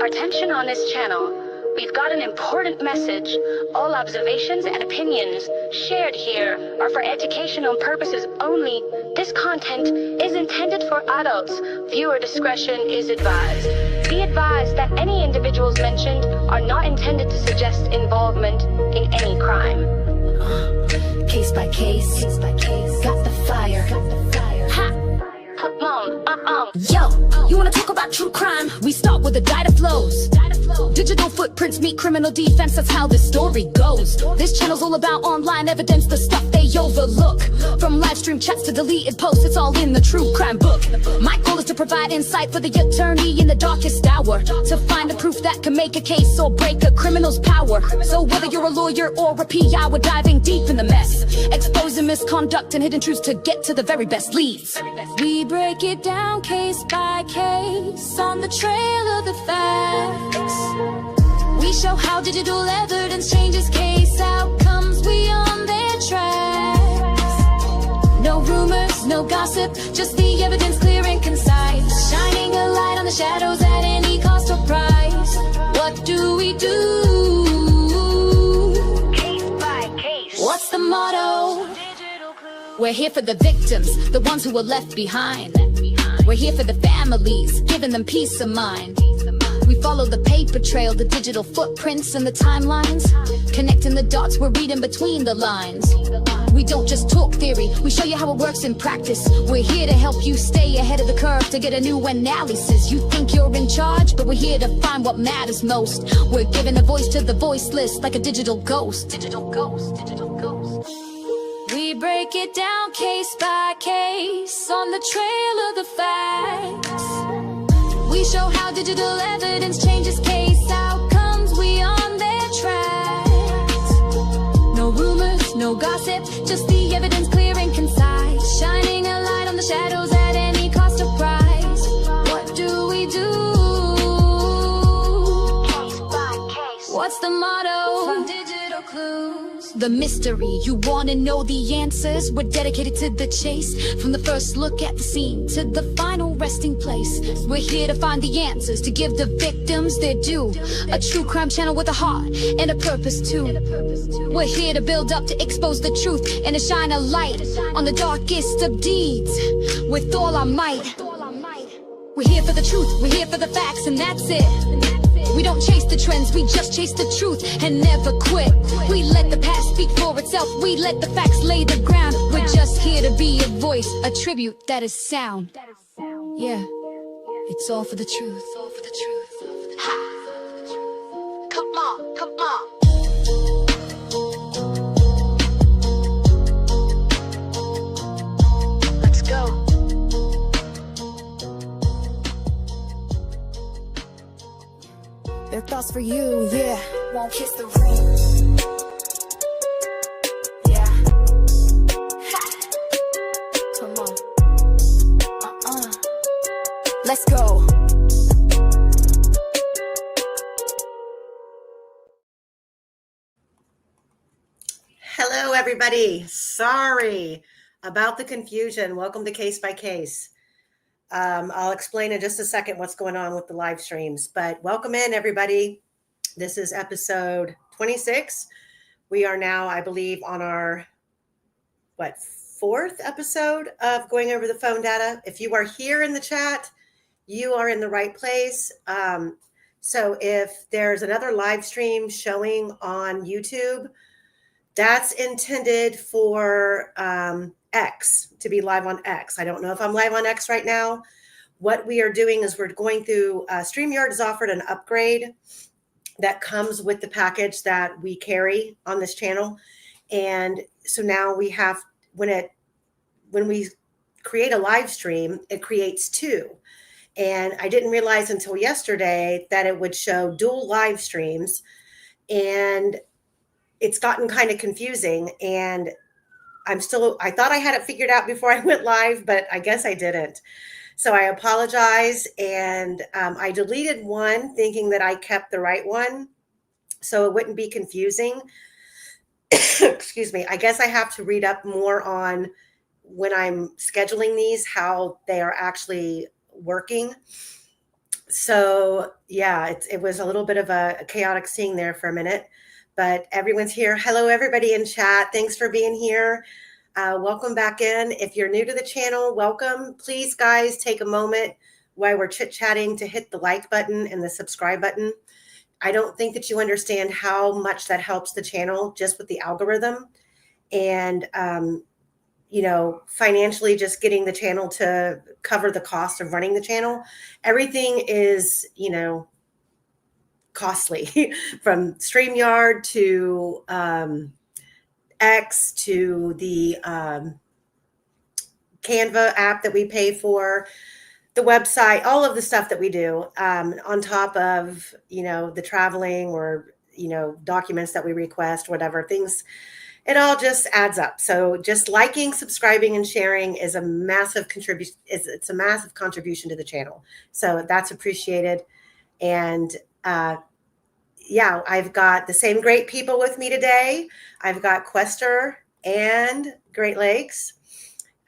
Attention on this channel. We've got an important message. All observations and opinions shared here are for educational purposes only. This content is intended for adults. Viewer discretion is advised. Be advised that any individuals mentioned are not intended to suggest involvement in any crime. Case by case, got the fire. Ha! Come on, Yo, you wanna talk about true crime? We start with the data flows. Digital footprints meet criminal defense, that's how this story goes. This channel's all about online evidence, the stuff they overlook. From live stream chats to deleted posts, it's all in the true crime book. My goal is to provide insight for the attorney in the darkest hour, to find the proof that can make a case or break a criminal's power. So whether you're a lawyer or a PI, we're diving deep in the mess, exposing misconduct and hidden truths to get to the very best leads. We break it down case by case, on the trail of the facts. We show how digital evidence changes case outcomes, we on their tracks. No rumors, no gossip, just the evidence clear and concise, shining a light on the shadows at any cost or price. What do we do? case by case. What's the motto? We're here for the victims, the ones who were left behind. We're here for the families, giving them peace of mind. We follow the paper trail, the digital footprints and the timelines, connecting the dots, we're reading between the lines. We don't just talk theory, we show you how it works in practice. We're here to help you stay ahead of the curve, to get a new analysis. You think you're in charge, but we're here to find what matters most. We're giving a voice to the voiceless, like a digital ghost. Digital ghost. We break it down case by case, on the trail of the facts. We show how digital evidence changes case outcomes, we on their tracks. No rumors, no gossip, just the evidence clear and concise, shining a light on the shadows at any cost or price. What do we do? Case by case. What's the motto? From digital clues. The mystery, you wanna know the answers? We're dedicated to the chase, from the first look at the scene to the final resting place. We're here to find the answers, to give the victims their due. A true crime channel with a heart and a purpose too. We're here to build up, to expose the truth, and to shine a light on the darkest of deeds with all our might. We're here for the truth, we're here for the facts, and that's it. We don't chase the trends, we just chase the truth and never quit. We let the past speak for itself, we let the facts lay the ground. We're just here to be a voice, a tribute that is sound. Yeah, it's all for the truth. Ha! Come on. Let's go. Their thoughts for you, yeah. Won't kiss the ring. Yeah. Come on. Let's go. Hello, everybody. Sorry about the confusion. Welcome to Case by Case. I'll explain in just a second what's going on with the live streams, but welcome in, everybody. This is episode 26. We are now, I believe, on our, fourth episode of going over the phone data. If you are here in the chat, you are in the right place. So if there's another live stream showing on YouTube, that's intended for X, to be live on X. I don't know if I'm live on X right now. What we are doing is we're going through, StreamYard has offered an upgrade that comes with the package that we carry on this channel. And so now we have, when we create a live stream, it creates two. And I didn't realize until yesterday that it would show dual live streams. And it's gotten kind of confusing. And I thought I had it figured out before I went live, but I guess I didn't. So I apologize. And I deleted one thinking that I kept the right one so it wouldn't be confusing. Excuse me. I guess I have to read up more on when I'm scheduling these, how they are actually working. So yeah, it was a little bit of a chaotic scene there for a minute, but everyone's here. Hello, everybody in chat. Thanks for being here. Welcome back in. If you're new to the channel, welcome. Please, guys, take a moment while we're chit-chatting to hit the like button and the subscribe button. I don't think that you understand how much that helps the channel just with the algorithm and, financially just getting the channel to cover the cost of running the channel. Everything is, costly from StreamYard to X to the Canva app that we pay for, the website, all of the stuff that we do, on top of, the traveling or, documents that we request, whatever things, it all just adds up. So just liking, subscribing, and sharing is a massive contribution. It's a massive contribution to the channel. So that's appreciated. And yeah, I've got the same great people with me today. I've got Quester and Great Lakes.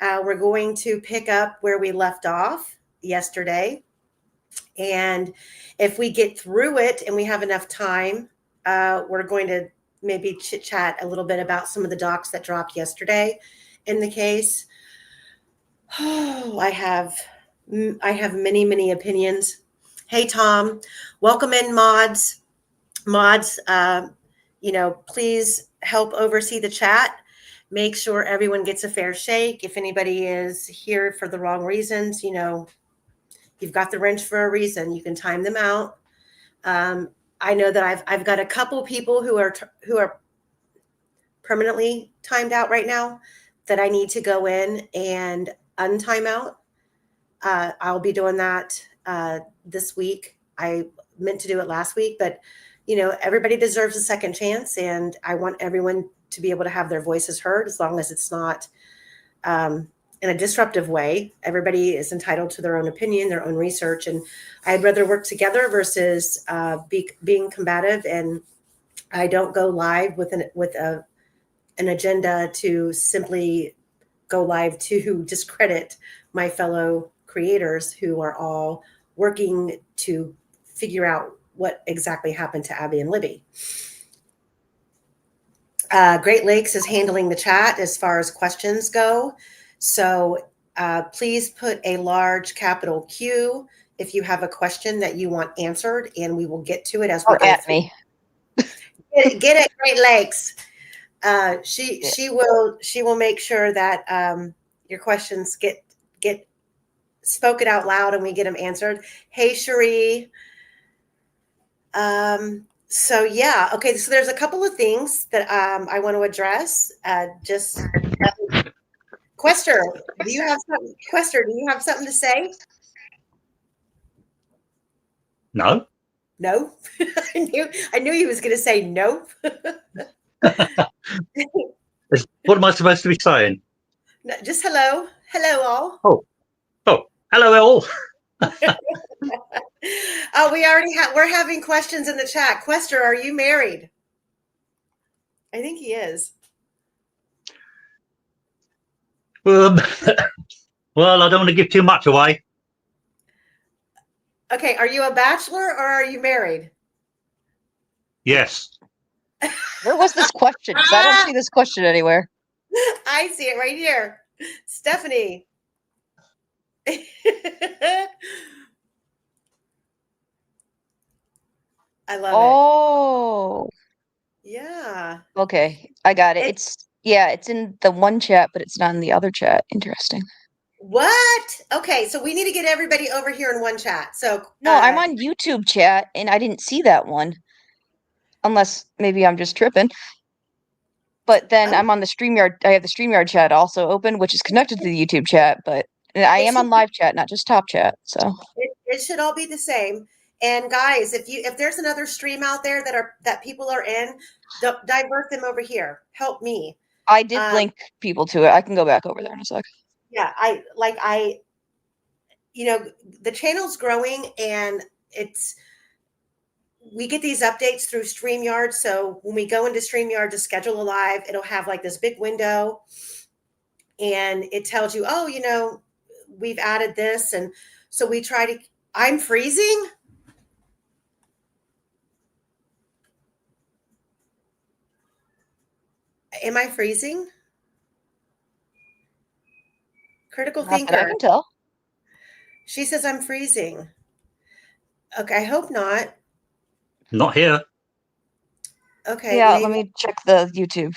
We're going to pick up where we left off yesterday. And if we get through it and we have enough time, we're going to maybe chit chat a little bit about some of the docs that dropped yesterday in the case. Oh, I have many, many opinions. Hey, Tom, welcome in, mods. Please help oversee the chat. Make sure everyone gets a fair shake. If anybody is here for the wrong reasons, you've got the wrench for a reason. You can time them out. I know that I've got a couple people who are permanently timed out right now that I need to go in and untime out. I'll be doing that this week. I meant to do it last week, but everybody deserves a second chance, and I want everyone to be able to have their voices heard, as long as it's not in a disruptive way. Everybody is entitled to their own opinion, their own research, and I'd rather work together versus being combative. And I don't go live with an agenda to simply go live to discredit my fellow creators who are all working to figure out what exactly happened to Abby and Libby. Great Lakes is handling the chat as far as questions go. So please put a large capital Q if you have a question that you want answered, and we will get to it as we go at through. me. Get it, Great Lakes. She will make sure that your questions get spoken out loud and we get them answered. Hey, Cherie. So yeah, okay. So there's a couple of things that I want to address. Quester, do you have something to say? No. No. I knew he was going to say no. What am I supposed to be saying? No, just hello all. Oh, hello all. Oh, we're having questions in the chat. Quester, are you married? I think he is. Well, I don't want to give too much away. Okay, are you a bachelor or are you married? Yes. Where was this question? Because I don't see this question anywhere. I see it right here. Stephanie. I love it. Oh. Yeah. Okay, I got it. It's in the one chat, but it's not in the other chat. Interesting. What? Okay, so we need to get everybody over here in one chat. So No, I'm on YouTube chat, and I didn't see that one. Unless maybe I'm just tripping. But then I'm on the StreamYard. I have the StreamYard chat also open, which is connected to the YouTube chat, but I am on live chat, not just top chat. So it should all be the same. And guys, if there's another stream out there that people are in, divert them over here. Help me. I did link people to it. I can go back over there in a sec. Yeah, the channel's growing, and we get these updates through StreamYard. So when we go into StreamYard to schedule a live, it'll have like this big window, and it tells you, oh, we've added this. And so we try to I'm freezing? Am I freezing? Critical Not that I thinker. can tell. She says I'm freezing. Okay, I hope not. Not here. Okay, Yeah, maybe. let me check the YouTube.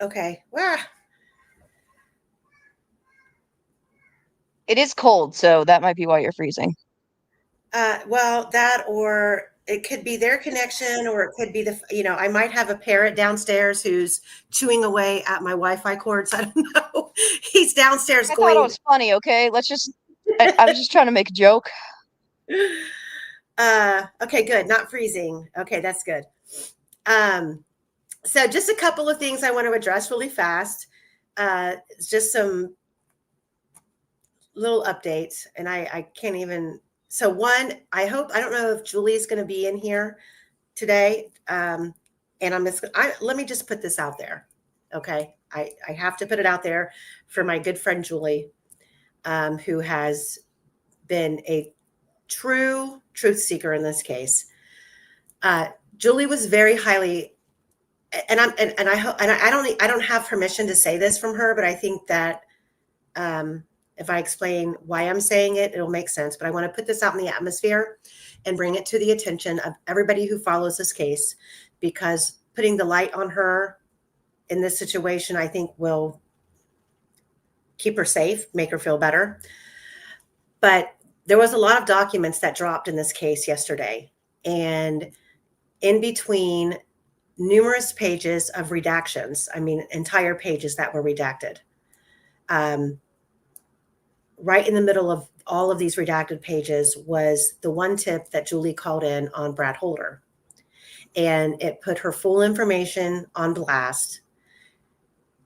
Okay. Wow. It is cold, so that might be why you're freezing. Well, that or it could be their connection, or it could be I might have a parrot downstairs who's chewing away at my Wi-Fi cords. I don't know. He's downstairs I thought it going. was funny, okay? Let's just I was just trying to make a joke. Okay, good. Not freezing. Okay, that's good. So just a couple of things I want to address really fast. Just some little updates, and I can't even. So one, I don't know if Julie's going to be in here today. And let me just put this out there. Okay. I have to put it out there for my good friend, Julie, who has been a true truth seeker in this case. Julie was very highly, and I don't have permission to say this from her, but I think that, if I explain why I'm saying it, it'll make sense. But I want to put this out in the atmosphere and bring it to the attention of everybody who follows this case, because putting the light on her in this situation, I think, will keep her safe, make her feel better. But there was a lot of documents that dropped in this case yesterday. And in between numerous pages of redactions, I mean, entire pages that were redacted. Right in the middle of all of these redacted pages was the one tip that Julie called in on Brad Holder. And it put her full information on blast.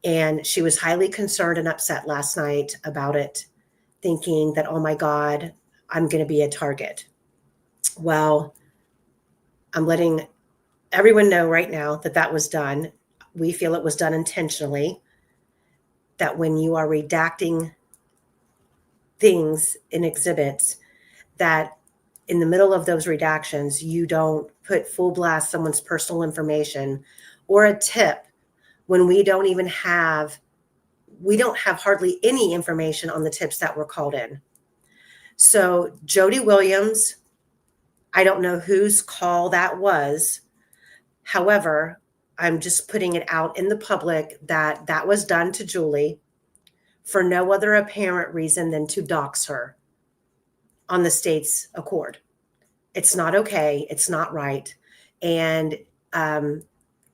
And she was highly concerned and upset last night about it, thinking that, oh my God, I'm going to be a target. Well, I'm letting everyone know right now that that was done. We feel it was done intentionally, that when you are redacting things in exhibits, that in the middle of those redactions, you don't put full blast someone's personal information or a tip when we don't have hardly any information on the tips that were called in. So Jody Williams, I don't know whose call that was. However, I'm just putting it out in the public that that was done to Julie for no other apparent reason than to dox her on the state's accord. It's not okay. It's not right. And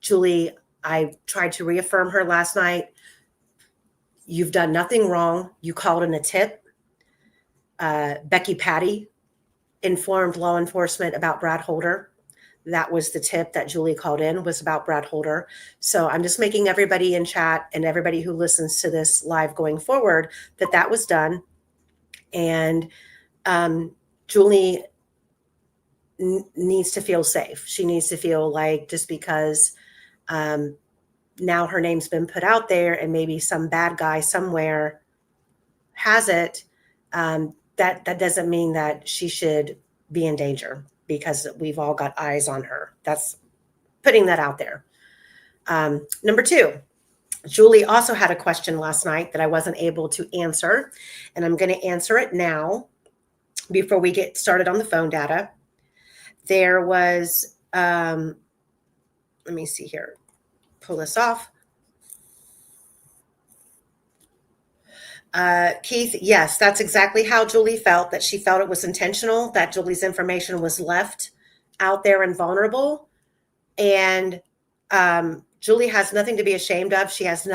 Julie, I tried to reaffirm her last night. You've done nothing wrong. You called in a tip. Becky Patty informed law enforcement about Brad Holder. That was the tip that Julie called in, was about Brad Holder. So I'm just making everybody in chat and everybody who listens to this live going forward that was done. And Julie needs to feel safe. She needs to feel like, just because now her name's been put out there and maybe some bad guy somewhere has it, that doesn't mean that she should be in danger, because we've all got eyes on her. That's putting that out there. Number two, Julie also had a question last night that I wasn't able to answer, and I'm going to answer it now before we get started on the phone data. There was, let me see here, pull this off. Keith, yes, that's exactly how Julie felt, that she felt it was intentional, that Julie's information was left out there and vulnerable. And Julie has nothing to be ashamed of. She did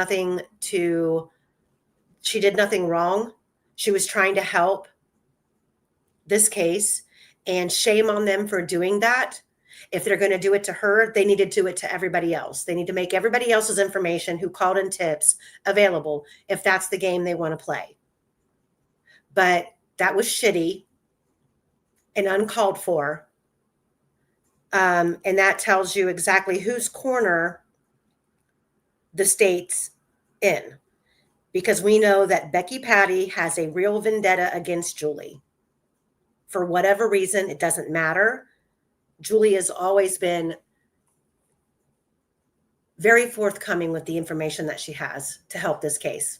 nothing wrong. She was trying to help this case, and shame on them for doing that. If they're going to do it to her, they need to do it to everybody else. They need to make everybody else's information who called in tips available, if that's the game they want to play. But that was shitty and uncalled for. And that tells you exactly whose corner the state's in, because we know that Becky Patty has a real vendetta against Julie. for whatever reason, it doesn't matter. Julie has always been very forthcoming with the information that she has to help this case.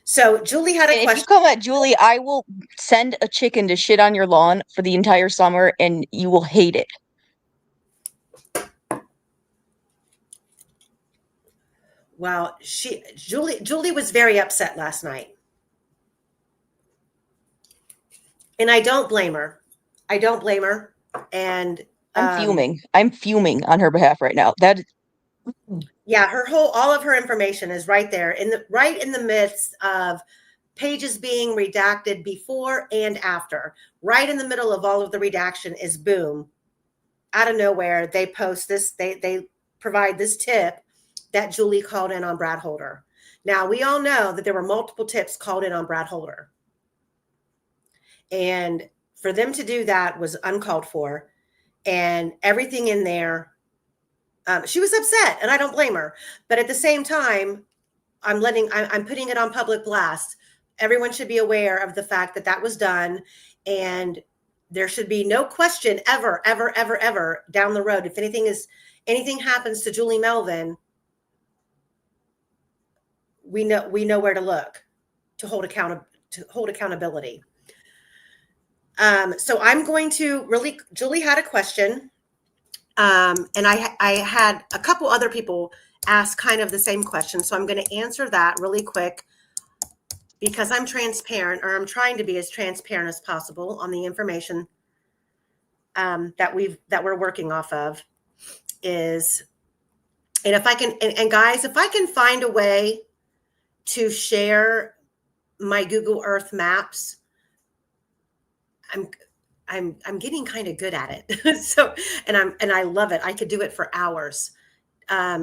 So Julie had a question. If you come at Julie, I will send a chicken to shit on your lawn for the entire summer, and you will hate it. Well, Julie was very upset last night. And I don't blame her. I don't blame her. And I'm fuming. I'm fuming on her behalf right now. Yeah, all of her information is right there right in the midst of pages being redacted before and after. Right in the middle of all of the redaction is boom. Out of nowhere, they post this, they provide this tip that Julie called in on Brad Holder. Now, we all know that there were multiple tips called in on Brad Holder. And for them to do that was uncalled for. And everything in there, she was upset, and I don't blame her. But at the same time, I'm putting it on public blast. Everyone should be aware of the fact that that was done. And there should be no question ever, ever, ever, ever down the road. If anything happens to Julie Melvin, we know where to look to hold accountability. So I'm going to Julie had a question. And I had a couple other people ask kind of the same question. So I'm going to answer that really quick because I'm transparent, or I'm trying to be as transparent as possible on the information that we're working off of. And if I can, and guys, if I can find a way to share my Google Earth maps, I'm getting kind of good at it. So, and I love it. I could do it for hours.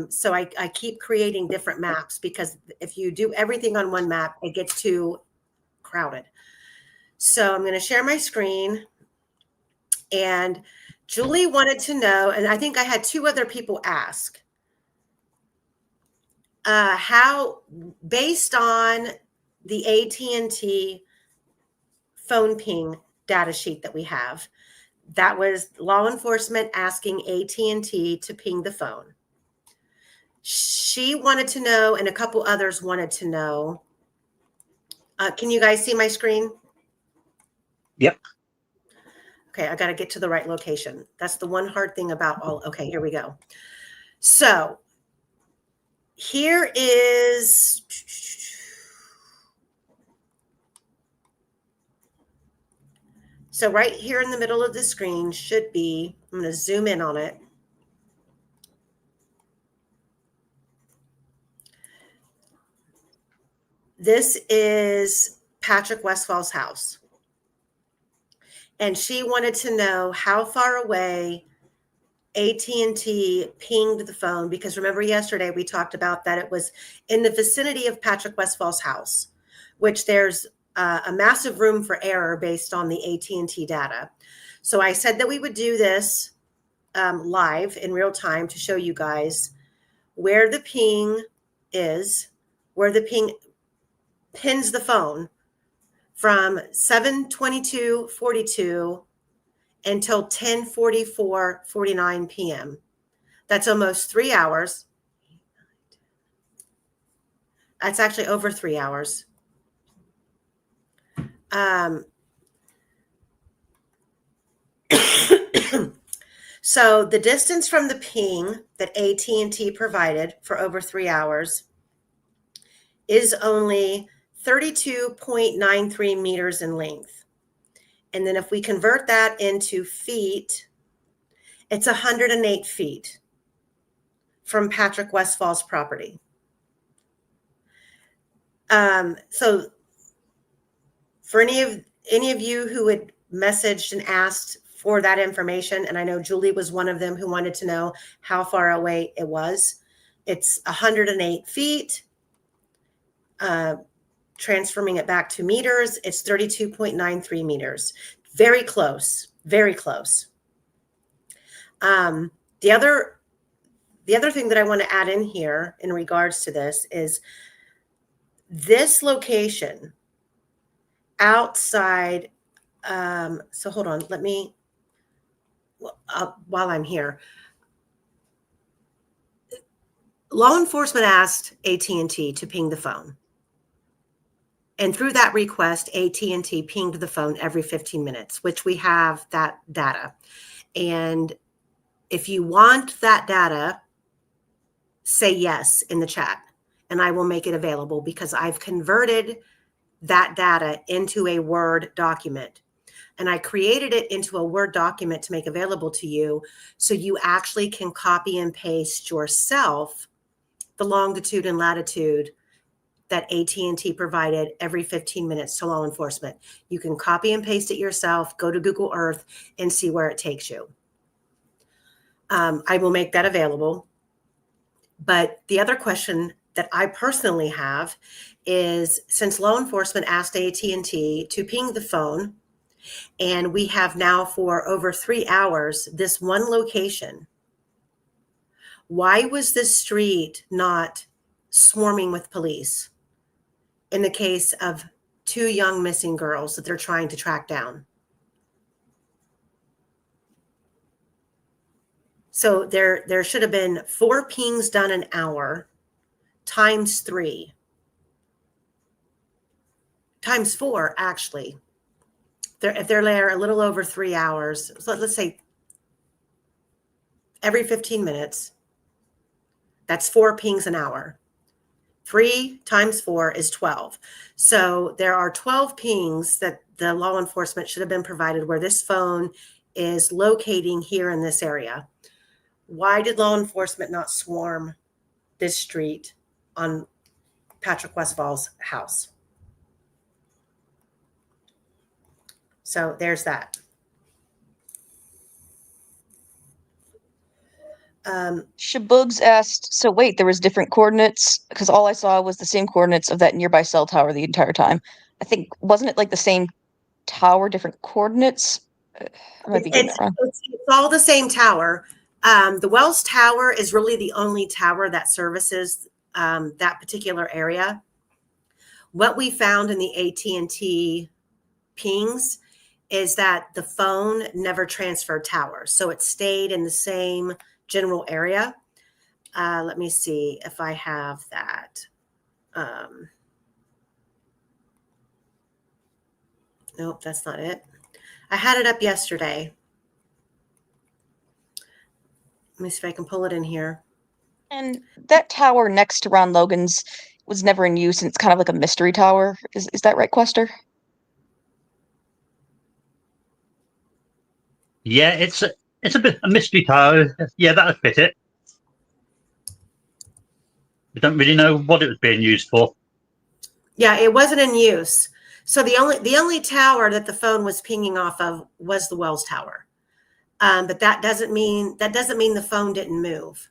So I keep creating different maps, because if you do everything on one map, it gets too crowded. So I'm going to share my screen. And Julie wanted to know, and I think I had two other people ask, how, based on the AT&T phone ping data sheet that we have, that was law enforcement asking AT&T to ping the phone. She wanted to know, and a couple others wanted to know. Can you guys see my screen? Yep. Okay, I got to get to the right location. That's the one hard thing about all. Okay, here we go. So here is, so right here in the middle of the screen should be, I'm going to zoom in on it. This is Patrick Westfall's house. And she wanted to know how far away AT&T pinged the phone, because remember yesterday we talked about that it was in the vicinity of Patrick Westfall's house, which there's a massive room for error based on the AT&T data. So I said that we would do this live in real time to show you guys where the ping is, where the ping pins the phone from 7:22:42 until 10:44:49 p.m. That's almost 3 hours. That's actually over 3 hours. So the distance from the ping that AT&T provided for over 3 hours is only 32.93 meters in length. And then if we convert that into feet, it's 108 feet from Patrick Westfall's property. So for any of you who had messaged and asked for that information, and I know Julie was one of them who wanted to know how far away it was, it's 108 feet. Transforming it back to meters, it's 32.93 meters. Very close, very close. The other thing that I want to add in here in regards to this is this location outside. So hold on, let me, while I'm here. Law enforcement asked AT&T to ping the phone. And through that request, AT&T pinged the phone every 15 minutes, which we have that data. And if you want that data, say yes in the chat, and I will make it available because I've converted that data into a Word document. And I created it into a Word document to make available to you so you actually can copy and paste yourself the longitude and latitude that AT&T provided every 15 minutes to law enforcement. You can copy and paste it yourself, go to Google Earth, and see where it takes you. I will make that available. But the other question that I personally have is, since law enforcement asked AT&T to ping the phone, and we have now for over 3 hours this one location, why was this street not swarming with police in the case of 2 young missing girls that they're trying to track down? So there should have been 4 pings done an hour times 3 times 4, actually. If they're there a little over 3 hours, so let's say every 15 minutes, that's 4 pings an hour. 3 times 4 is 12. So there are 12 pings that the law enforcement should have been provided where this phone is locating here in this area. Why did law enforcement not swarm this street on Patrick Westfall's house? So there's that. Shabugs asked, so wait, there was different coordinates? Because all I saw was the same coordinates of that nearby cell tower the entire time. I think, wasn't it like the same tower, different coordinates? I might be getting that wrong. It's all the same tower. The Wells Tower is really the only tower that services that particular area. What we found in the AT&T pings is that the phone never transferred towers. So it stayed in the same general area. Let me see if I have that. Nope, that's not it. I had it up yesterday. Let me see if I can pull it in here. And that tower next to Ron Logan's was never in use, and it's kind of like a mystery tower. Is that right, Quester? Yeah, it's a bit a mystery tower. Yeah, that would fit it. We don't really know what it was being used for. Yeah, it wasn't in use. So the only tower that the phone was pinging off of was the Wells Tower. But that doesn't mean the phone didn't move.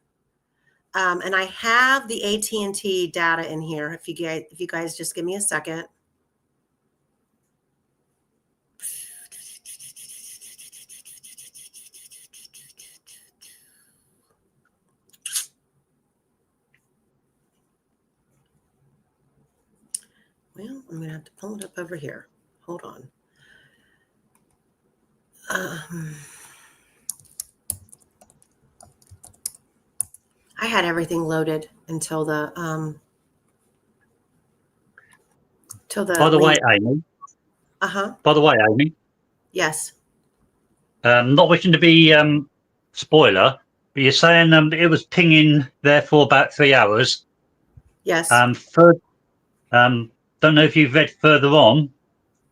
And I have the AT&T data in here. If you guys just give me a second. Well, I'm going to have to pull it up over here. Hold on. I had everything loaded until the By the way, Amy. By the way, Amy. Yes. Not wishing to be spoiler, but you're saying it was pinging there for about 3 hours. Yes. Don't know if you've read further on.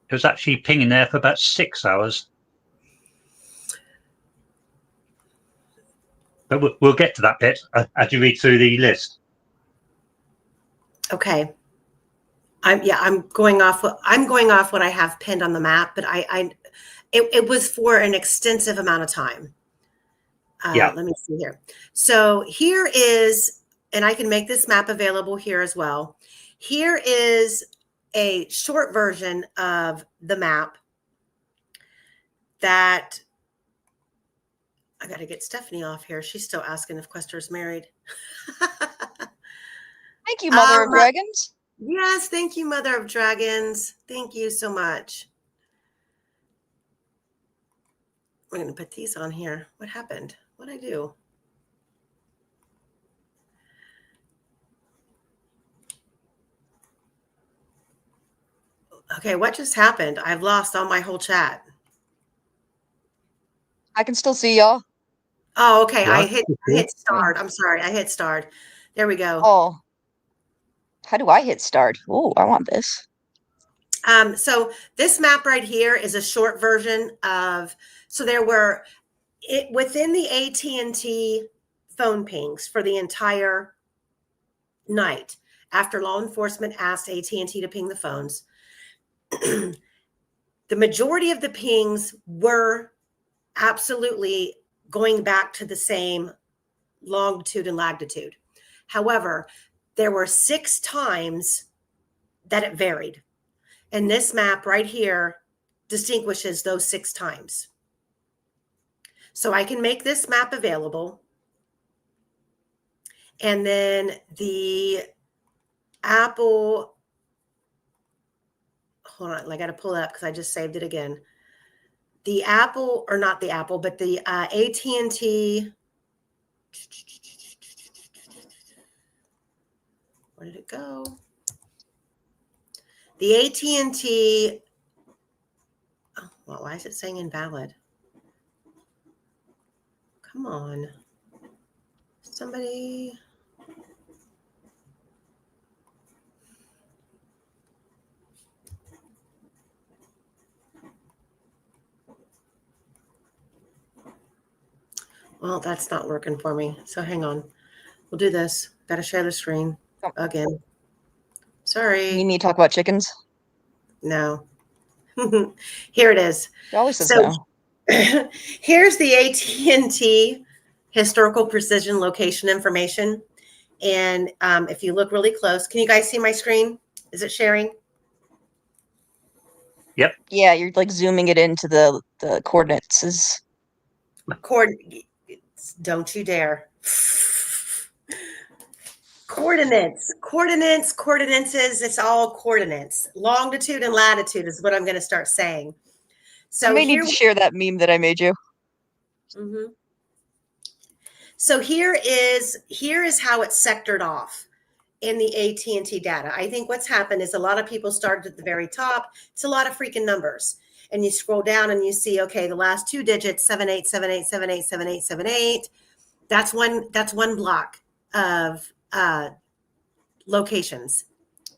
It was actually pinging there for about 6 hours. But we'll get to that bit as you read through the list. Okay. I'm going off what I have pinned on the map, but it was for an extensive amount of time. Yeah. Let me see here. So here is, and I can make this map available here as well. Here is a short version of the map that I got to get Stephanie off here. She's still asking if Quester's married. Thank you, Mother of Dragons. Yes, thank you, Mother of Dragons. Thank you so much. We're going to put these on here. What happened? What'd I do? Okay, what just happened? I've lost all my whole chat. I can still see y'all. Oh, okay. Yeah. I hit start. I'm sorry. I hit start. There we go. Oh, how do I hit start? Oh, I want this. So this map right here is a short version of, so there were within the AT&T phone pings for the entire night after law enforcement asked AT&T to ping the phones. The majority of the pings were absolutely going back to the same longitude and latitude. However, there were 6 times that it varied. And this map right here distinguishes those 6 times. So I can make this map available. And then the Apple, hold on, I got to pull it up because I just saved it again. The Apple, or not the Apple, but the AT&T, where did it go? The AT&T, oh, well, why is it saying invalid? Come on. Somebody. Well, that's not working for me. So hang on. We'll do this. Got to share the screen again. Sorry. You need to talk about chickens? No. Here it is. She always says So no. here's the AT&T historical precision location information. And if you look really close, can you guys see my screen? Is it sharing? Yep. Yeah, you're like zooming it into the coordinates. Don't you dare. Coordinates, it's all coordinates. Longitude and latitude is what I'm going to start saying. So You may need to share that meme that I made you. Mm-hmm. So here is how it's sectored off in the AT&T data. I think what's happened is a lot of people started at the very top. It's a lot of freaking numbers. And you scroll down and you see, okay, the last 2 digits, 7878787878. That's one block of locations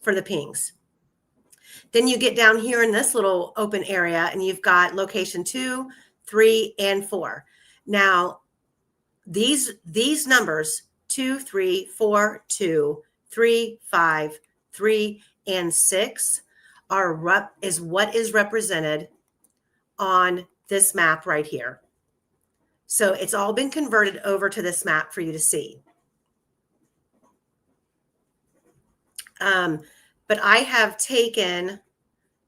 for the pings. Then you get down here in this little open area and you've got location 2, 3, and 4. Now, these numbers 2, 3, 4, 2, 3, 5, 3, and 6 is what is represented on this map right here. So it's all been converted over to this map for you to see. But I have taken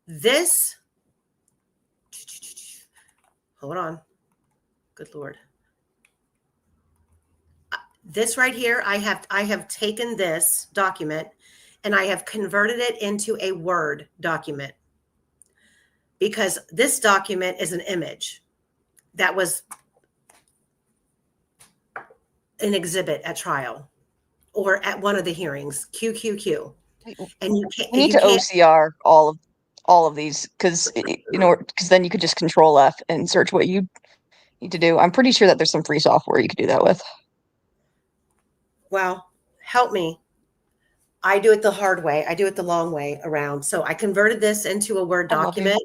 this. Hold on. Good Lord. This right here, I have taken this document and I have converted it into a Word document because this document is an image that was an exhibit at trial or at one of the hearings, QQQ. And you can't. We need to OCR all of these because then you could just Control F and search what you need to do. I'm pretty sure that there's some free software you could do that with. Well, help me. I do it the hard way. I do it the long way around. So I converted this into a Word document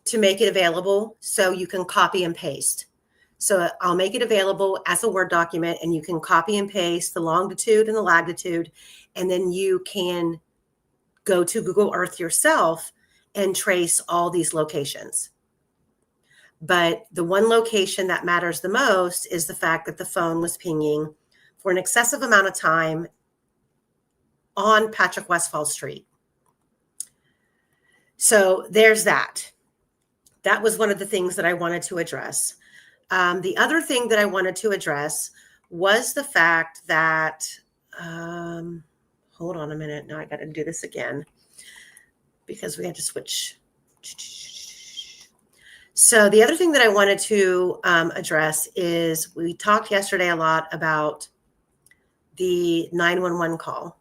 to make it available so you can copy and paste. So I'll make it available as a Word document and you can copy and paste the longitude and the latitude, and then you can go to Google Earth yourself and trace all these locations. But the one location that matters the most is the fact that the phone was pinging for an excessive amount of time on Patrick Westphal Street. So there's that. That was one of the things that I wanted to address. The other thing that I wanted to address was the fact that, hold on a minute. Now I got to do this again because we had to switch. So the other thing that I wanted to address is we talked yesterday a lot about the 911 call.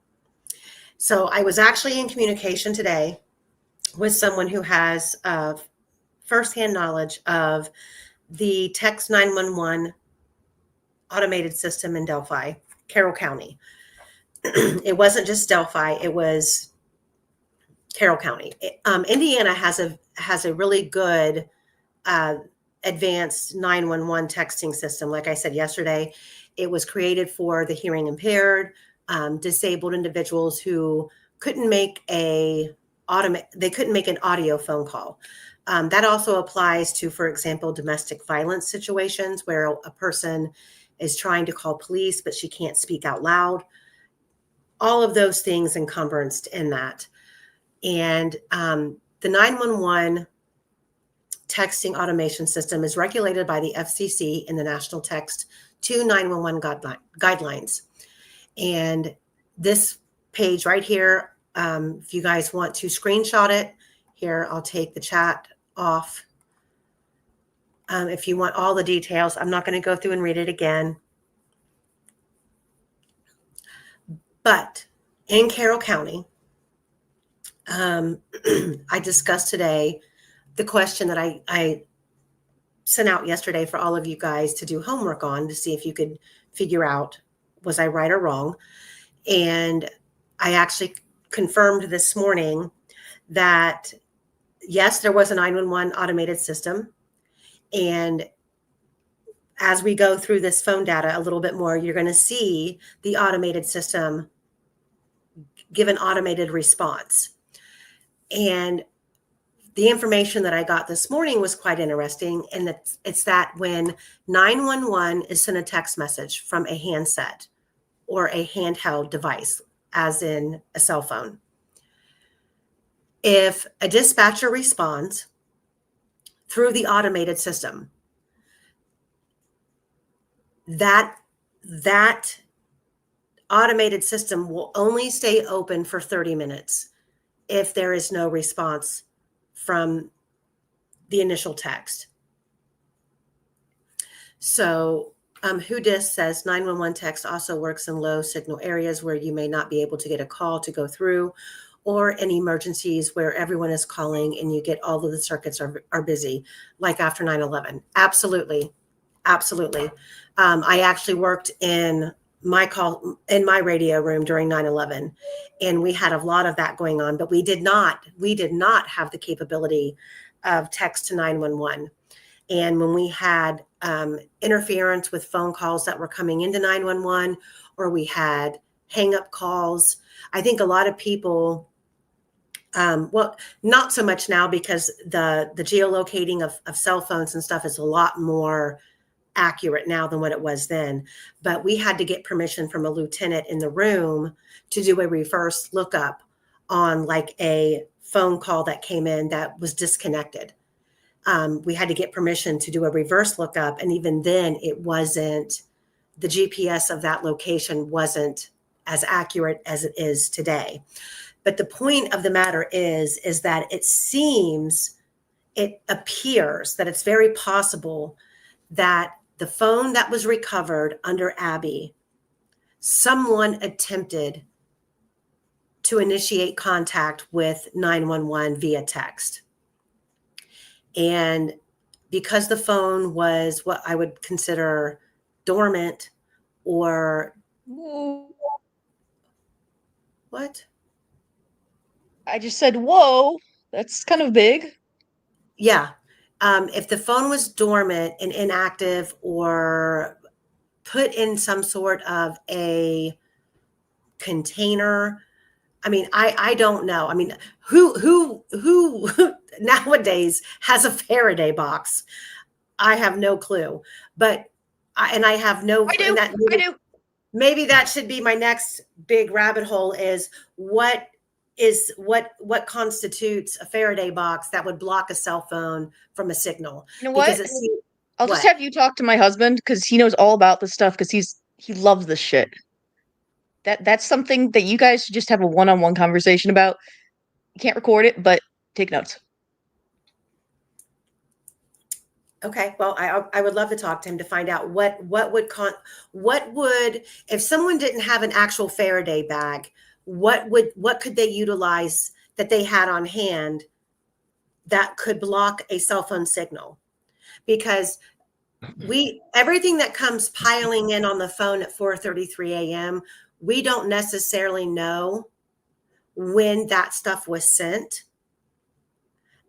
So I was actually in communication today with someone who has firsthand knowledge of the text 911 automated system in Delphi, Carroll County. It wasn't just Delphi, it was Carroll County. Indiana has a really good advanced 911 texting system. Like I said yesterday, it was created for the hearing impaired, disabled individuals who couldn't make an audio phone call. That also applies to, for example, domestic violence situations where a person is trying to call police, but she can't speak out loud. All of those things encompassed in that. And the 911 texting automation system is regulated by the FCC in the National Text to 911 guidelines. And this page right here, if you guys want to screenshot it, here, I'll take the chat off. If you want all the details, I'm not going to go through and read it again. But in Carroll County, I discussed today the question that I sent out yesterday for all of you guys to do homework on to see if you could figure out, was I right or wrong? And I actually confirmed this morning that, yes, there was a 911 automated system. And as we go through this phone data a little bit more, you're going to see the automated system give an automated response. And the information that I got this morning was quite interesting. And it's that when 911 is sent a text message from a handset or a handheld device, as in a cell phone, if a dispatcher responds through the automated system, that automated system will only stay open for 30 minutes if there is no response from the initial text. So Whodis says 911 text also works in low signal areas where you may not be able to get a call to go through, or in emergencies where everyone is calling and you get all of the circuits are busy, like after 9/11. Absolutely. Absolutely. I actually worked in my radio room during 9/11, and we had a lot of that going on, but we did not have the capability of text to 911. And when we had interference with phone calls that were coming into 911, or we had hang up calls, I think a lot of people, well, not so much now because the geolocating of cell phones and stuff is a lot more accurate now than what it was then. But we had to get permission from a lieutenant in the room to do a reverse lookup on like a phone call that came in that was disconnected. We had to get permission to do a reverse lookup. And even then it wasn't, the GPS of that location wasn't as accurate as it is today. But the point of the matter is that it appears that it's very possible that the phone that was recovered under Abby, someone attempted to initiate contact with 911 via text. And because the phone was what I would consider dormant or what? I just said, whoa, that's kind of big. Yeah. If the phone was dormant and inactive or put in some sort of a container, I mean, I don't know. I mean, who nowadays has a Faraday box? I have no clue. But I have no. I do. Maybe that should be my next big rabbit hole. Is what constitutes a Faraday box that would block a cell phone from a signal? You know what? I'll just what? have you talk to my husband because he knows all about this stuff because he loves this shit. That's something that you guys should just have a one-on-one conversation about. You can't record it, but take notes. Okay, well, I would love to talk to him to find out what would if someone didn't have an actual Faraday bag, what could they utilize that they had on hand that could block a cell phone signal? Because everything that comes piling in on the phone at 4:33 a.m., we don't necessarily know when that stuff was sent.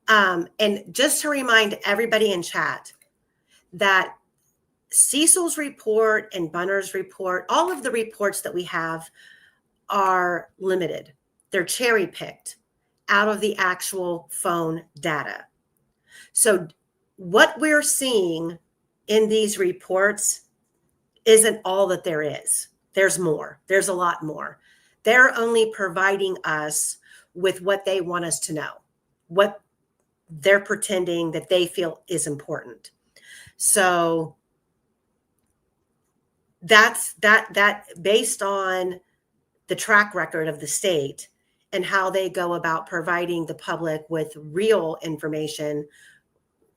And just to remind everybody in chat that Cecil's report and Bunner's report, all of the reports that we have are limited. They're cherry picked out of the actual phone data. So what we're seeing in these reports isn't all that there is. There's more. There's a lot more. They're only providing us with what they want us to know, what they're pretending that they feel is important. So that's that based on the track record of the state and how they go about providing the public with real information,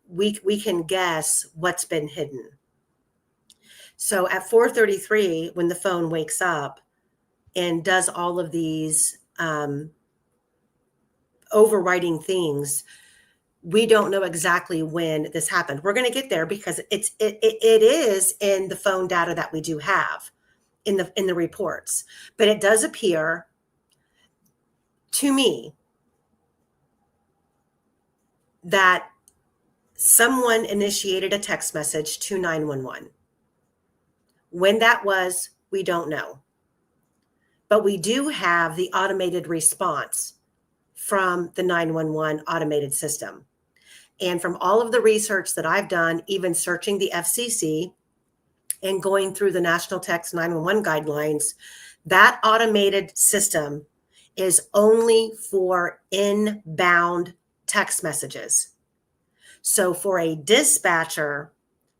we can guess what's been hidden. So at 4:33, when the phone wakes up and does all of these overriding things, we don't know exactly when this happened. We're going to get there because it is in the phone data that we do have in the reports, but it does appear to me that someone initiated a text message to 911. When that was, we don't know. But we do have the automated response from the 911 automated system. And from all of the research that I've done, even searching the FCC and going through the National Text 911 guidelines, that automated system is only for inbound text messages. So for a dispatcher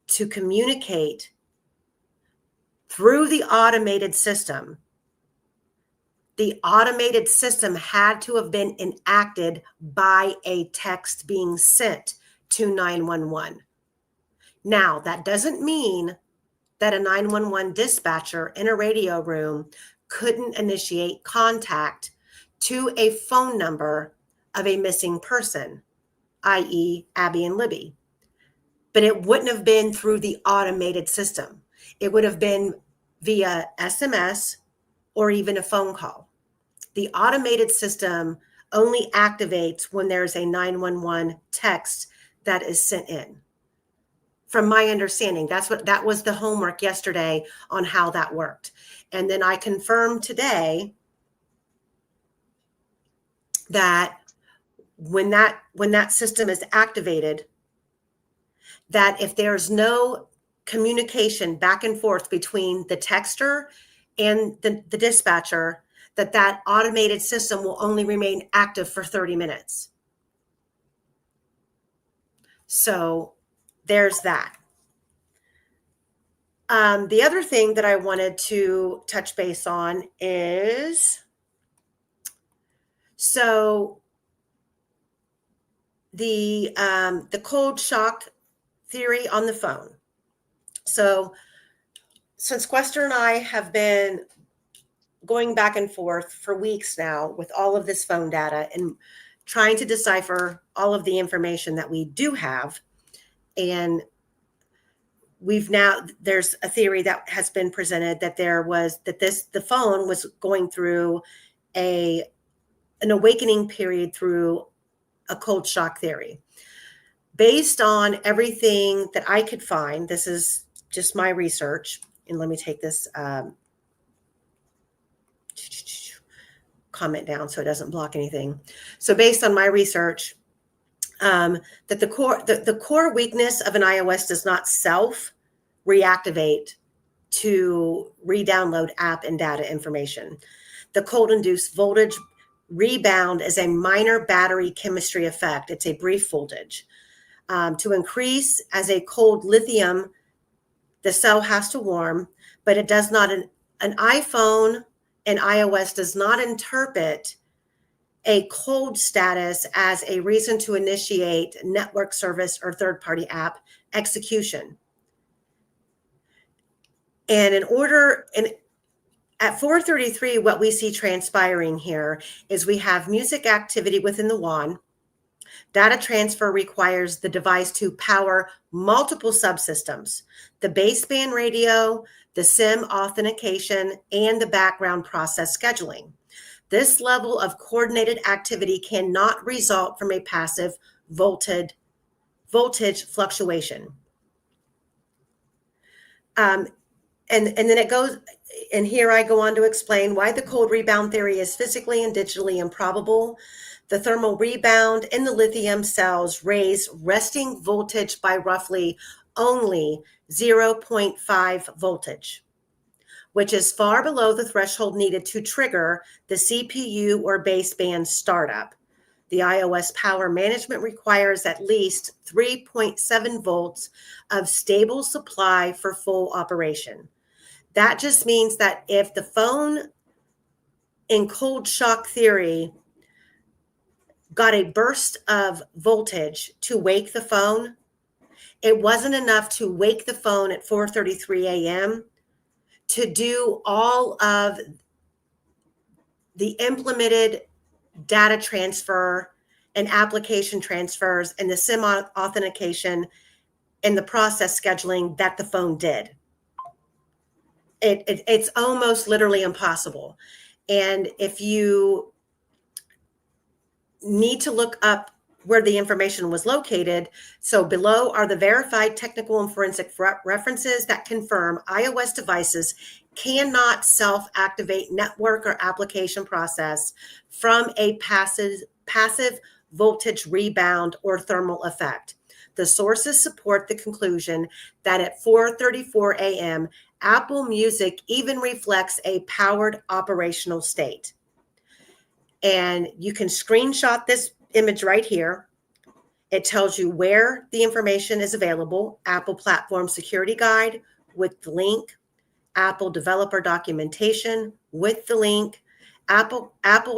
to communicate through the automated system had to have been enacted by a text being sent to 911. Now, that doesn't mean that a 911 dispatcher in a radio room couldn't initiate contact to a phone number of a missing person, i.e. Abby and Libby. But it wouldn't have been through the automated system. It would have been via SMS or even a phone call. The automated system only activates when there's a 911 text that is sent in. From my understanding, that was the homework yesterday on how that worked. And then I confirmed today that when that system is activated, that if there's no communication back and forth between the texter and the dispatcher, that automated system will only remain active for 30 minutes. So there's that. The other thing that I wanted to touch base on is, so the cold shock theory on the phone. So since Quester and I have been going back and forth for weeks now with all of this phone data and trying to decipher all of the information that we do have, and there's a theory that has been presented that the phone was going through an awakening period through a cold shock theory. Based on everything that I could find, this is just my research, and let me take this comment down so it doesn't block anything. So based on my research, that the core weakness of an iOS does not self reactivate to re-download app and data information. The cold induced voltage rebound is a minor battery chemistry effect. It's a brief voltage. To increase as a cold lithium, the cell has to warm, but it does not. An iPhone and iOS does not interpret a cold status as a reason to initiate network service or third-party app execution. And at 433, what we see transpiring here is we have music activity within the WAN. Data transfer requires the device to power multiple subsystems, the baseband radio, the SIM authentication, and the background process scheduling. This level of coordinated activity cannot result from a passive voltage fluctuation. And then it goes, and here I go on to explain why the cold rebound theory is physically and digitally improbable. The thermal rebound in the lithium cells raise resting voltage by roughly only 0.5 voltage, which is far below the threshold needed to trigger the CPU or baseband startup. The iOS power management requires at least 3.7 volts of stable supply for full operation. That just means that if the phone in cold shock theory got a burst of voltage to wake the phone, it wasn't enough to wake the phone at 4:33 a.m. to do all of the implemented data transfer and application transfers and the SIM authentication and the process scheduling that the phone did. It's almost literally impossible. And if you need to look up where the information was located, so below are the verified technical and forensic references that confirm iOS devices cannot self-activate network or application process from a passive voltage rebound or thermal effect. The sources support the conclusion that at 4:34 a.m., Apple Music even reflects a powered operational state. And you can screenshot this image right here. It tells you where the information is available: Apple Platform Security Guide with the link, Apple Developer Documentation with the link, Apple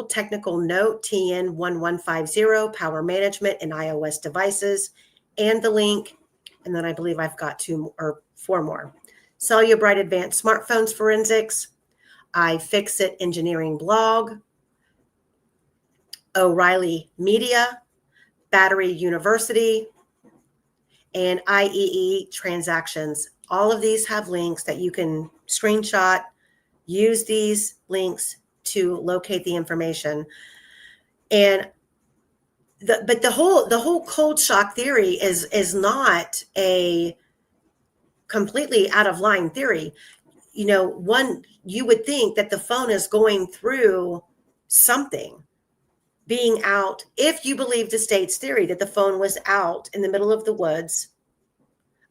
Technical Note TN1150 Power Management in iOS devices, and the link. And then I believe I've got 4 more. Cellubrite Advanced Smartphones Forensics, iFixit Engineering Blog, O'Reilly Media, Battery University, and IEE Transactions. All of these have links that you can screenshot, use these links to locate the information. And but the whole cold shock theory is not a completely out of line theory. You know, you would think that the phone is going through something, being out, if you believe the state's theory that the phone was out in the middle of the woods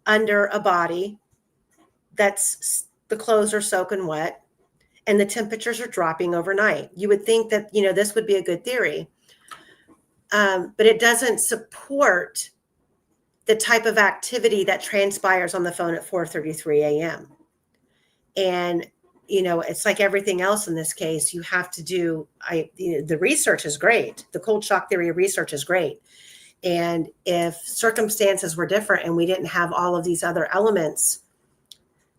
under a body that's the clothes are soaking wet and the temperatures are dropping overnight. You would think that, this would be a good theory. But it doesn't support the type of activity that transpires on the phone at 4:33 a.m. And, it's like everything else in this case. You have to do, the research is great. The cold shock theory research is great. And if circumstances were different and we didn't have all of these other elements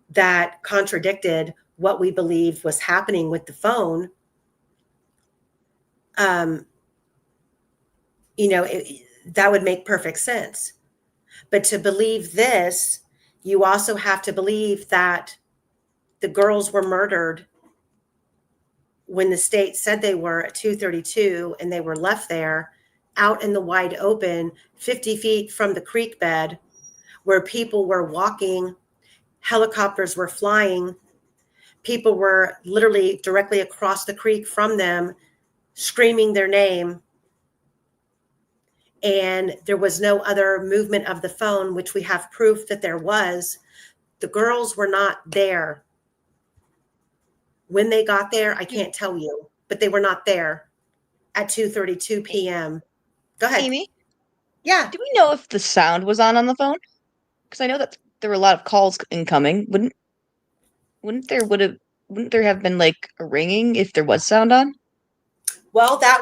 that contradicted what we believe was happening with the phone, that would make perfect sense. But to believe this, you also have to believe that the girls were murdered when the state said they were at 2:32, and they were left there out in the wide open, 50 feet from the creek bed, where people were walking, helicopters were flying, people were literally directly across the creek from them, screaming their name. And there was no other movement of the phone, which we have proof that there was. The girls were not there. When they got there, I can't tell you, but they were not there at 2:32 p.m. Go ahead. Amy? Yeah. Do we know if the sound was on the phone? Because I know that there were a lot of calls incoming. Wouldn't wouldn't there have been like a ringing if there was sound on? Well, that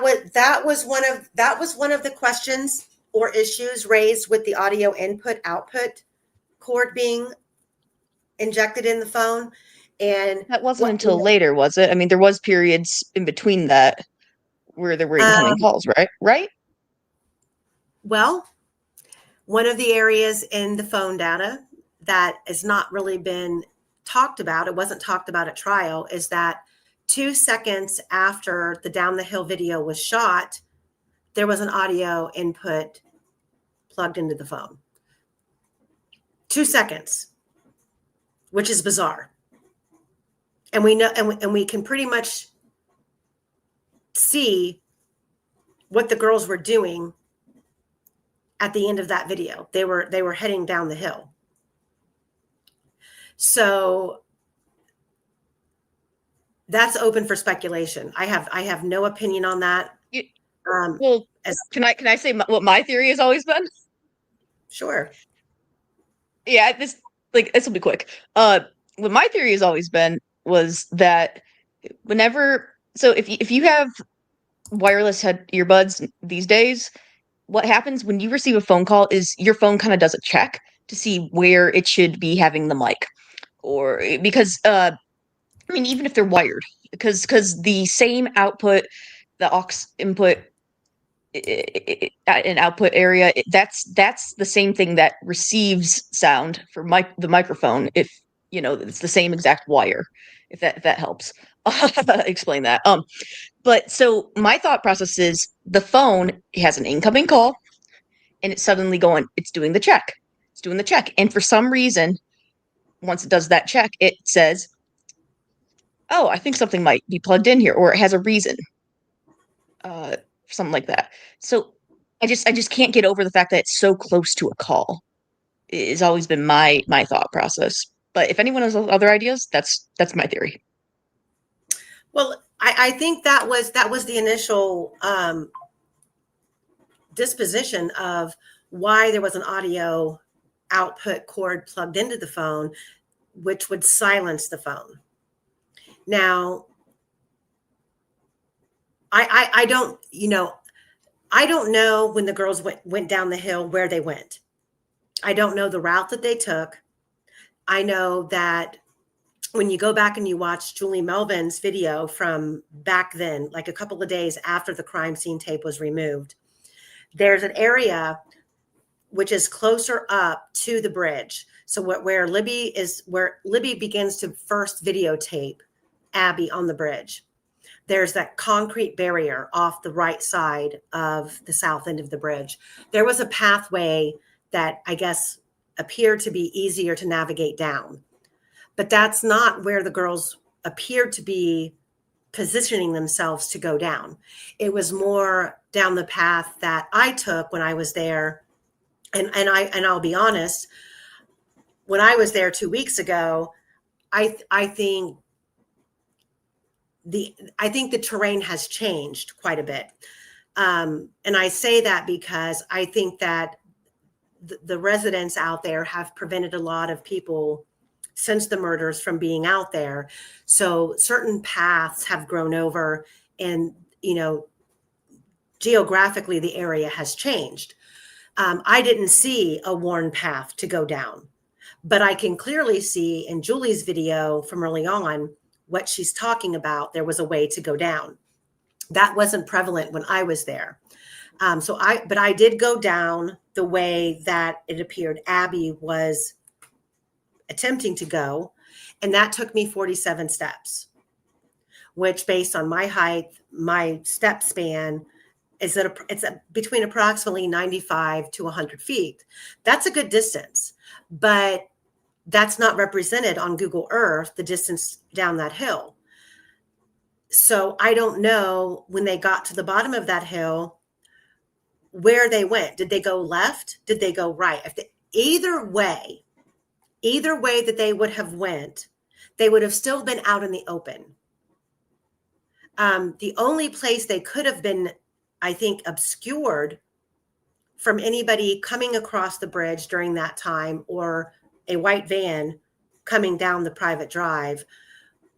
was one of the questions or issues raised with the audio input output cord being injected in the phone. And That wasn't until later, was it? I mean, there was periods in between that where there were incoming calls, right? Right? Well, one of the areas in the phone data that has not really been talked about, it wasn't talked about at trial, is that 2 seconds after the down the hill video was shot, there was an audio input plugged into the phone. 2 seconds, which is bizarre. And we know, and we can pretty much see what the girls were doing at the end of that video. They were heading down the hill. So that's open for speculation. I have no opinion on that. Well, can I say what my theory has always been? Sure. Yeah, this will be quick. What my theory has always been was that if you have wireless earbuds these days, what happens when you receive a phone call is your phone kind of does a check to see where it should be having the mic, or because I mean, even if they're wired, because the same output, the aux input and output area, that's the same thing that receives sound for the microphone. If it's the same exact wire. If that helps explain that. But so my thought process is the phone has an incoming call, and it's suddenly it's doing the check. It's doing the check, and for some reason, once it does that check, it says, "Oh, I think something might be plugged in here," or it has a reason. Something like that. So I just can't get over the fact that it's so close to a call. It's always been my thought process. But if anyone has other ideas, that's my theory. Well, I think that was the initial disposition of why there was an audio output cord plugged into the phone, which would silence the phone. Now, I don't know when the girls went down the hill where they went. I don't know the route that they took. I know that when you go back and you watch Julie Melvin's video from back then, like a couple of days after the crime scene tape was removed, there's an area which is closer up to the bridge. So where Libby begins to first videotape Abby on the bridge. There's that concrete barrier off the right side of the south end of the bridge. There was a pathway that I guess appeared to be easier to navigate down. But that's not where the girls appeared to be positioning themselves to go down. It was more down the path that I took when I was there. And I'll be honest, when I was there 2 weeks ago, I think the terrain has changed quite a bit. And I say that because I think that the residents out there have prevented a lot of people since the murders from being out there. So certain paths have grown over, and, geographically the area has changed. I didn't see a worn path to go down, but I can clearly see in Julie's video from early on what she's talking about. There was a way to go down. That wasn't prevalent when I was there. But I did go down the way that it appeared Abby was attempting to go. And that took me 47 steps, which based on my height, my step span, is that it's between approximately 95 to 100 feet. That's a good distance, but that's not represented on Google Earth, the distance down that hill. So I don't know when they got to the bottom of that hill, where they went. Did they go left? Did they go right? Either way that they would have went, they would have still been out in the open. The only place they could have been, I think, obscured from anybody coming across the bridge during that time, or a white van coming down the private drive,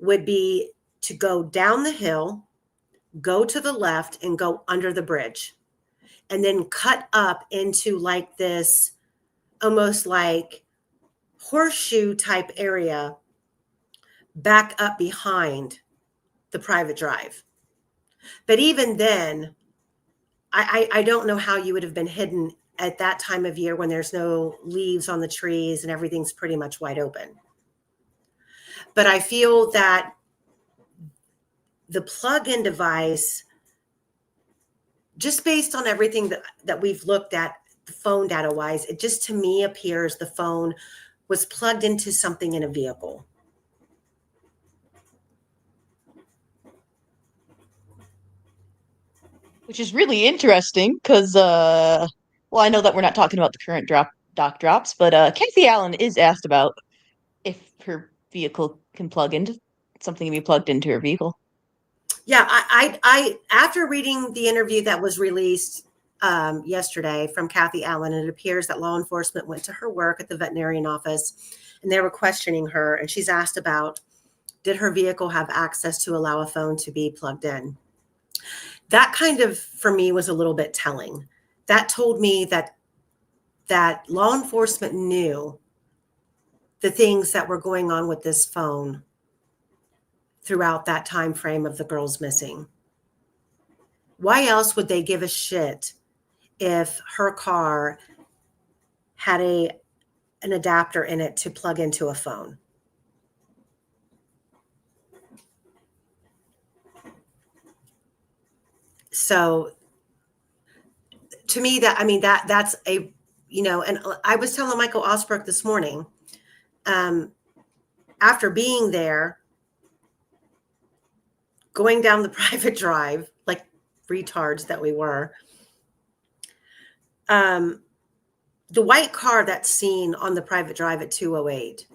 would be to go down the hill, go to the left, and go under the bridge, and then cut up into like this almost like horseshoe type area back up behind the private drive. But even then, I don't know how you would have been hidden at that time of year when there's no leaves on the trees and everything's pretty much wide open. But I feel that the plug-in device, just based on everything that we've looked at, the phone data wise, it just to me appears the phone was plugged into something in a vehicle. Which is really interesting because, well, I know that we're not talking about the current doc drops, but Kathy Allen is asked about if her vehicle can plug into something can be plugged into her vehicle. Yeah, I after reading the interview that was released yesterday from Kathy Allen, it appears that law enforcement went to her work at the veterinarian office and they were questioning her, and she's asked about, did her vehicle have access to allow a phone to be plugged in? That kind of, for me, was a little bit telling. That told me that law enforcement knew the things that were going on with this phone throughout that time frame of the girls missing. Why else would they give a shit if her car had an adapter in it to plug into a phone? So to me, that's a, and I was telling Michael Osbrook this morning, after being there, going down the private drive, like retards that we were, the white car that's seen on the private drive at 208,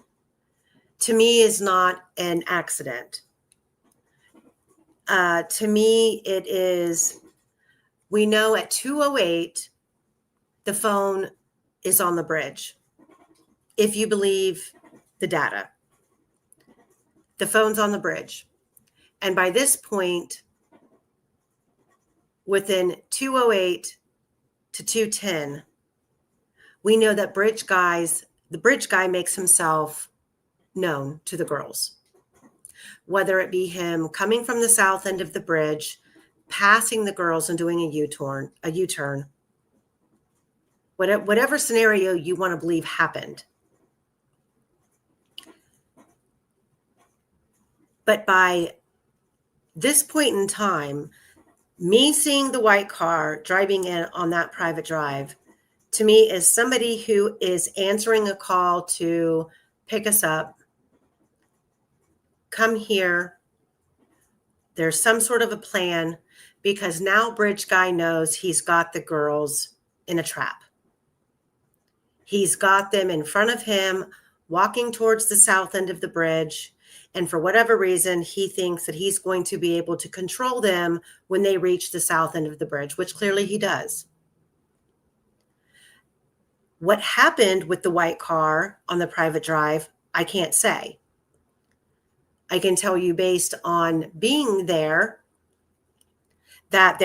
to me is not an accident. To me, it is, we know at 208, the phone is on the bridge. If you believe the data, the phone's on the bridge. And by this point, within 208 to 210, we know that the bridge guy makes himself known to the girls. Whether it be him coming from the south end of the bridge, passing the girls and doing a U-turn, whatever scenario you want to believe happened. But by this point in time, me seeing the white car driving in on that private drive, to me is somebody who is answering a call to pick us up, come here. There's some sort of a plan, because now bridge guy knows he's got the girls in a trap. He's got them in front of him, walking towards the south end of the bridge. And for whatever reason, he thinks that he's going to be able to control them when they reach the south end of the bridge, which clearly he does. What happened with the white car on the private drive, I can't say. I can tell you based on being there that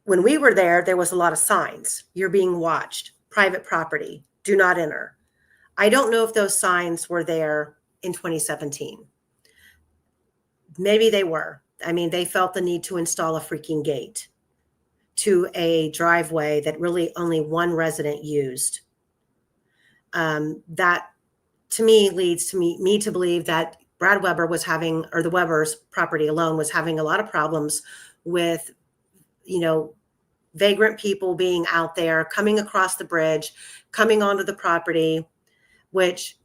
when we were there was a lot of signs. You're being watched, private property, do not enter. I don't know if those signs were there in 2017. Maybe they were. I mean, they felt the need to install a freaking gate to a driveway that really only one resident used. That to me leads to me to believe that Brad Weber was having, or the Weber's property alone was having a lot of problems with, vagrant people being out there, coming across the bridge, coming onto the property, which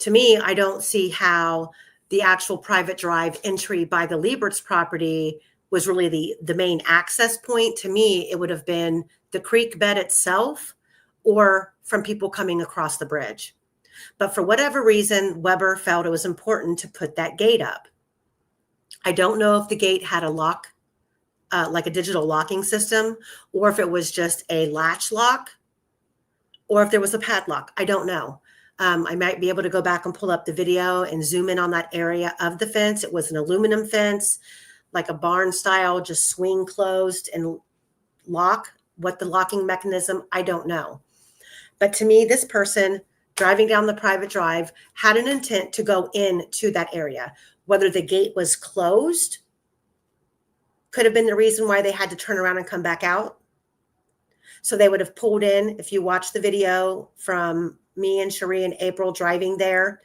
to me, I don't see how the actual private drive entry by the Liebert's property was really the main access point. To me, it would have been the creek bed itself or from people coming across the bridge. But for whatever reason, Weber felt it was important to put that gate up. I don't know if the gate had a lock, like a digital locking system, or if it was just a latch lock, or if there was a padlock. I don't know. I might be able to go back and pull up the video and zoom in on that area of the fence. It was an aluminum fence, like a barn style, just swing closed and lock. What the locking mechanism, I don't know. But to me, this person driving down the private drive had an intent to go into that area. Whether the gate was closed could have been the reason why they had to turn around and come back out. So they would have pulled in. If you watch the video from me and Cherie and April driving there,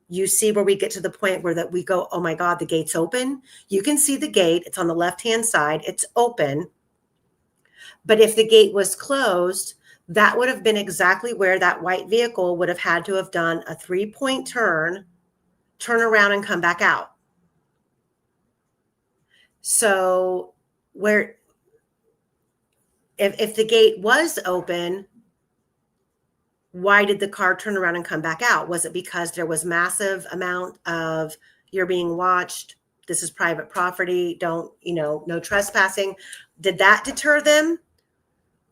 you see where we get to the point where that we go, oh my God, the gate's open. You can see the gate. It's on the left-hand side. It's open. But if the gate was closed, that would have been exactly where that white vehicle would have had to have done a 3-point turn around and come back out. So where, if the gate was open, why did the car turn around and come back out? Was it because there was massive amount of, you're being watched, this is private property, don't, no trespassing? Did that deter them?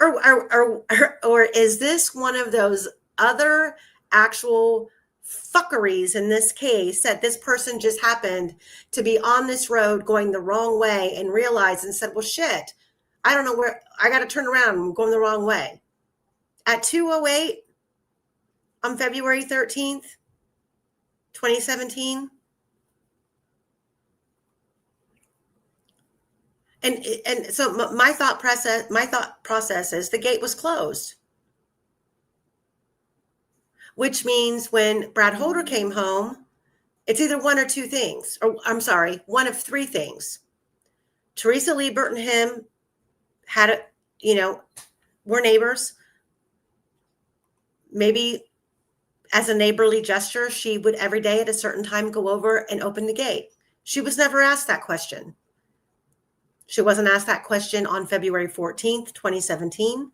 Or is this one of those other actual fuckeries in this case that this person just happened to be on this road going the wrong way and realized and said, well, shit, I don't know where, I got to turn around, I'm going the wrong way. At 2:08 on February 13th, 2017. And so my thought process is the gate was closed, which means when Brad Holder came home, it's either one or two things, or I'm sorry, one of three things. Teresa Liebert and him had we're neighbors. Maybe as a neighborly gesture, she would every day at a certain time go over and open the gate. She was never asked that question. She wasn't asked that question on February 14th, 2017.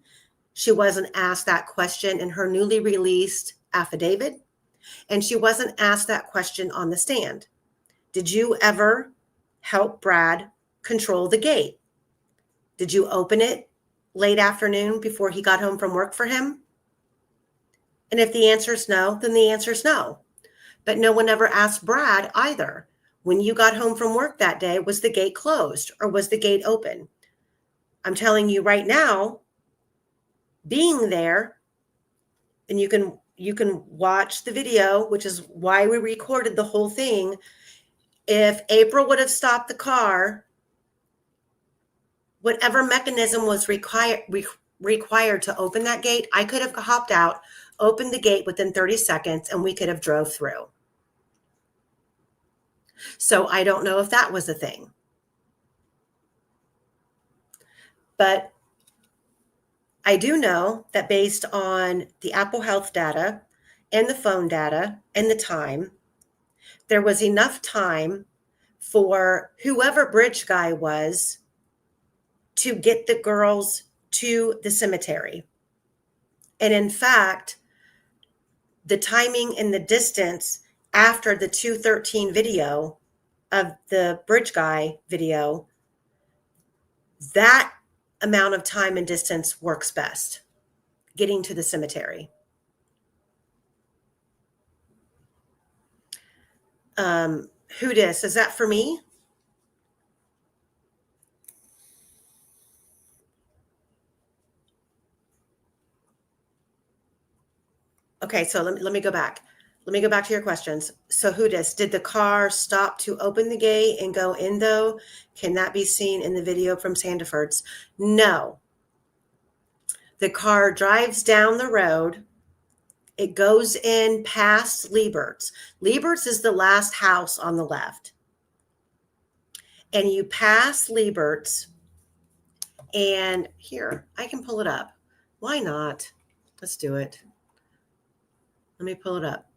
She wasn't asked that question in her newly released affidavit. And she wasn't asked that question on the stand. Did you ever help Brad control the gate? Did you open it late afternoon before he got home from work for him? And if the answer is no, then the answer is no. But no one ever asked Brad either. When you got home from work that day, was the gate closed or was the gate open? I'm telling you right now, being there, and you can watch the video, which is why we recorded the whole thing. If April would have stopped the car, whatever mechanism was required to open that gate, I could have hopped out, opened the gate within 30 seconds, and we could have drove through. So I don't know if that was a thing. But I do know that based on the Apple Health data and the phone data and the time, there was enough time for whoever bridge guy was to get the girls to the cemetery. And in fact, the timing and the distance after the 2:13 video of the bridge guy video, that amount of time and distance works best, getting to the cemetery. Who dis? Is that for me? Okay, so let me go back. Let me go back to your questions. So who dis? Did the car stop to open the gate and go in though? Can that be seen in the video from Sandiford's? No. The car drives down the road. It goes in past Liebert's. Liebert's is the last house on the left. And you pass Liebert's, and here, I can pull it up. Why not? Let's do it. Let me pull it up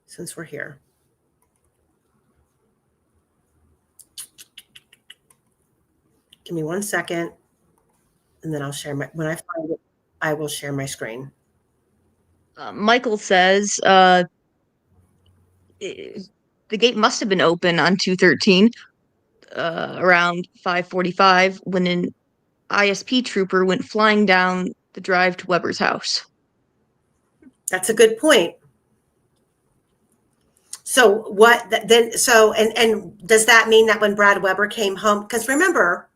since we're here. Give me 1 second, and then I'll share when I find it, I will share my screen. Michael says the gate must have been open on 213 around 5:45 when an ISP trooper went flying down the drive to Weber's house. That's a good point. So what then? So and does that mean that when Brad Weber came home? Because remember,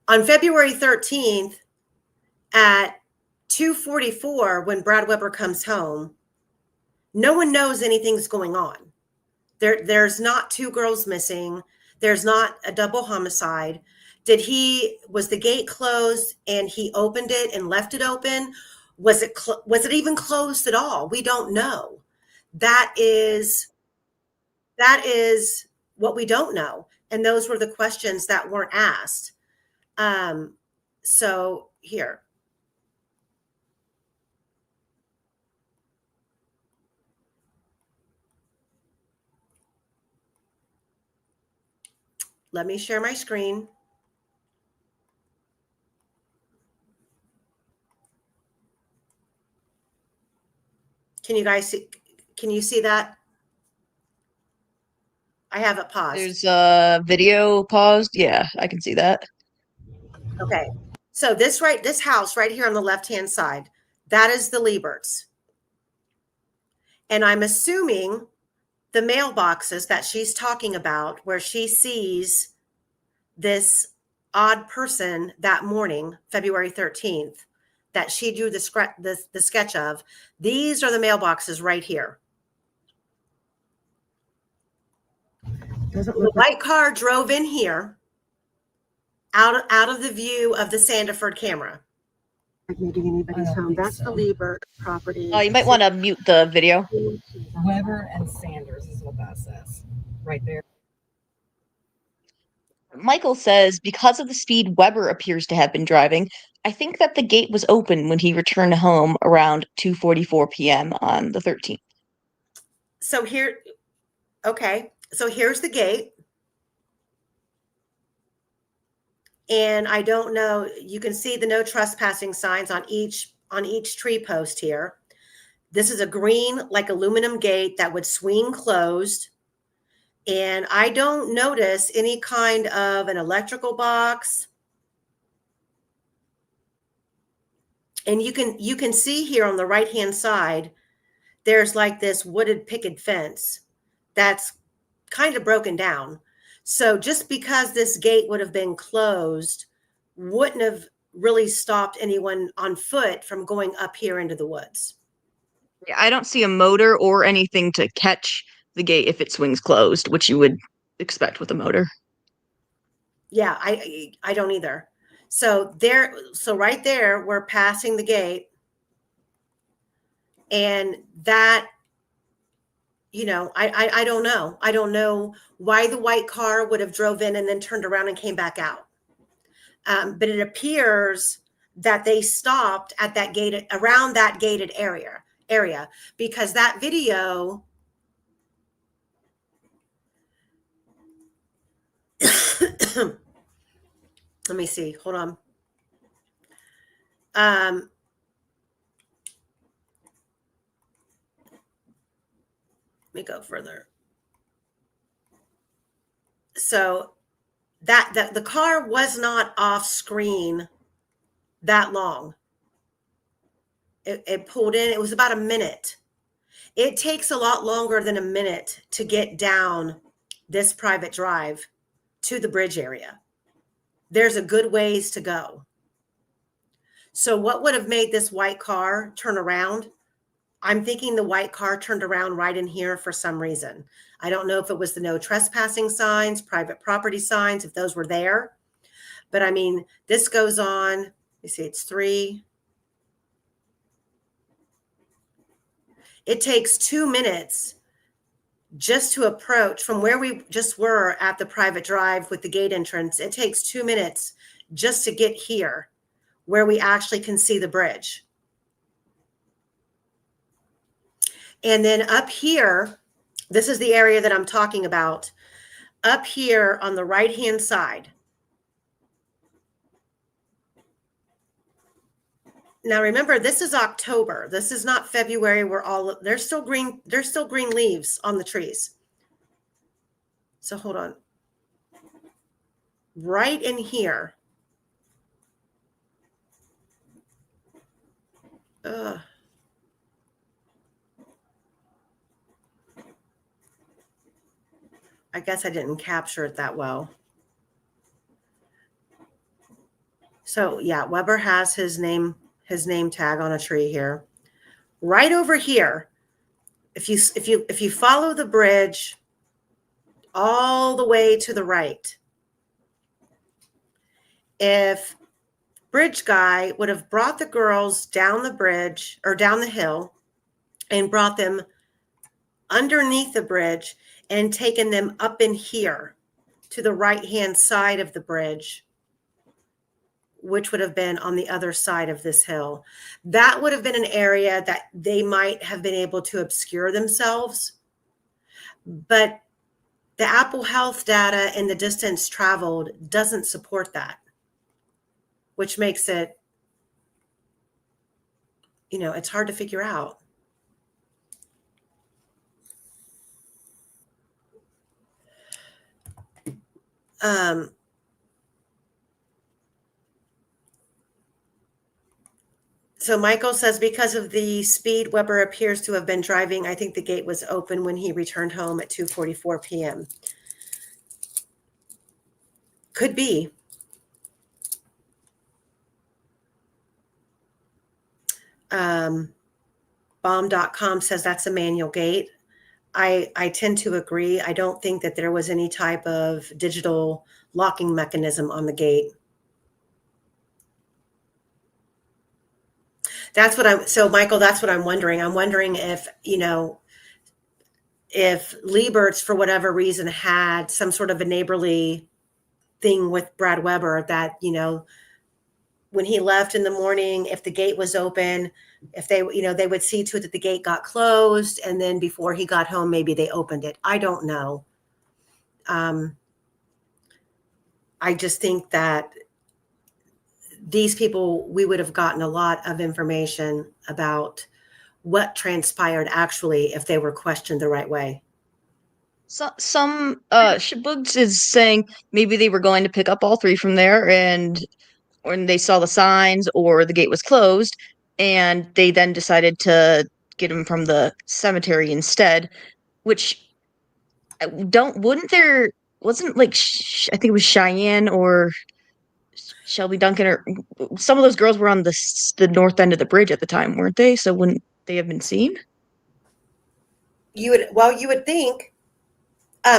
on February 13th at 2:44, when Brad Weber comes home, no one knows anything's going on. There's not two girls missing. There's not a double homicide. Was the gate closed and he opened it and left it open? Was it even closed at all? We don't know. That is what we don't know. And those were the questions that weren't asked. So here. Let me share my screen. Can you guys see? Can you see that? I have it paused. There's a video paused. Yeah, I can see that. Okay. So this house right here on the left-hand side, that is the Lieberts. And I'm assuming the mailboxes that she's talking about, where she sees this odd person that morning, February 13th, that she drew the sketch of, these are the mailboxes right here. The white car drove in here out of the view of the Sandiford camera. Making anybody's home. That's the Liebert property. You might want to mute the video. Weber and Sanders is what that says right there. Michael says, because of the speed Weber appears to have been driving, I think that the gate was open when he returned home around 2:44 p.m. on the 13th. So here, okay. So here's the gate. And I don't know, you can see the no trespassing signs on each tree post here. This is a green, like aluminum gate that would swing closed. And I don't notice any kind of an electrical box. And you can see here on the right-hand side, there's like this wooded picket fence that's kind of broken down. So just because this gate would have been closed wouldn't have really stopped anyone on foot from going up here into the woods. I don't see a motor or anything to catch the gate if it swings closed, which you would expect with a motor. Yeah, I don't either. So right there, we're passing the gate. And that, I don't know. I don't know why the white car would have drove in and then turned around and came back out. But it appears that they stopped at that gated, around that gated area, because that video, let me see, hold on. Let me go further. So that the car was not off screen that long. It pulled in. It was about a minute. It takes a lot longer than a minute to get down this private drive to the bridge area. There's a good ways to go. So what would have made this white car turn around? I'm thinking the white car turned around right in here for some reason. I don't know if it was the no trespassing signs, private property signs, if those were there. But I mean, this goes on. You see, it's 3. It takes 2 minutes just to approach from where we just were at the private drive with the gate entrance. It takes 2 minutes just to get here where we actually can see the bridge. And then up here, this is the area that I'm talking about. Up here on the right-hand side. Now remember, this is October. This is not February. There's still green leaves on the trees. So hold on. Right in here. I guess I didn't capture it that well. So yeah, Weber has his name tag on a tree here. Right over here, if you follow the bridge all the way to the right, if bridge guy would have brought the girls down the bridge or down the hill and brought them underneath the bridge and taken them up in here to the right-hand side of the bridge, which would have been on the other side of this hill. That would have been an area that they might have been able to obscure themselves. But the Apple Health data and the distance traveled doesn't support that, which makes it, it's hard to figure out. So Michael says, because of the speed Weber appears to have been driving, I think the gate was open when he returned home at 2:44 p.m. Could be. Bomb.com says that's a manual gate. I tend to agree. I don't think that there was any type of digital locking mechanism on the gate. So Michael, that's what I'm wondering. I'm wondering if, if Liebert's, for whatever reason, had some sort of a neighborly thing with Brad Weber that, when he left in the morning, if the gate was open, if they would see to it that the gate got closed, and then before he got home, maybe they opened it. I don't know. I just think that these people, we would have gotten a lot of information about what transpired actually if they were questioned the right way. So, some Shabugs is saying maybe they were going to pick up all three from there, and when they saw the signs or the gate was closed, and they then decided to get them from the cemetery instead. Which wasn't like I think it was Cheyenne or Shelby Duncan, or some of those girls were on the north end of the bridge at the time, weren't they? So wouldn't they have been seen? You would think.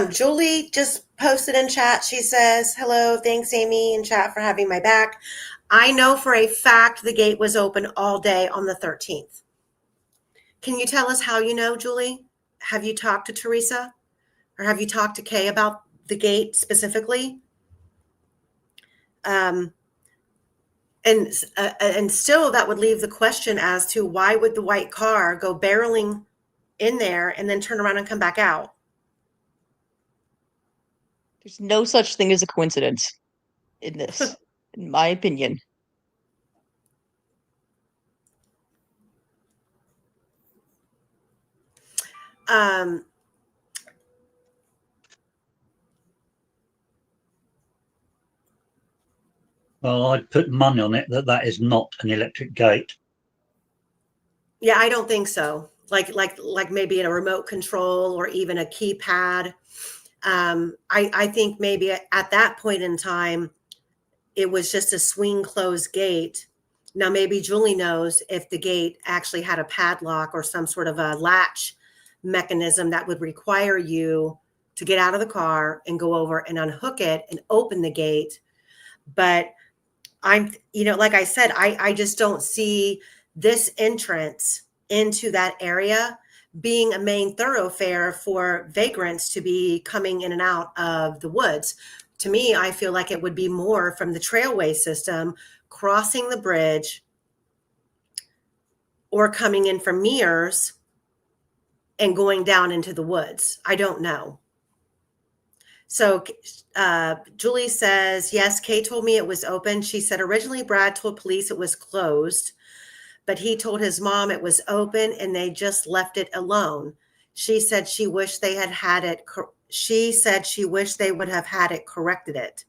Julie just posted in chat. She says, hello, thanks, Amy, in chat for having my back. I know for a fact the gate was open all day on the 13th. Can you tell us how you know, Julie? Have you talked to Teresa? Or have you talked to Kay about the gate specifically? And still that would leave the question as to why would the white car go barreling in there and then turn around and come back out? There's no such thing as a coincidence in this, in my opinion. Well, I'd put money on it that is not an electric gate. Yeah, I don't think so. Like maybe a remote control or even a keypad. I think maybe at that point in time, it was just a swing closed gate. Now, maybe Julie knows if the gate actually had a padlock or some sort of a latch mechanism that would require you to get out of the car and go over and unhook it and open the gate. But like I said, I just don't see this entrance into that area being a main thoroughfare for vagrants to be coming in and out of the woods. To me, I feel like it would be more from the trailway system, crossing the bridge or coming in from Mears and going down into the woods. I don't know. So Julie says, yes, Kay told me it was open. She said originally Brad told police it was closed, but he told his mom it was open and they just left it alone. She said she wished they had had it. She said she wished they would have had it corrected it.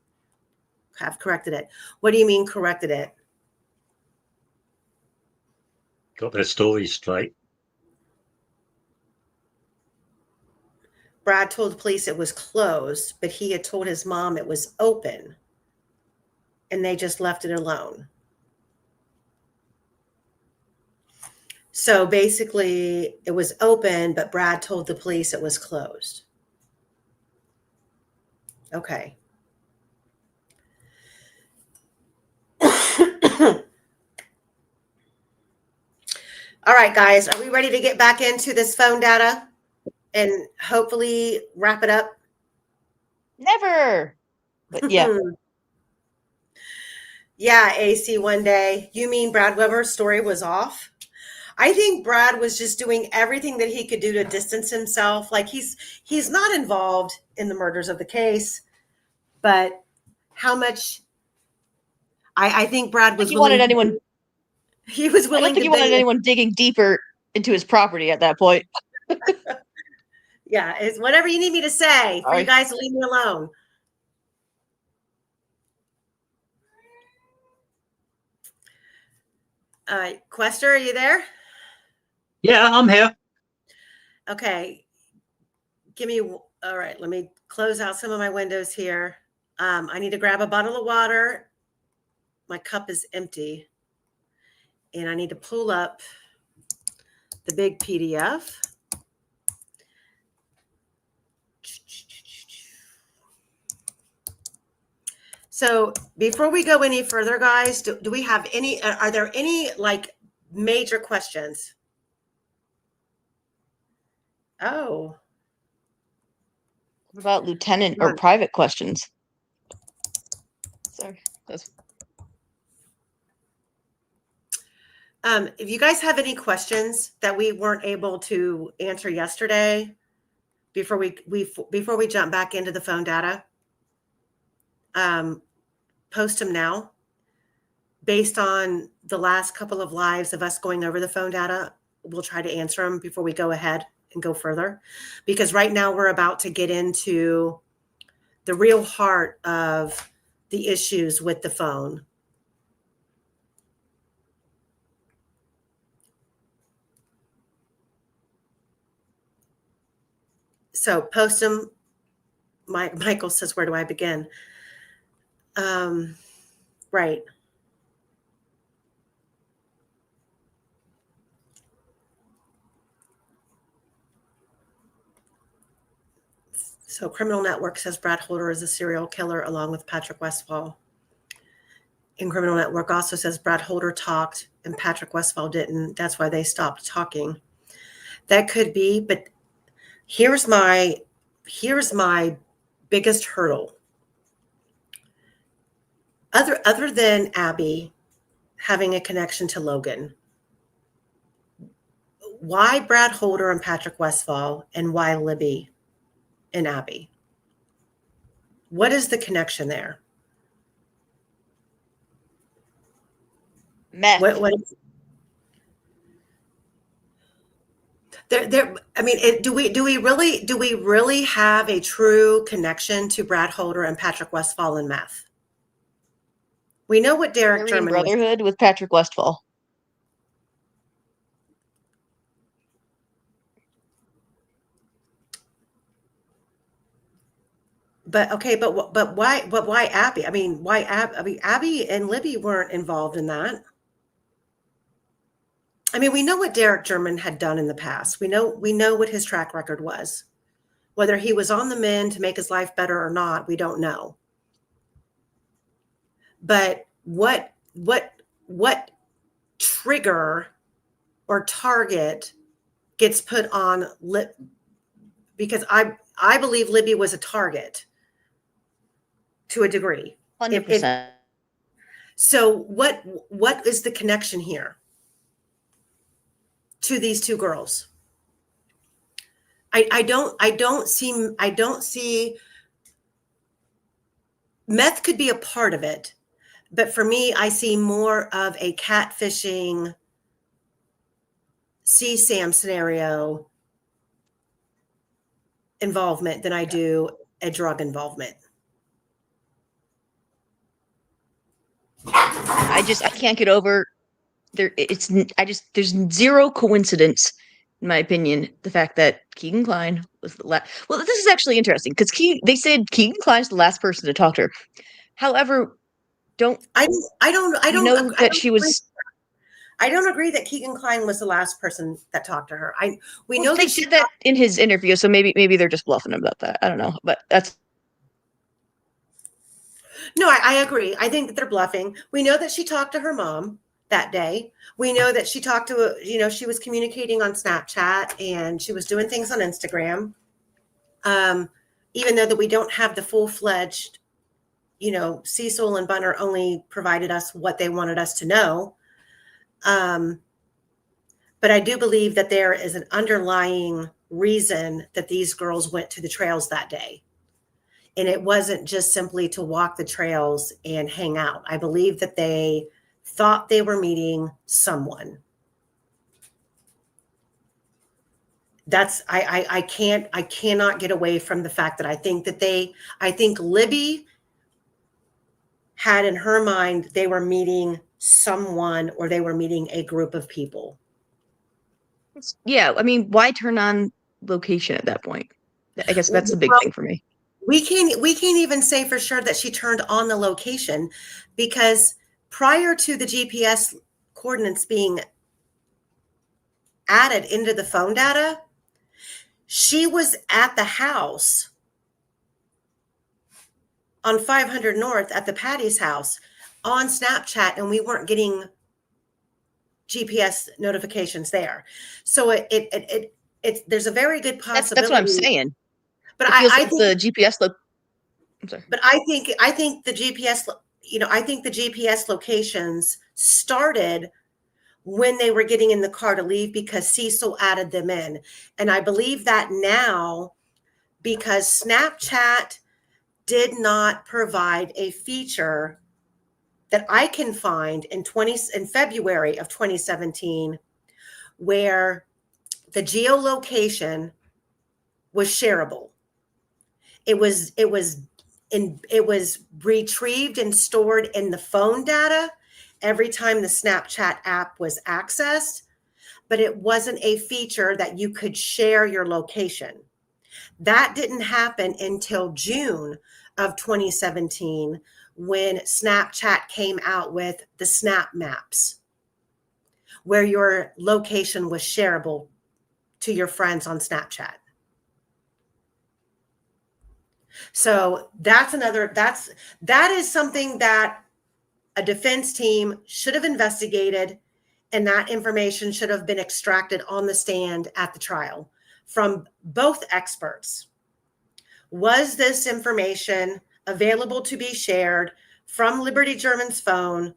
Have corrected it. What do you mean corrected it? Got their stories straight. Brad told the police it was closed, but he had told his mom it was open, and they just left it alone. So basically, it was open, but Brad told the police it was closed. Okay. All right, guys, are we ready to get back into this phone data and hopefully wrap it up? Never. But yeah. Yeah, AC one day. You mean Brad Weber's story was off? I think Brad was just doing everything that he could do to distance himself. Like he's not involved in the murders of the case, but how much I think Brad was he wanted anyone. He was willing. I don't think he wanted anyone digging deeper into his property at that point. Yeah, it's whatever you need me to say for you guys to leave me alone. Quester, are you there? Yeah, I'm here. Okay. All right, let me close out some of my windows here. I need to grab a bottle of water. My cup is empty. And I need to pull up the big PDF. So before we go any further, guys, do we have any, are there any like major questions? Oh. What about lieutenant or private questions? Sorry. If you guys have any questions that we weren't able to answer yesterday, before we jump back into the phone data, post them now. Based on the last couple of lives of us going over the phone data, we'll try to answer them before we go ahead and go further. Because right now we're about to get into the real heart of the issues with the phone. So post them. Michael says, where do I begin? Right. So Criminal Network says Brad Holder is a serial killer along with Patrick Westfall. And Criminal Network also says Brad Holder talked and Patrick Westfall didn't. That's why they stopped talking. That could be, but here's my biggest hurdle. Other than Abby having a connection to Logan, why Brad Holder and Patrick Westfall, and why Libby and Abby? What is the connection there? Meth. What is, I mean, do we really have a true connection to Brad Holder and Patrick Westfall and meth? We know what Derek German Brotherhood with Patrick Westfall. But okay, but why Abby? I mean, Abby and Libby weren't involved in that. I mean, we know what Derek German had done in the past. We know what his track record was. Whether he was on the mend to make his life better or not, we don't know. But what trigger or target gets put on because I believe Libby was a target to a degree. 100%. So what is the connection here to these two girls? I don't see meth could be a part of it, but for me, I see more of a catfishing CSAM scenario involvement than I do a drug involvement. I can't get over there. There's zero coincidence, in my opinion, the fact that Keegan Kline was the last. Well, this is actually interesting because they said Keegan Klein's the last person to talk to her. However, I don't that she was. I don't agree that Keegan Klein was the last person that talked to her. We Well, know they that did that in his interview, so maybe they're just bluffing about that. I don't know, but that's. No, I agree. I think that they're bluffing. We know that she talked to her mom that day. We know that she talked to, she was communicating on Snapchat and she was doing things on Instagram. Even though that we don't have the full-fledged, Cecil and Bunner only provided us what they wanted us to know. But I do believe that there is an underlying reason that these girls went to the trails that day. And it wasn't just simply to walk the trails and hang out. I believe that they thought they were meeting someone. I cannot get away from the fact that I think Libby had in her mind they were meeting someone or they were meeting a group of people. Yeah, I mean, why turn on location at that point? I guess that's the big thing for me. We can't even say for sure that she turned on the location because prior to the GPS coordinates being added into the phone data, she was at the house on 500 North at the Patty's house on Snapchat, and we weren't getting GPS notifications there. So there's a very good possibility. That's what I'm saying. But I think the GPS I'm sorry. But I think the GPS, I think the GPS locations started when they were getting in the car to leave because Cecil added them in. And I believe that now because Snapchat did not provide a feature that I can find in February of 2017 where the geolocation was shareable. It was retrieved and stored in the phone data every time the Snapchat app was accessed, but it wasn't a feature that you could share your location. That didn't happen until June of 2017 when Snapchat came out with the Snap Maps, where your location was shareable to your friends on Snapchat. So that is something that a defense team should have investigated, and that information should have been extracted on the stand at the trial from both experts. Was this information available to be shared from Liberty German's phone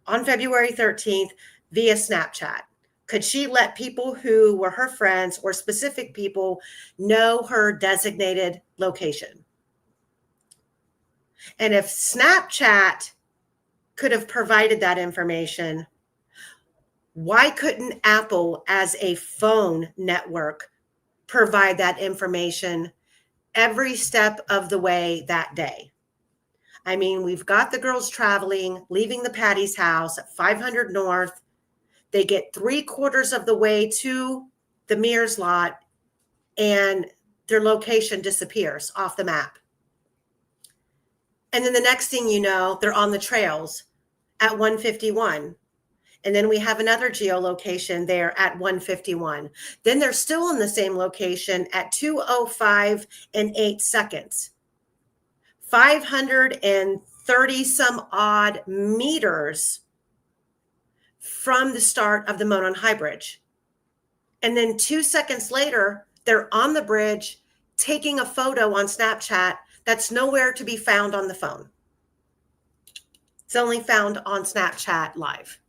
on February 13th via Snapchat? Could she let people who were her friends or specific people know her designated location? And if Snapchat could have provided that information, why couldn't Apple as a phone network provide that information every step of the way that day? I mean, we've got the girls traveling, leaving the Patty's house at 500 North. They get 3/4 of the way to the Mears lot and their location disappears off the map. And then the next thing you know, they're on the trails at 151. And then we have another geolocation there at 151. Then they're still in the same location at 2:05 and 8 seconds. 530 some odd meters from the start of the Monon High Bridge. And then 2 seconds later, they're on the bridge taking a photo on Snapchat that's nowhere to be found on the phone. It's only found on Snapchat Live.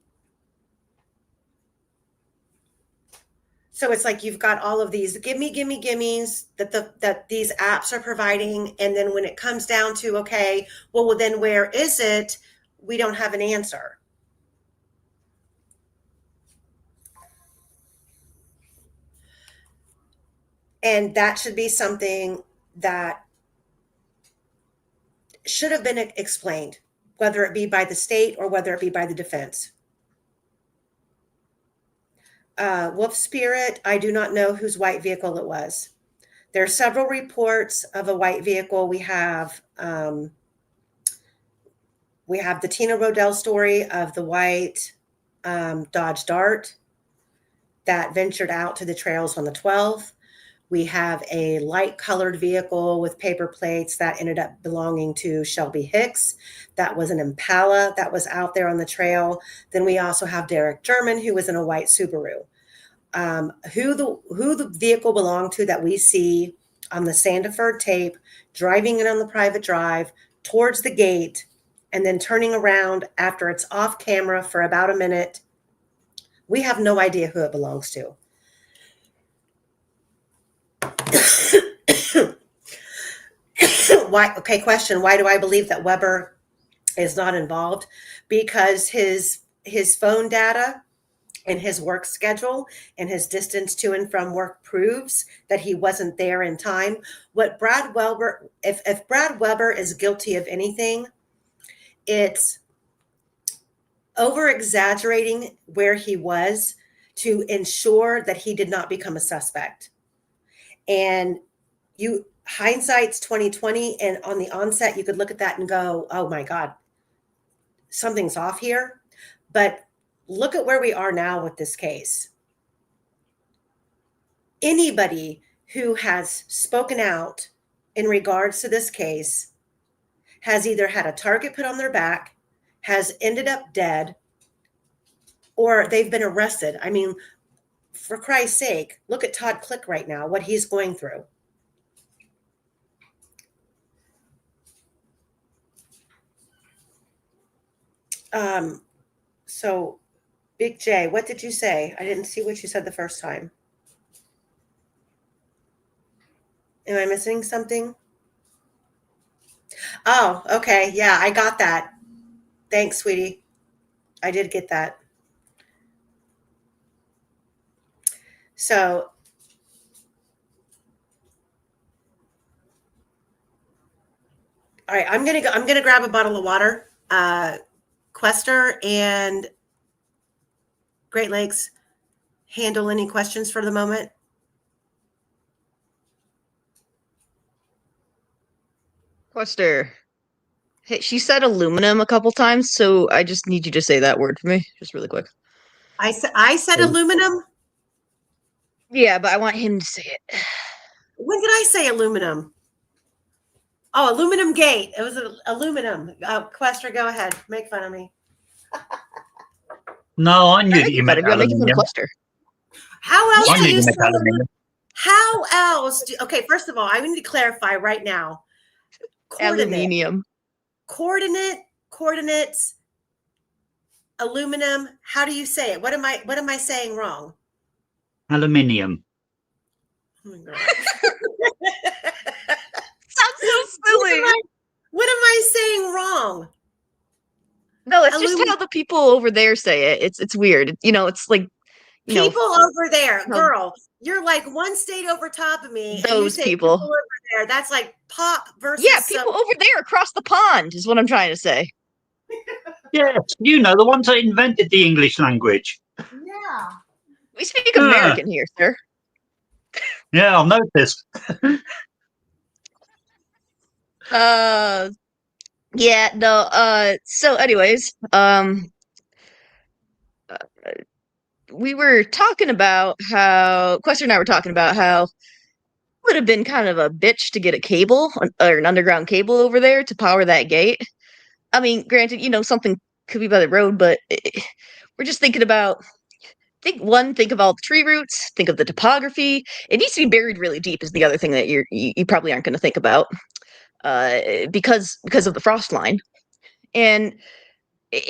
So it's like you've got all of these gimmes that these apps are providing. And then when it comes down to, okay, well, then where is it? We don't have an answer. And that should be something that should have been explained, whether it be by the state or whether it be by the defense. Wolf Spirit, I do not know whose white vehicle it was. There are several reports of a white vehicle. We have the Tina Rodell story of the white Dodge Dart that ventured out to the trails on the 12th. We have a light colored vehicle with paper plates that ended up belonging to Shelby Hicks. That was an Impala that was out there on the trail. Then we also have Derek German, who was in a white Subaru. Who the vehicle belonged to that we see on the Sandiford tape, driving in on the private drive towards the gate, and then turning around after it's off camera for about a minute. We have no idea who it belongs to. Why? Okay, question. Why do I believe that Weber is not involved? Because his phone data and his work schedule and his distance to and from work proves that he wasn't there in time. What Brad Weber, if Brad Weber is guilty of anything, it's over exaggerating where he was to ensure that he did not become a suspect. And hindsight's 2020, and on the onset, you could look at that and go, oh my God, something's off here. But look at where we are now with this case. Anybody who has spoken out in regards to this case has either had a target put on their back, has ended up dead, or they've been arrested. I mean, for Christ's sake, look at Todd Click right now, what he's going through. So Big J, what did you say? I didn't see what you said the first time. Am I missing something? Oh, okay. Yeah, I got that. Thanks, sweetie. I did get that. So all right, I'm gonna grab a bottle of water. Quester and Great Lakes, handle any questions for the moment? Quester. Hey, she said aluminum a couple times, so I just need you to say that word for me, just really quick. I said aluminum? Yeah, but I want him to say it. When did I say aluminum? Oh, aluminum gate. It was aluminum. Quester, go ahead. Make fun of me. No, I knew that you meant I'm making fun of aluminium. Quester. How else I do knew you you say meant aluminium. How else okay, first of all, I need to clarify right now. Aluminium. Coordinates, aluminum. How do you say it? What am I saying wrong? Aluminium. Oh my God. Sounds so silly. What am I saying wrong? No, it's just how the people over there say it. It's weird. You know, it's like people over there, no, girl. You're like one state over top of me. Those and you say people over there. That's like pop versus. Yeah, people over there across the pond is what I'm trying to say. Yes, you know, the ones that invented the English language. Yeah. We speak American here, sir. Yeah, I've noticed. Yeah, no, so anyways, we were talking about how Quester and I were talking about how it would have been kind of a bitch to get a cable or an underground cable over there to power that gate. I mean, granted, you know, something could be by the road, but we're just thinking about think of all the tree roots, think of the topography. It needs to be buried really deep is the other thing that you probably aren't going to think about because of the frost line. And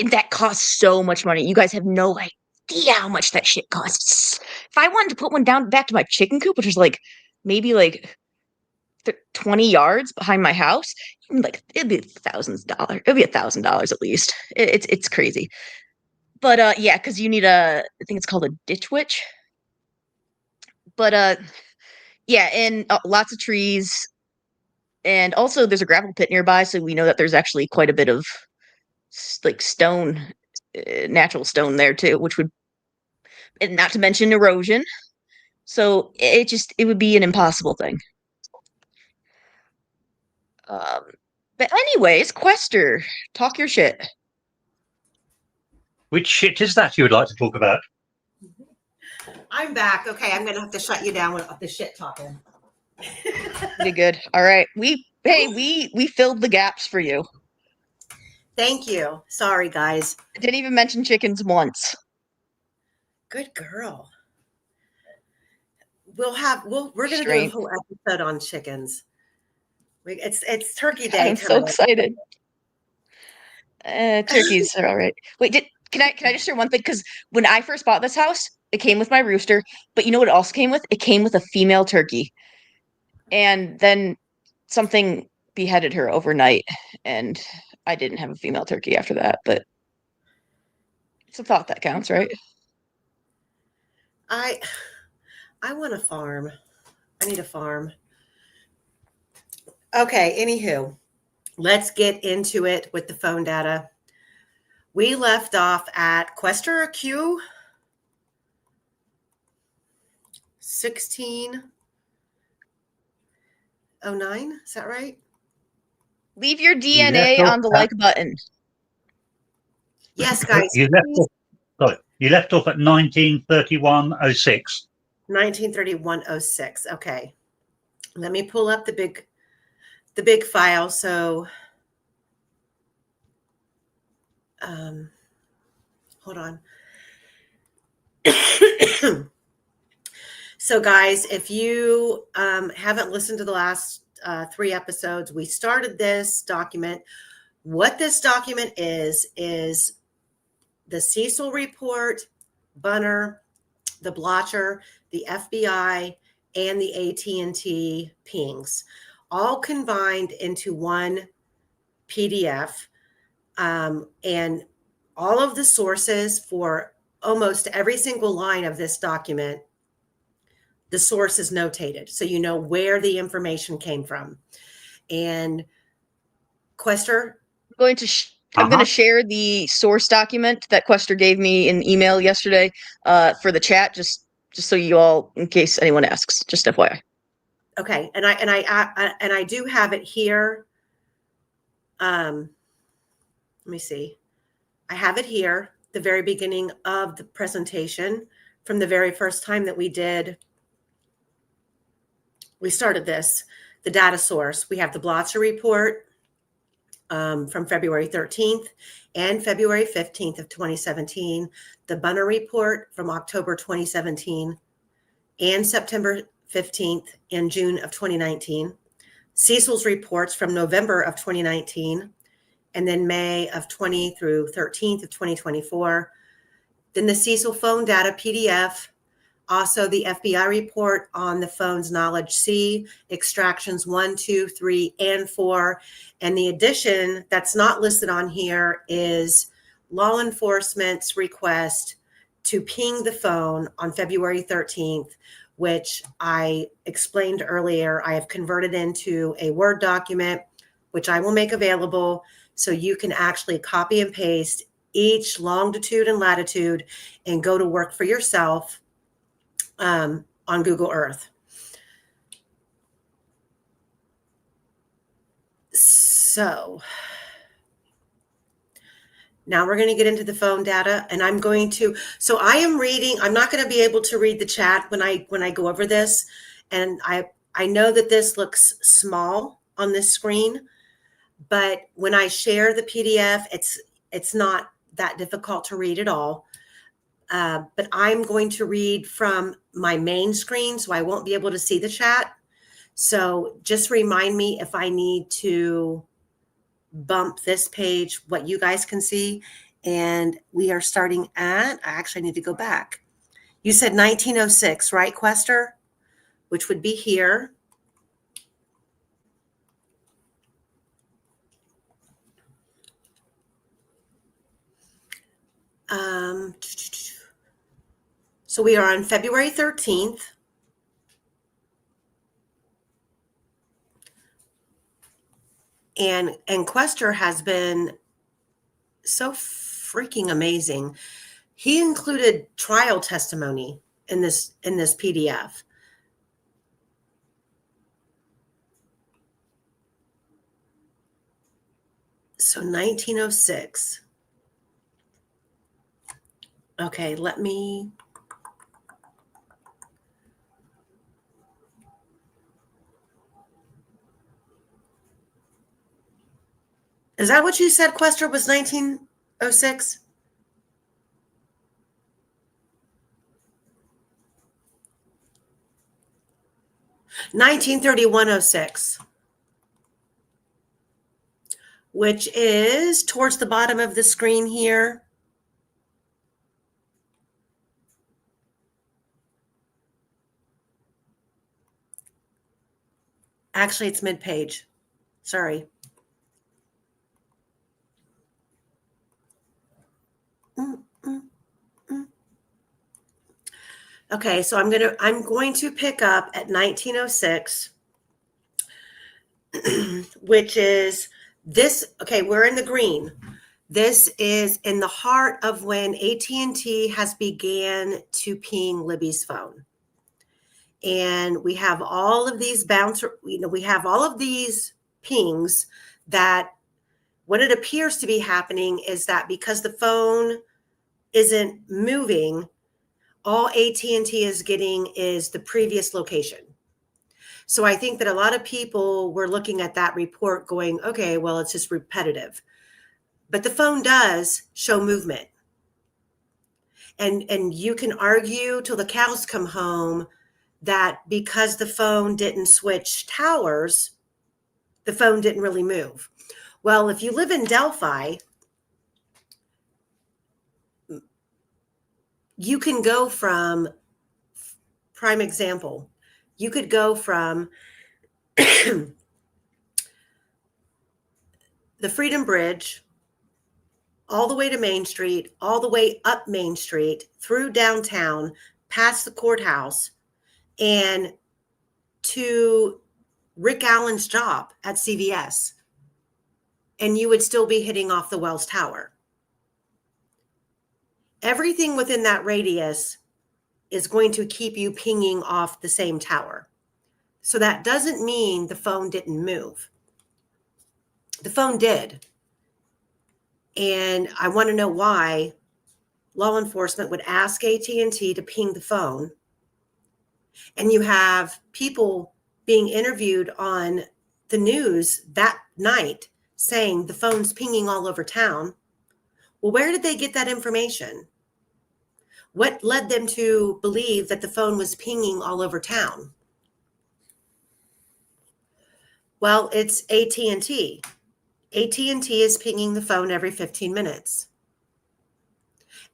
that costs so much money. You guys have no idea how much that shit costs. If I wanted to put one down back to my chicken coop, which was like maybe like 20 yards behind my house, like it'd be $1,000. It'd be $1,000 at least. It's crazy. But yeah, because you need I think it's called a ditch witch. But yeah, and lots of trees. And also there's a gravel pit nearby, so we know that there's actually quite a bit of like stone, natural stone there too, which would, and not to mention erosion. So it would be an impossible thing. But anyways, Quester, talk your shit. Which shit is that you would like to talk about? I'm back. Okay, I'm gonna have to shut you down with the shit talking. Pretty good. All right. We filled the gaps for you. Thank you. Sorry, guys. I didn't even mention chickens once. Good girl. We're gonna do a whole episode on chickens. It's Turkey Day. I'm so excited. Turkeys are all right. Wait, can I just share one thing? Because when I first bought this house, it came with my rooster, but you know what it also came with? It came with a female turkey. And then something beheaded her overnight, and I didn't have a female turkey after that, but it's a thought that counts, right? I want a farm. I need a farm. Okay, anywho, let's get into it with the phone data. We left off at Quester Q 1609. Is that right? Leave your DNA on the like button. Yes, guys. You left off at 1931-06. 1931-06. Okay. Let me pull up the big file. So hold on. So guys, if you haven't listened to the last 3 episodes, we started this document. What this document is the Cecil report, Bunner, the Blotcher, the FBI, and the AT&T pings, all combined into one PDF. And all of the sources for almost every single line of this document, the source is notated, so you know where the information came from. And Quester, I'm going to share the source document that Quester gave me in email yesterday for the chat, just so you all, in case anyone asks, just FYI. Okay, and I do have it here. Let me see. I have it here, the very beginning of the presentation, from the very first time that we started this, the data source. We have the Blotzer report from February 13th and February 15th of 2017, the Bunner report from October 2017 and September 15th and June of 2019, Cecil's reports from November of 2019, and then May of 20 through 13th of 2024, then the Cecil phone data PDF, also the FBI report on the phone's knowledge C, extractions 1, 2, 3, and 4. And the addition that's not listed on here is law enforcement's request to ping the phone on February 13th, which I explained earlier. I have converted into a Word document, which I will make available so you can actually copy and paste each longitude and latitude and go to work for yourself on Google Earth. So now we're going to get into the phone data, and I'm going to, so I am reading, I'm not going to be able to read the chat when I go over this. And I know that this looks small on this screen, but when I share the PDF, it's not that difficult to read at all. But I'm going to read from my main screen, so I won't be able to see the chat. So just remind me if I need to bump this page, what you guys can see. And we are starting at, I actually need to go back. You said 1906, right, Quester? Which would be here. So we are on February 13th. And Quester has been so freaking amazing. He included trial testimony in this PDF. So 1906. Okay, let me. Is that what you said, Quester, was 1906? (1931-06), which is towards the bottom of the screen here. Actually, it's mid-page. Sorry. Okay, so I'm going to pick up at 1906, which is this. Okay, we're in the green. This is in the heart of when AT&T has began to ping Libby's phone. And we have all of these we have all of these pings that what it appears to be happening is that because the phone isn't moving, all AT&T is getting is the previous location. So I think that a lot of people were looking at that report going, okay, well, it's just repetitive. But the phone does show movement. And you can argue till the cows come home that because the phone didn't switch towers, the phone didn't really move. Well, if you live in Delphi, you can go from, prime example, you could go from the Freedom Bridge all the way to Main Street, all the way up Main Street, through downtown, past the courthouse, and to Rick Allen's job at CVS. And you would still be hitting off the Wells Tower. Everything within that radius is going to keep you pinging off the same tower. So that doesn't mean the phone didn't move. The phone did. And I want to know why law enforcement would ask AT&T to ping the phone. And you have people being interviewed on the news that night saying the phone's pinging all over town. Well, where did they get that information? What led them to believe that the phone was pinging all over town? Well, it's AT&T. AT&T is pinging the phone every 15 minutes.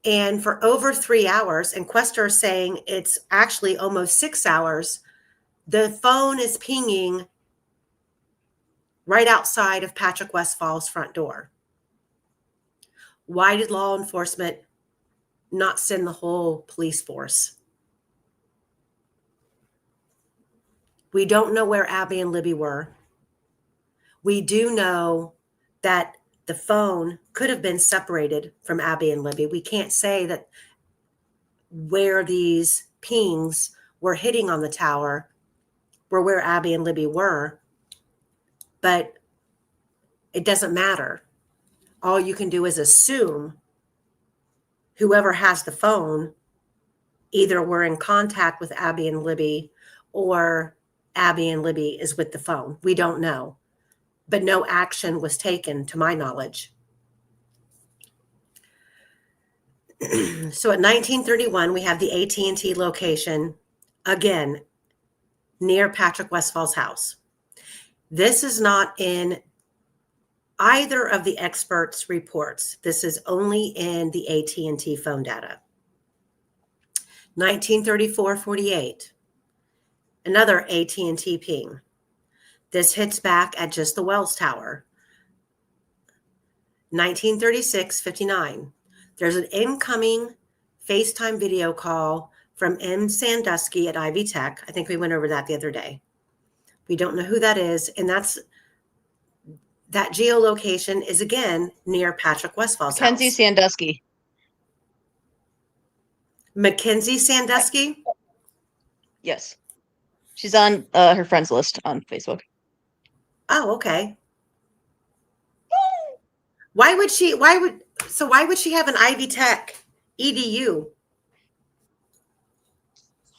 And for over 3 hours, and Quester is saying it's actually almost 6 hours, the phone is pinging right outside of Patrick Westfall's front door. Why did law enforcement not send the whole police force? We don't know where Abby and Libby were. We do know that the phone could have been separated from Abby and Libby. We can't say that where these pings were hitting on the tower were where Abby and Libby were, but it doesn't matter. All you can do is assume whoever has the phone either were in contact with Abby and Libby or Abby and Libby is with the phone. We don't know. But no action was taken, to my knowledge. So at 1931, we have the AT&T location, again, near Patrick Westfall's house. This is not in either of the experts' reports. This is only in the AT&T phone data. 1934-48, another AT&T ping. This hits back at just the Wells Tower. 1936-59. There's an incoming FaceTime video call from M. Sandusky at Ivy Tech. I think we went over that the other day. We don't know who that is. And that geolocation is, again, near Patrick Westfall's house. Mackenzie Sandusky. Mackenzie Sandusky? Yes. She's on her friends list on Facebook. Oh, okay. Why would she have an Ivy Tech EDU?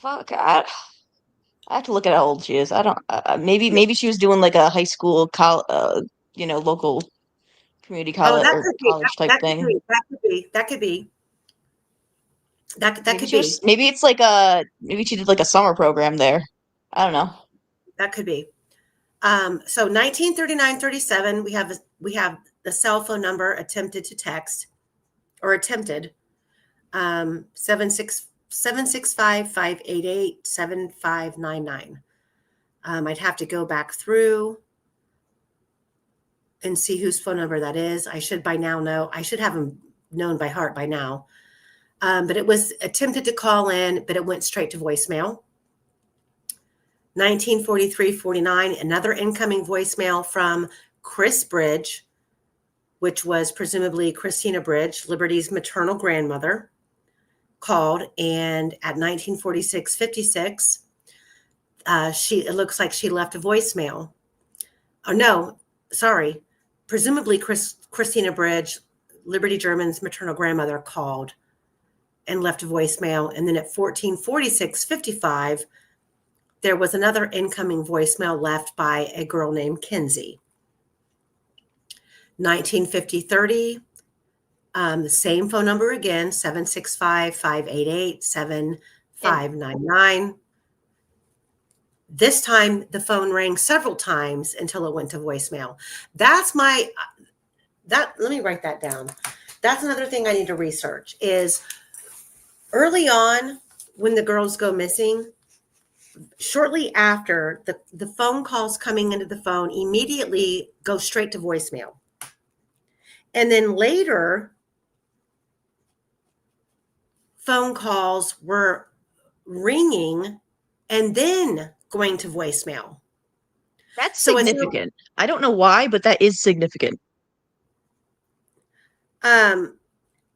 Fuck, I have to look at how old she is. I don't. Maybe she was doing like a high school, local community Oh, college that or could be. college type That could thing. be. That could be. That could be. That Maybe could she be. was. Maybe it's maybe she did like a summer program there. I don't know. That could be. So 1939-37, we have the cell phone number attempted to text or attempted 765-588-7599. I'd have to go back through and see whose phone number that is. I should by now know. I should have them known by heart by now. But it was attempted to call in, but it went straight to voicemail. 1943-49, another incoming voicemail from Chris Bridge, which was presumably Christina Bridge, Liberty's maternal grandmother, called. And at 1946-56, it looks like she left a voicemail. Oh, no, sorry. Presumably Christina Bridge, Liberty German's maternal grandmother, called and left a voicemail. And then at 14:46-55, there was another incoming voicemail left by a girl named Kinsey. 1950-30, the same phone number again, 765-588-7599. This time, the phone rang several times until it went to voicemail. Let me write that down. That's another thing I need to research is early on when the girls go missing, shortly after the phone calls coming into the phone immediately go straight to voicemail. And then later, phone calls were ringing and then going to voicemail. That's significant. I don't know why, but that is significant. And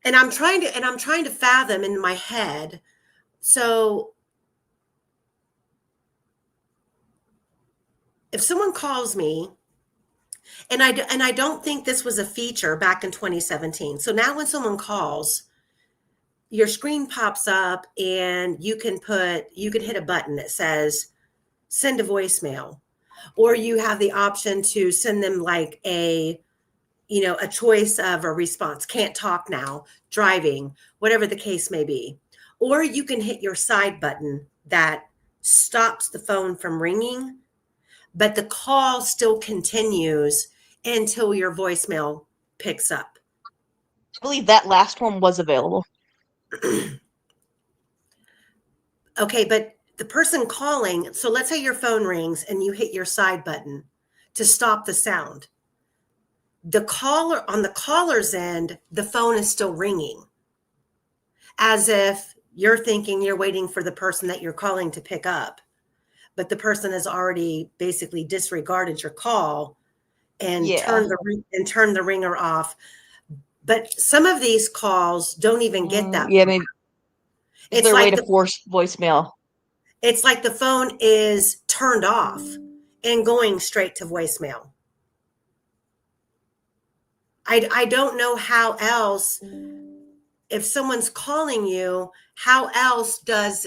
I'm trying to fathom in my head. So if someone calls me, and I don't think this was a feature back in 2017. So now when someone calls, your screen pops up and you can hit a button that says send a voicemail, or you have the option to send them like a choice of a response, can't talk now, driving, whatever the case may be. Or you can hit your side button that stops the phone from ringing, but the call still continues until your voicemail picks up. I believe that last one was available. Okay, but the person calling, so let's say your phone rings and you hit your side button to stop the sound. The caller, on the caller's end, the phone is still ringing, as if you're thinking you're waiting for the person that you're calling to pick up, but the person has already basically disregarded your call and turned the ringer off. But some of these calls don't even get that. Yeah, maybe. Is there a way to force voicemail? It's like the phone is turned off and going straight to voicemail. I don't know how else, if someone's calling you, how else does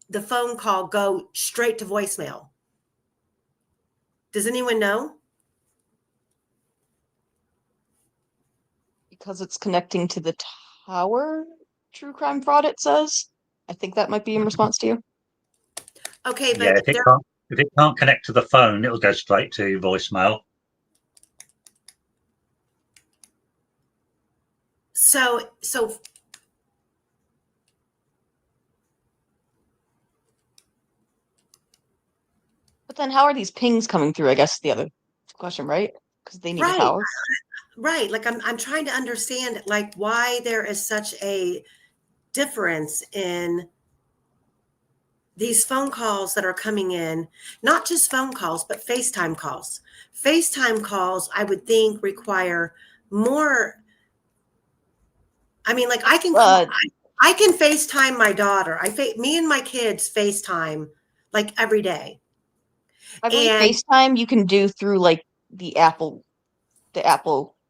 the phone call go straight to voicemail? Does anyone know? Because it's connecting to the tower, true crime fraud, it says. I think that might be in response to you. Okay, but yeah, if it can't connect to the phone, it'll go straight to voicemail. So but then how are these pings coming through? I guess the other question, right? Because they need a tower. Right. Like I'm trying to understand like why there is such a difference in these phone calls that are coming in, not just phone calls, but FaceTime calls. FaceTime calls, I would think, require more. I mean, like I can FaceTime my daughter. Me and my kids FaceTime like every day. I believe FaceTime you can do through like the Apple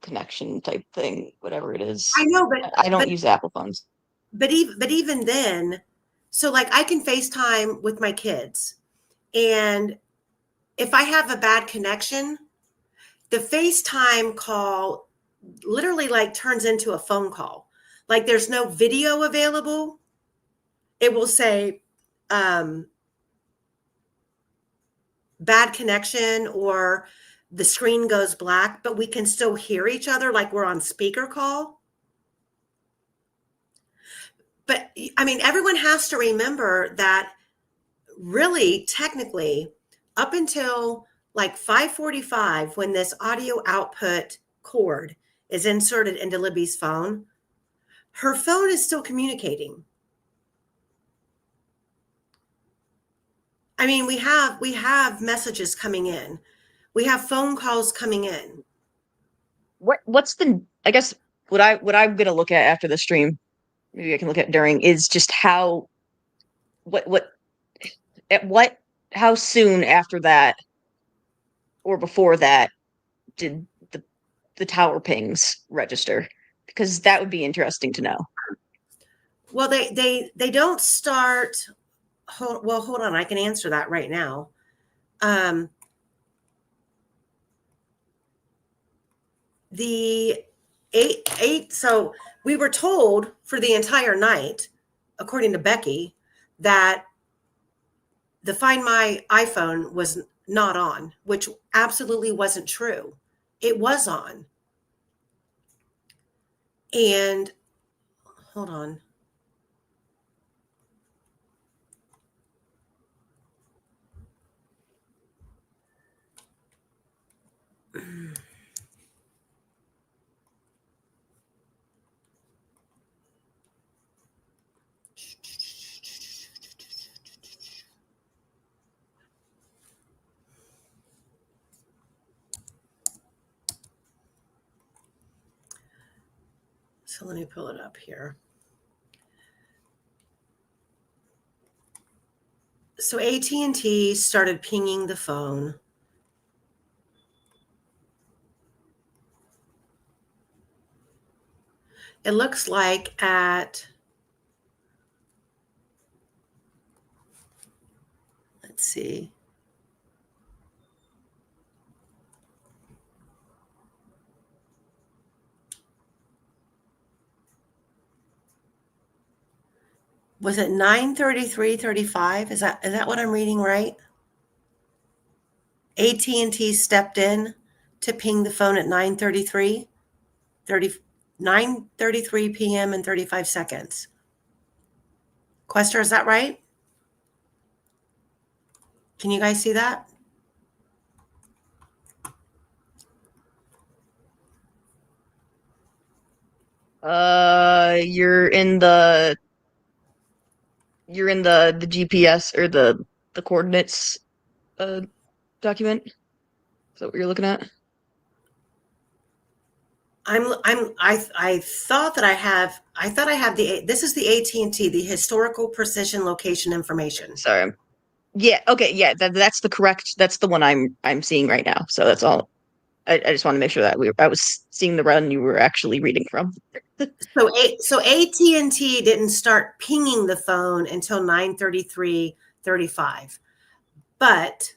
connection type thing, whatever it is. I know, I don't use Apple phones. But even then, so like I can FaceTime with my kids, and if I have a bad connection, the FaceTime call literally like turns into a phone call. Like there's no video available. It will say bad connection, or the screen goes black, but we can still hear each other like we're on speaker call. But I mean, everyone has to remember that really technically up until like 5:45, when this audio output cord is inserted into Libby's phone, her phone is still communicating. I mean, we have messages coming in. We have phone calls coming in. What's the, I guess what I'm gonna look at after the stream, maybe I can look at during, is just how how soon after that or before that did the tower pings register? Because that would be interesting to know. Well, they don't start. Hold on. I can answer that right now. The eight. So we were told for the entire night, according to Becky, that the Find My iPhone was not on, which absolutely wasn't true. It was on. And hold on. So let me pull it up here. So AT&T started pinging the phone. It looks like at, let's see. Was it 9:33:35? Is that what I'm reading right? AT&T stepped in to ping the phone at 9:33 p.m. and 35 seconds. Quester, is that right? Can you guys see that? You're in the GPS or the coordinates document. Is that what you're looking at? I thought I have this is the AT&T, the historical precision location information. Sorry. Yeah, okay, yeah, that's the one I'm seeing right now. So that's all. I just want to make sure that I was seeing the run you were actually reading from. So AT&T didn't start pinging the phone until 9:33:35. But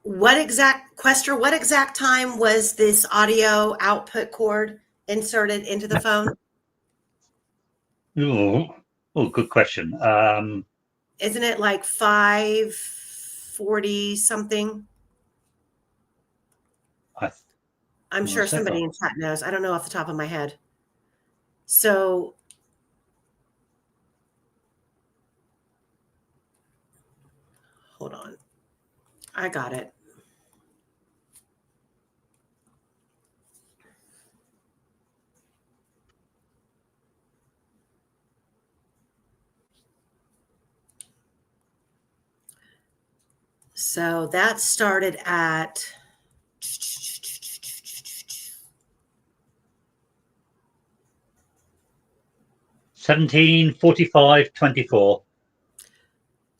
what exact time was this audio output cord inserted into the phone? Oh, good question. Isn't it like 5:40 something? I'm sure somebody in chat knows. I don't know off the top of my head. So hold on. I got it. So that started at 17:45:24.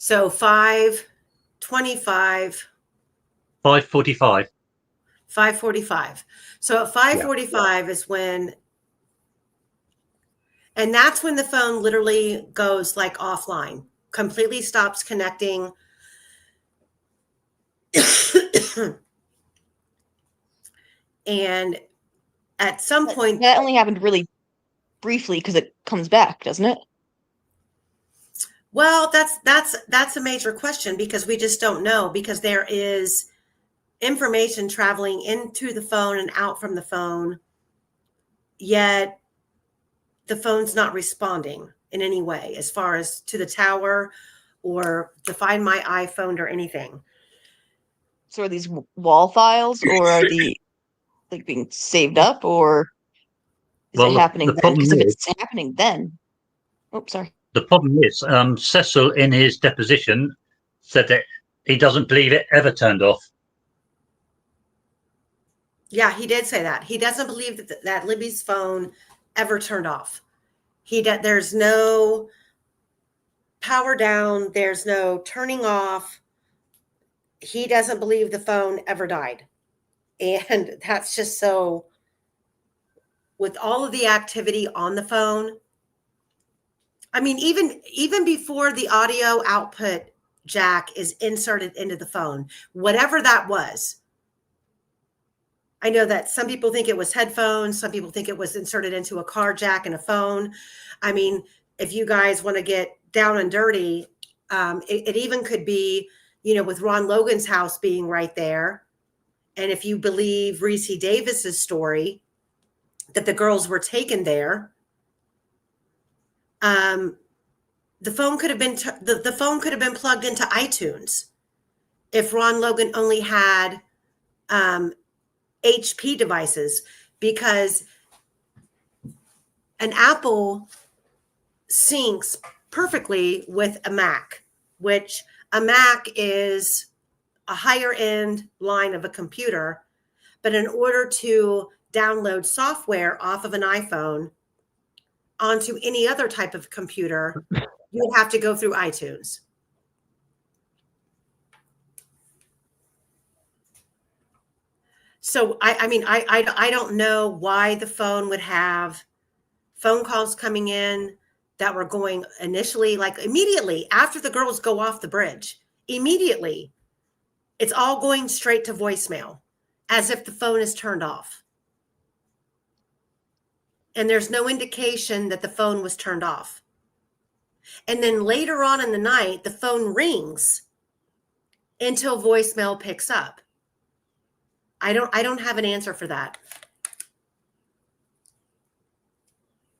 So 5:25. 5:45. 5:45. So at 5:45 is when, and that's when the phone literally goes like offline, completely stops connecting. And at some point, That only happened really briefly because it comes back, doesn't it? well, that's a major question because we just don't know, because there is information traveling into the phone and out from the phone, yet the phone's not responding in any way as far as to the tower or to find my iPhone or anything. So are these wall files, or are the like being saved up, or is it Well, happening the then? problem Because if is, it's happening then, oh, sorry. Cecil in his deposition said that he doesn't believe it ever turned off. Yeah, he did say that. He doesn't believe that Libby's phone ever turned off. There's no power down. There's no turning off. He doesn't believe the phone ever died. And that's just so, with all of the activity on the phone. I mean, even before the audio output jack is inserted into the phone, whatever that was. I know that some people think it was headphones. Some people think it was inserted into a car jack and a phone. I mean, if you guys want to get down and dirty, it even could be, with Ron Logan's house being right there. And if you believe Reese Davis's story that the girls were taken there, the phone could have been the phone could have been plugged into iTunes if Ron Logan only had HP devices, because an Apple syncs perfectly with a Mac, which a Mac is a higher end line of a computer. But in order to download software off of an iPhone onto any other type of computer, you would have to go through iTunes. So I don't know why the phone would have phone calls coming in that were going initially, like immediately after the girls go off the bridge. Immediately, it's all going straight to voicemail as if the phone is turned off. And there's no indication that the phone was turned off. And then later on in the night, the phone rings until voicemail picks up. I don't have an answer for that.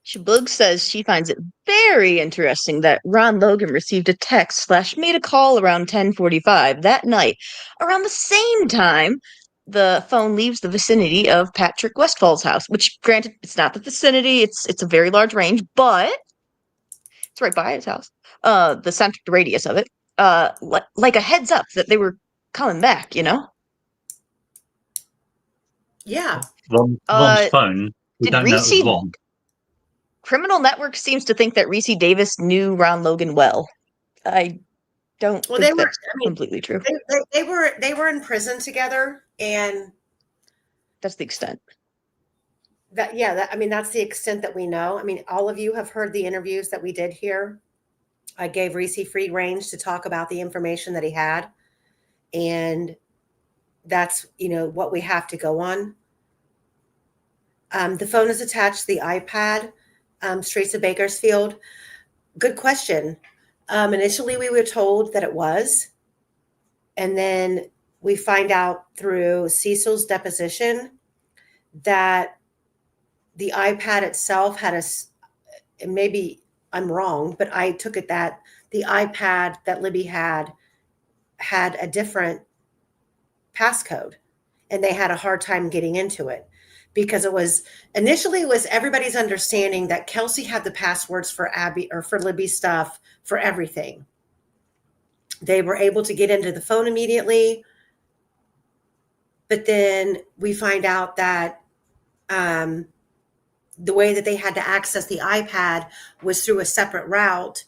Shabug says she finds it very interesting that Ron Logan received a text / made a call around 10:45 that night, around the same time the phone leaves the vicinity of Patrick Westfall's house, which, granted, it's not the vicinity, it's a very large range, but it's right by his house. The centric radius of it, like a heads up that they were coming back, Yeah. Ron's phone, we did don't know it was Reese Ron. Criminal Network seems to think that Reese Davis knew Ron Logan well. I don't think that's completely true. They were in prison together, and that's the extent. That's the extent that we know. I mean, all of you have heard the interviews that we did here. I gave Reese free range to talk about the information that he had, and that's what we have to go on. The phone is attached to the iPad. Streets of Bakersfield. Good question. Initially, we were told that it was, and then we find out through Cecil's deposition that the iPad itself had maybe I'm wrong, but I took it that the iPad that Libby had a different passcode, and they had a hard time getting into it. Because it was everybody's understanding that Kelsey had the passwords for Abby or for Libby's stuff for everything. They were able to get into the phone immediately. But then we find out that the way that they had to access the iPad was through a separate route.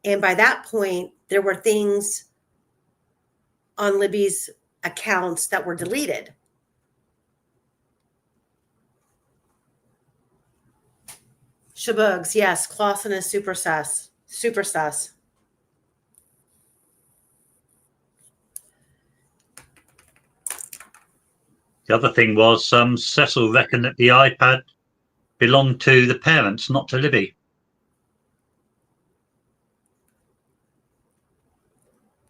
And by that point, there were things on Libby's accounts that were deleted. Shabugs, yes. Clausen is super sus. Super sus. The other thing was Cecil reckoned that the iPad belonged to the parents, not to Libby.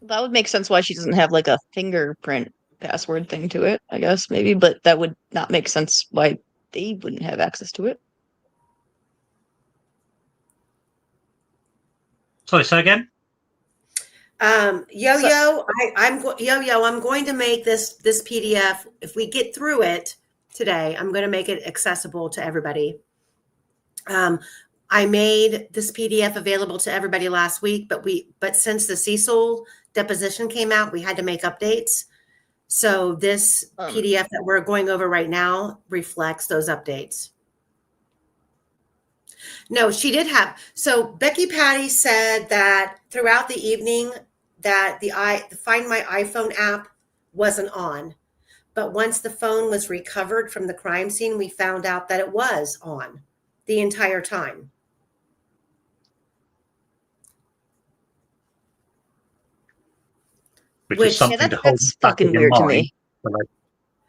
That would make sense why she doesn't have like a fingerprint password thing to it, I guess, maybe, but that would not make sense why they wouldn't have access to it. Sorry, say again? Yo-Yo, I'm going to make this PDF. If we get through it today, I'm going to make it accessible to everybody. I made this PDF available to everybody last week, but since the Cecil deposition came out, we had to make updates. So this PDF that we're going over right now reflects those updates. No, she did have. So Becky Patty said that throughout the evening that the Find My iPhone app wasn't on. But once the phone was recovered from the crime scene, we found out that it was on the entire time. Which is something to hold that's back in fucking your weird to mind. me.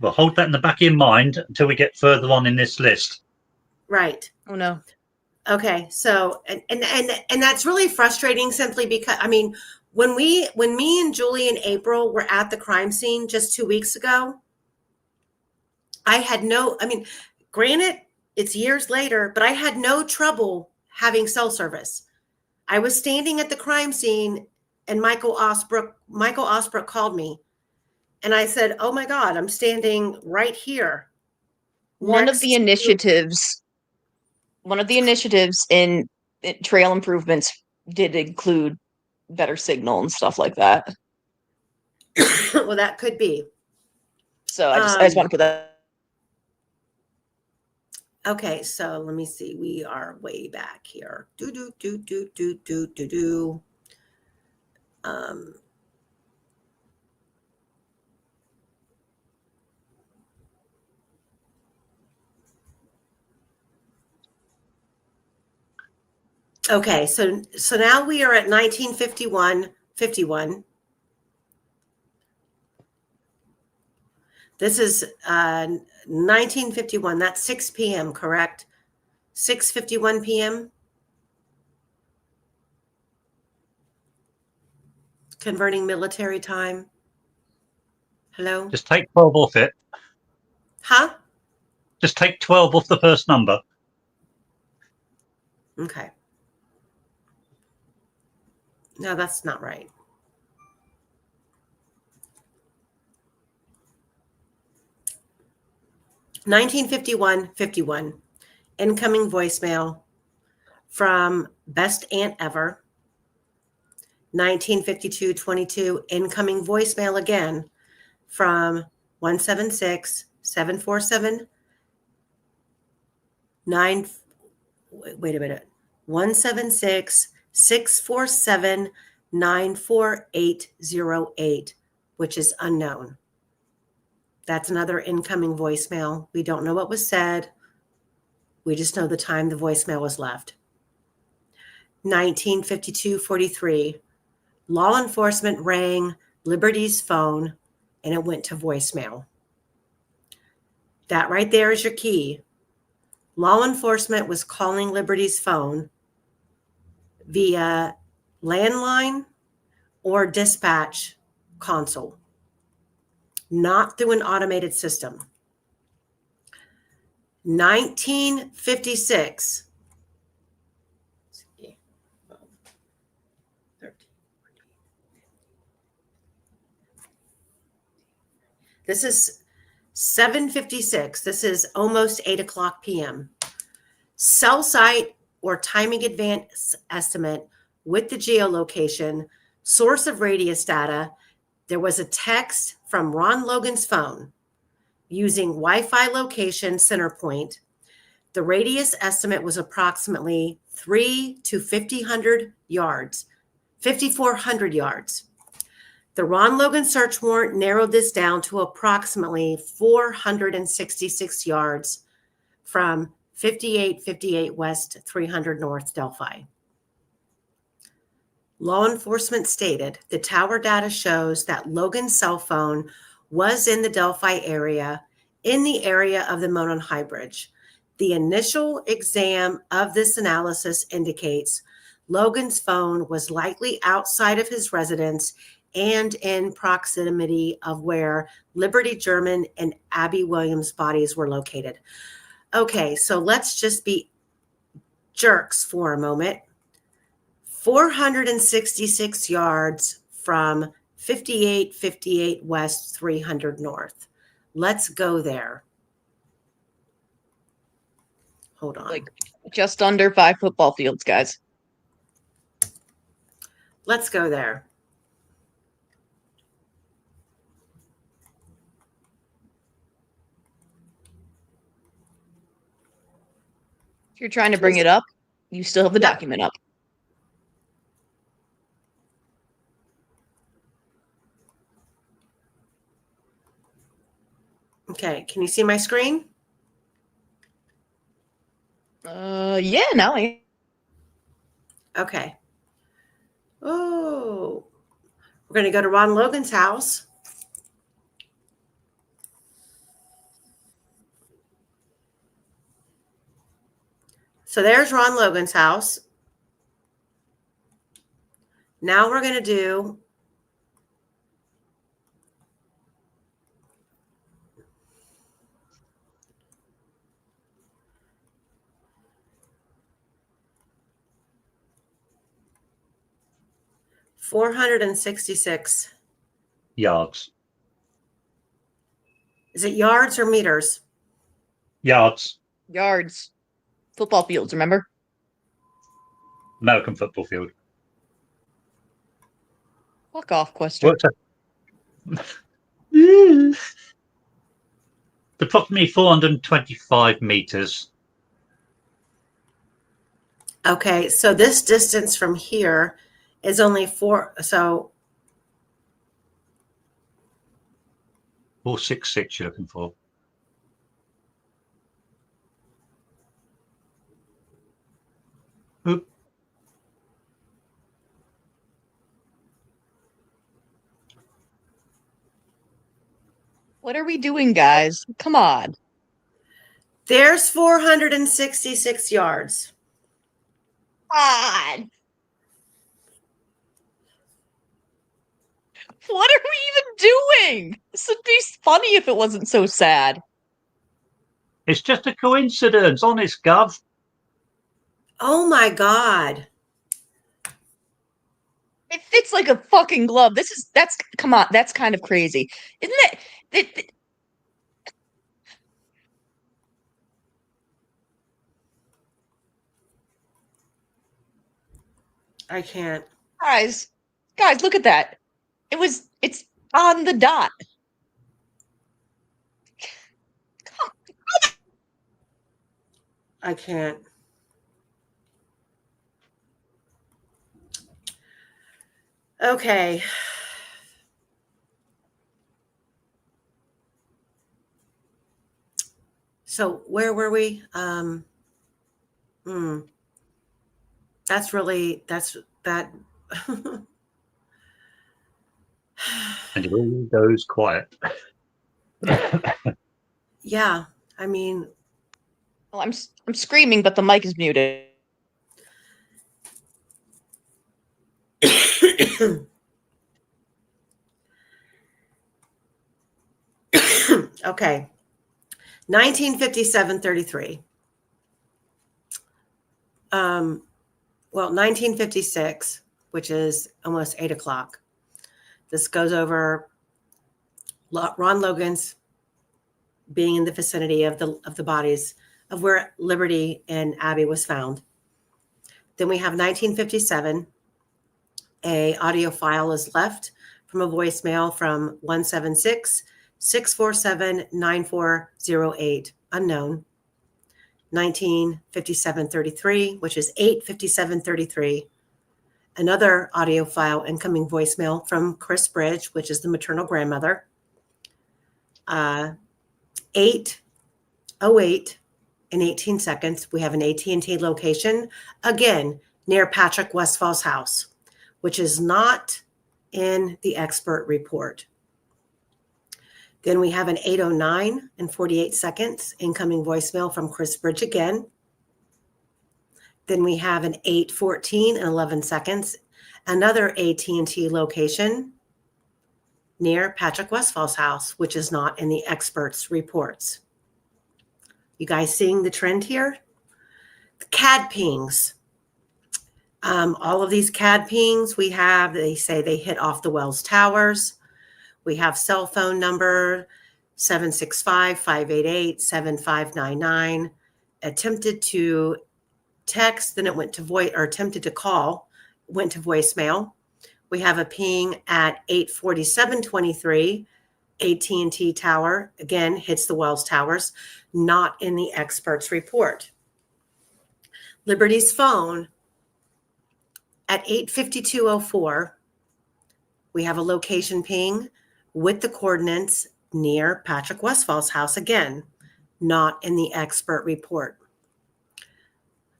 Well, hold that in the back of your mind until we get further on in this list. Right. Oh no. Okay. So and that's really frustrating simply because when me and Julie and April were at the crime scene just 2 weeks ago, granted, it's years later, but I had no trouble having cell service. I was standing at the crime scene and Michael Osbrook called me. And I said, oh my God, I'm standing right here. One of the initiatives in trail improvements did include better signal and stuff like that. Well, that could be. So I just want to put that. Okay, so let me see. We are way back here. Okay, so now we are at 1951. This is 1951. That's 6 p.m., correct? 6:51 p.m. Converting military time. Hello? Just take 12 off it. Huh? Just take 12 off the first number. Okay. No, that's not right. $1951.51. Incoming voicemail from Best Aunt Ever. 1952.22. Incoming voicemail again from 176-747-9. Wait a minute. 176-647-94808, which is unknown. That's another incoming voicemail. We don't know what was said. We just know the time the voicemail was left. 1952.43. Law enforcement rang Liberty's phone and it went to voicemail. That right there is your key. Law enforcement was calling Liberty's phone via landline or dispatch console, not through an automated system. 1956. This is 7:56. This is almost 8 o'clock p.m. Cell site or timing advance estimate with the geolocation, source of radius data. There was a text from Ron Logan's phone using Wi-Fi location center point. The radius estimate was approximately 3 to 1,500 yards. 5,400 yards. The Ron Logan search warrant narrowed this down to approximately 466 yards from 5858 West, 300 North Delphi. Law enforcement stated the tower data shows that Logan's cell phone was in the Delphi area, in the area of the Monon High Bridge. The initial exam of this analysis indicates Logan's phone was likely outside of his residence and in proximity of where Liberty German and Abby Williams' bodies were located. Okay, so let's just be jerks for a moment. 466 yards from 5858 West, 300 North. Let's go there. Hold on. Like just under 5 football fields, guys. Let's go there. If you're trying to bring it up, you still have the document up. Okay, can you see my screen? Yeah, now I. Okay. Oh, we're going to go to Ron Logan's house. So there's Ron Logan's house. Now we're going to do $466 yards. Is it yards or meters? Yards. Yards. Football fields, remember? American football field. Fuck off, question. Approximately 425 meters. Okay, so this distance from here is only 466 you're looking for. Oop. What are we doing, guys? Come on. There's 466 yards. God. What are we even doing? This would be funny if it wasn't so sad. It's just a coincidence, honest, Gov. Oh my God. It fits like a fucking glove. Come on, that's kind of crazy. Isn't it? I can't. Guys, look at that. It's on the dot. I can't. Okay. So where were we? That's that. And it all goes quiet. Yeah, I mean. Well, I'm screaming, but the mic is muted. Okay. 1957-33. Well, 1956, which is almost 8 o'clock. This goes over Ron Logan's being in the vicinity of the bodies of where Liberty and Abby was found. Then we have 1957. A audio file is left from a voicemail from 176-647-9408, unknown. 1957-33, which is 8:57:33. another audio file, incoming voicemail from Chris Bridge, which is the maternal grandmother. 8:08 in 18 seconds, we have an AT&T location, again, near Patrick Westfall's house, which is not in the expert report. Then we have an 8:09 and 48 seconds, incoming voicemail from Chris Bridge again. Then we have an 8:14 and 11 seconds, another AT&T location near Patrick Westfall's house, which is not in the experts' reports. You guys seeing the trend here? The CAD pings. All of these CAD pings we have, they say they hit off the Wells Towers. We have cell phone number 765-588-7599. Attempted to text, then it went to voice, or attempted to call, went to voicemail. We have a ping at 8:47:23. AT&T tower, again, hits the Wells Towers, not in the experts report. Liberty's phone at 8:52:04, we have a location ping with the coordinates near Patrick Westfall's house, again, not in the expert report.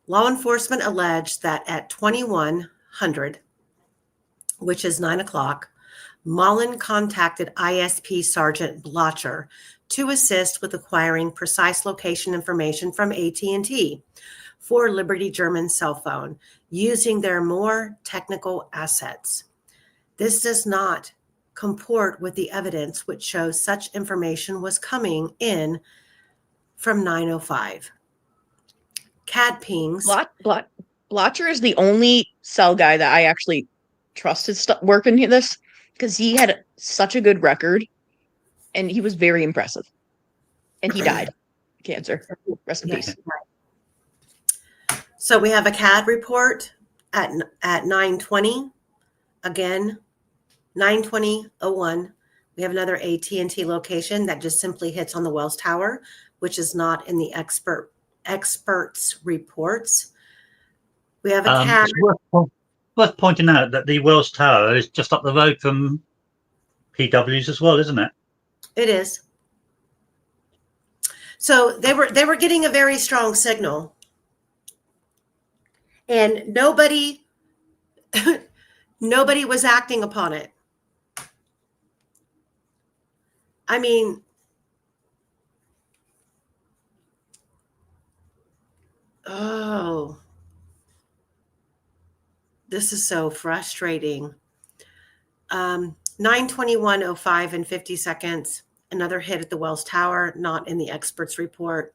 Law enforcement alleged that at 2100, which is 9 o'clock, Mullen contacted ISP Sergeant Blocher to assist with acquiring precise location information from AT&T for Liberty German's cell phone using their more technical assets. This does not comport with the evidence which shows such information was coming in from 905. CAD pings. Blocher is the only cell guy that I actually trusted working this, because he had such a good record and he was very impressive. And he died. Cancer. Rest in peace. So we have a CAD report at 9:20. Again, 9:20:01. We have another AT&T location that just simply hits on the Wells Tower, which is not in the experts reports. We have a CAD. It's worth pointing out that the Wells Tower is just up the road from PW's as well, isn't it? It is. So they were getting a very strong signal, and nobody was acting upon it. I mean, oh, this is so frustrating. 9:21:05 and 50 seconds. Another hit at the Wells Tower, not in the experts report.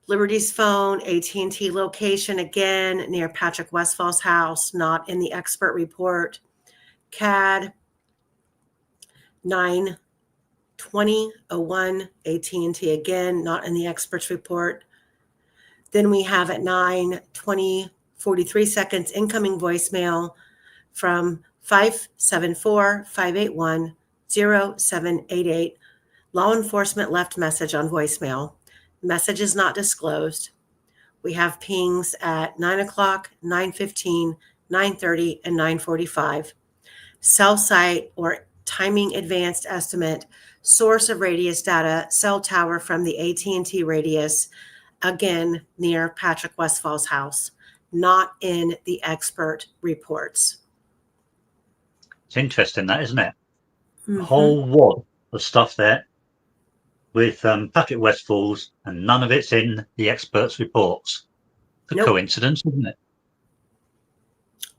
Liberty's phone, AT&T location, again, near Patrick Westfall's house, not in the expert report. CAD, 9:20:01, AT&T again, not in the experts report. Then we have at 9:20:43 seconds, incoming voicemail from 574-581-0788. Law enforcement left message on voicemail. Message is not disclosed. We have pings at 9 o'clock, 9:15, 9:30, and 9:45. Cell site or timing advanced estimate. Source of radius data, cell tower from the AT&T radius, again, near Patrick Westfall's house, not in the expert reports. It's interesting, that, isn't it? Mm-hmm. A whole wad of stuff there with Patrick Westfall's, and none of it's in the experts' reports. It's a coincidence, isn't it?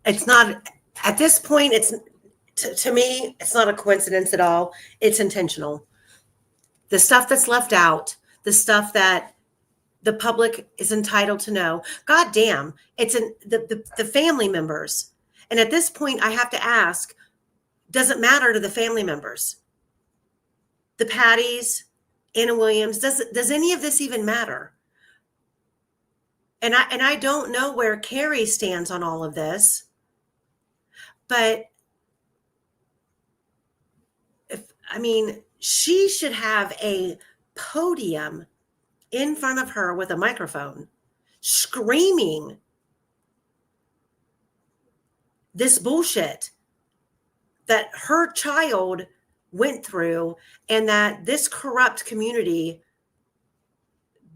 It's not, at this point, it's to me, it's not a coincidence at all. It's intentional. The stuff that's left out, the stuff that the public is entitled to know, God damn, it's in the family members. And at this point, I have to ask, does it matter to the family members? The Patties, Anna Williams, does any of this even matter? And I don't know where Carrie stands on all of this, but she should have a podium in front of her with a microphone, screaming, this bullshit that her child went through and that this corrupt community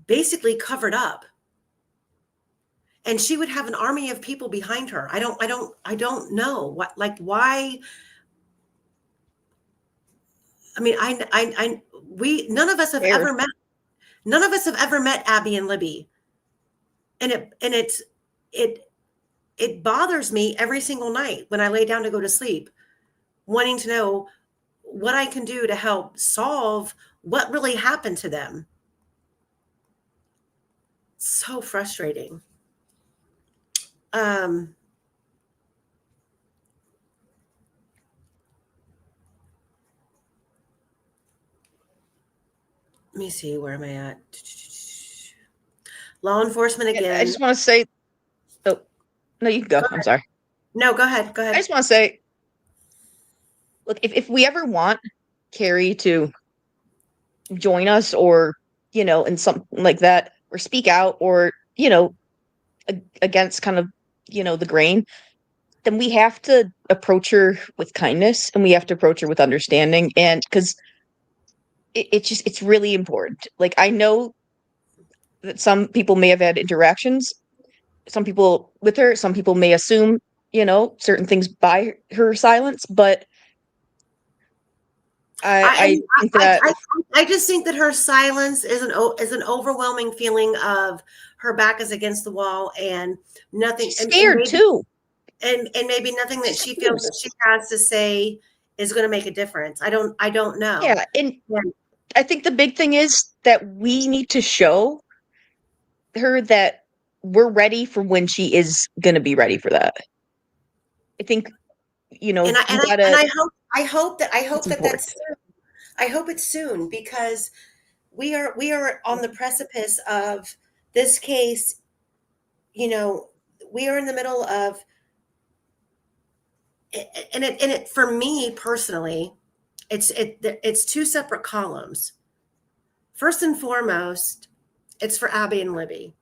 basically covered up. And she would have an army of people behind her. I don't know what, like, why. I mean, none of us have ever met. None of us have ever met Abby and Libby. And it bothers me every single night when I lay down to go to sleep, wanting to know what I can do to help solve what really happened to them. So frustrating. Let me see, where am I at? Law enforcement again. I just want to say, oh, no, you can go. I'm sorry. No, go ahead. Go ahead. I just want to say, look, if we ever want Carrie to join us or, in something like that, or speak out or, against kind of, the grain, then we have to approach her with kindness and we have to approach her with understanding. And because it's really important. Like, I know that some people may have had interactions, some people with her, some people may assume, certain things by her silence, but I think that I just think that her silence is an overwhelming feeling of her back is against the wall and nothing. She's scared too, and maybe nothing that she feels that she has to say is going to make a difference. I don't know. Yeah, and I think the big thing is that we need to show her that we're ready for when she is going to be ready for that. I think, and I hope that's soon. I hope it's soon, because we are on the precipice of this case. We are in the middle of, and it for me personally, it's two separate columns. First and foremost, it's for Abby and Libby,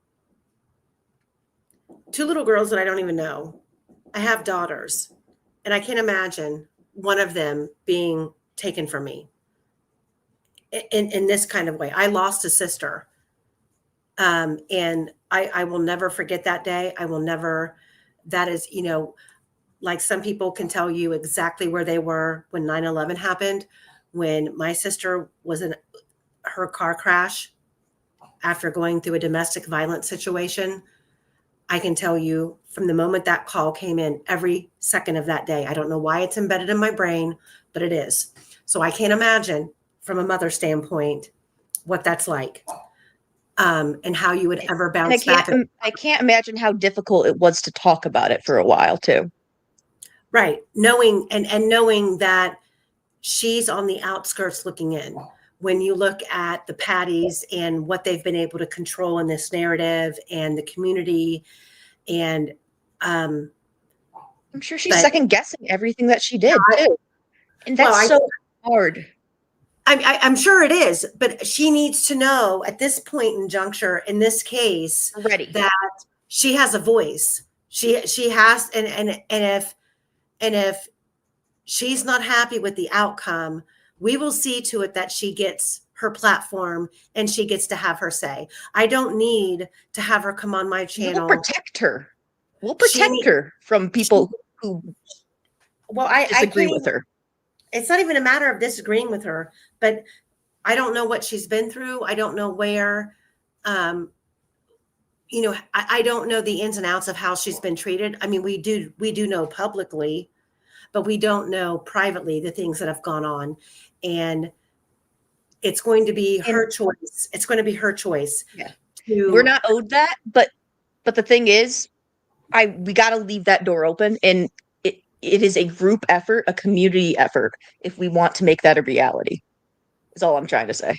two little girls that I don't even know. I have daughters, and I can't imagine one of them being taken from me in this kind of way. I lost a sister, and I will never forget that day. I will never. That is, like, some people can tell you exactly where they were when 9/11 happened, when my sister was in her car crash after going through a domestic violence situation. I can tell you from the moment that call came in, every second of that day. I don't know why it's embedded in my brain, but it is. So I can't imagine from a mother standpoint what that's like, and how you would ever bounce back. I can't imagine how difficult it was to talk about it for a while too. Right. Knowing that she's on the outskirts looking in. When you look at the Patties and what they've been able to control in this narrative and the community, and I'm sure she's second guessing everything that she did too. And that's hard. I'm sure it is, but she needs to know at this point in juncture, in this case, that she has a voice. She has, and if she's not happy with the outcome, we will see to it that she gets her platform and she gets to have her say. I don't need to have her come on my channel. We'll protect her. We'll protect her from people who disagree with her. It's not even a matter of disagreeing with her, but I don't know what she's been through. I don't know where, I don't know the ins and outs of how she's been treated. I mean, we do know publicly, but we don't know privately the things that have gone on. And it's going to be her choice. It's going to be her choice. Yeah. We're not owed that, but the thing is, we got to leave that door open, and it is a group effort, a community effort, if we want to make that a reality. Is all I'm trying to say.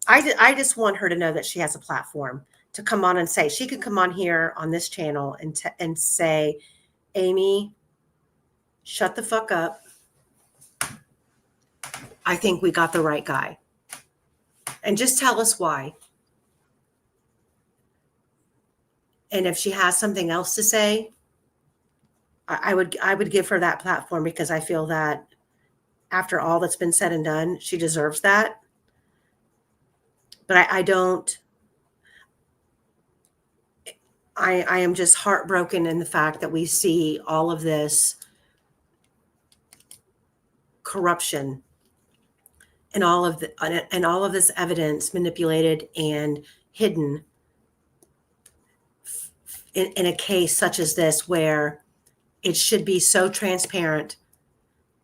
I just want her to know that she has a platform to come on and say. She could come on here on this channel and say, Amy, shut the fuck up. I think we got the right guy. And just tell us why. And if she has something else to say, I would give her that platform because I feel that after all that's been said and done, she deserves that. But I don't. I am just heartbroken in the fact that we see all of this corruption and all of this evidence manipulated and hidden in a case such as this, where it should be so transparent.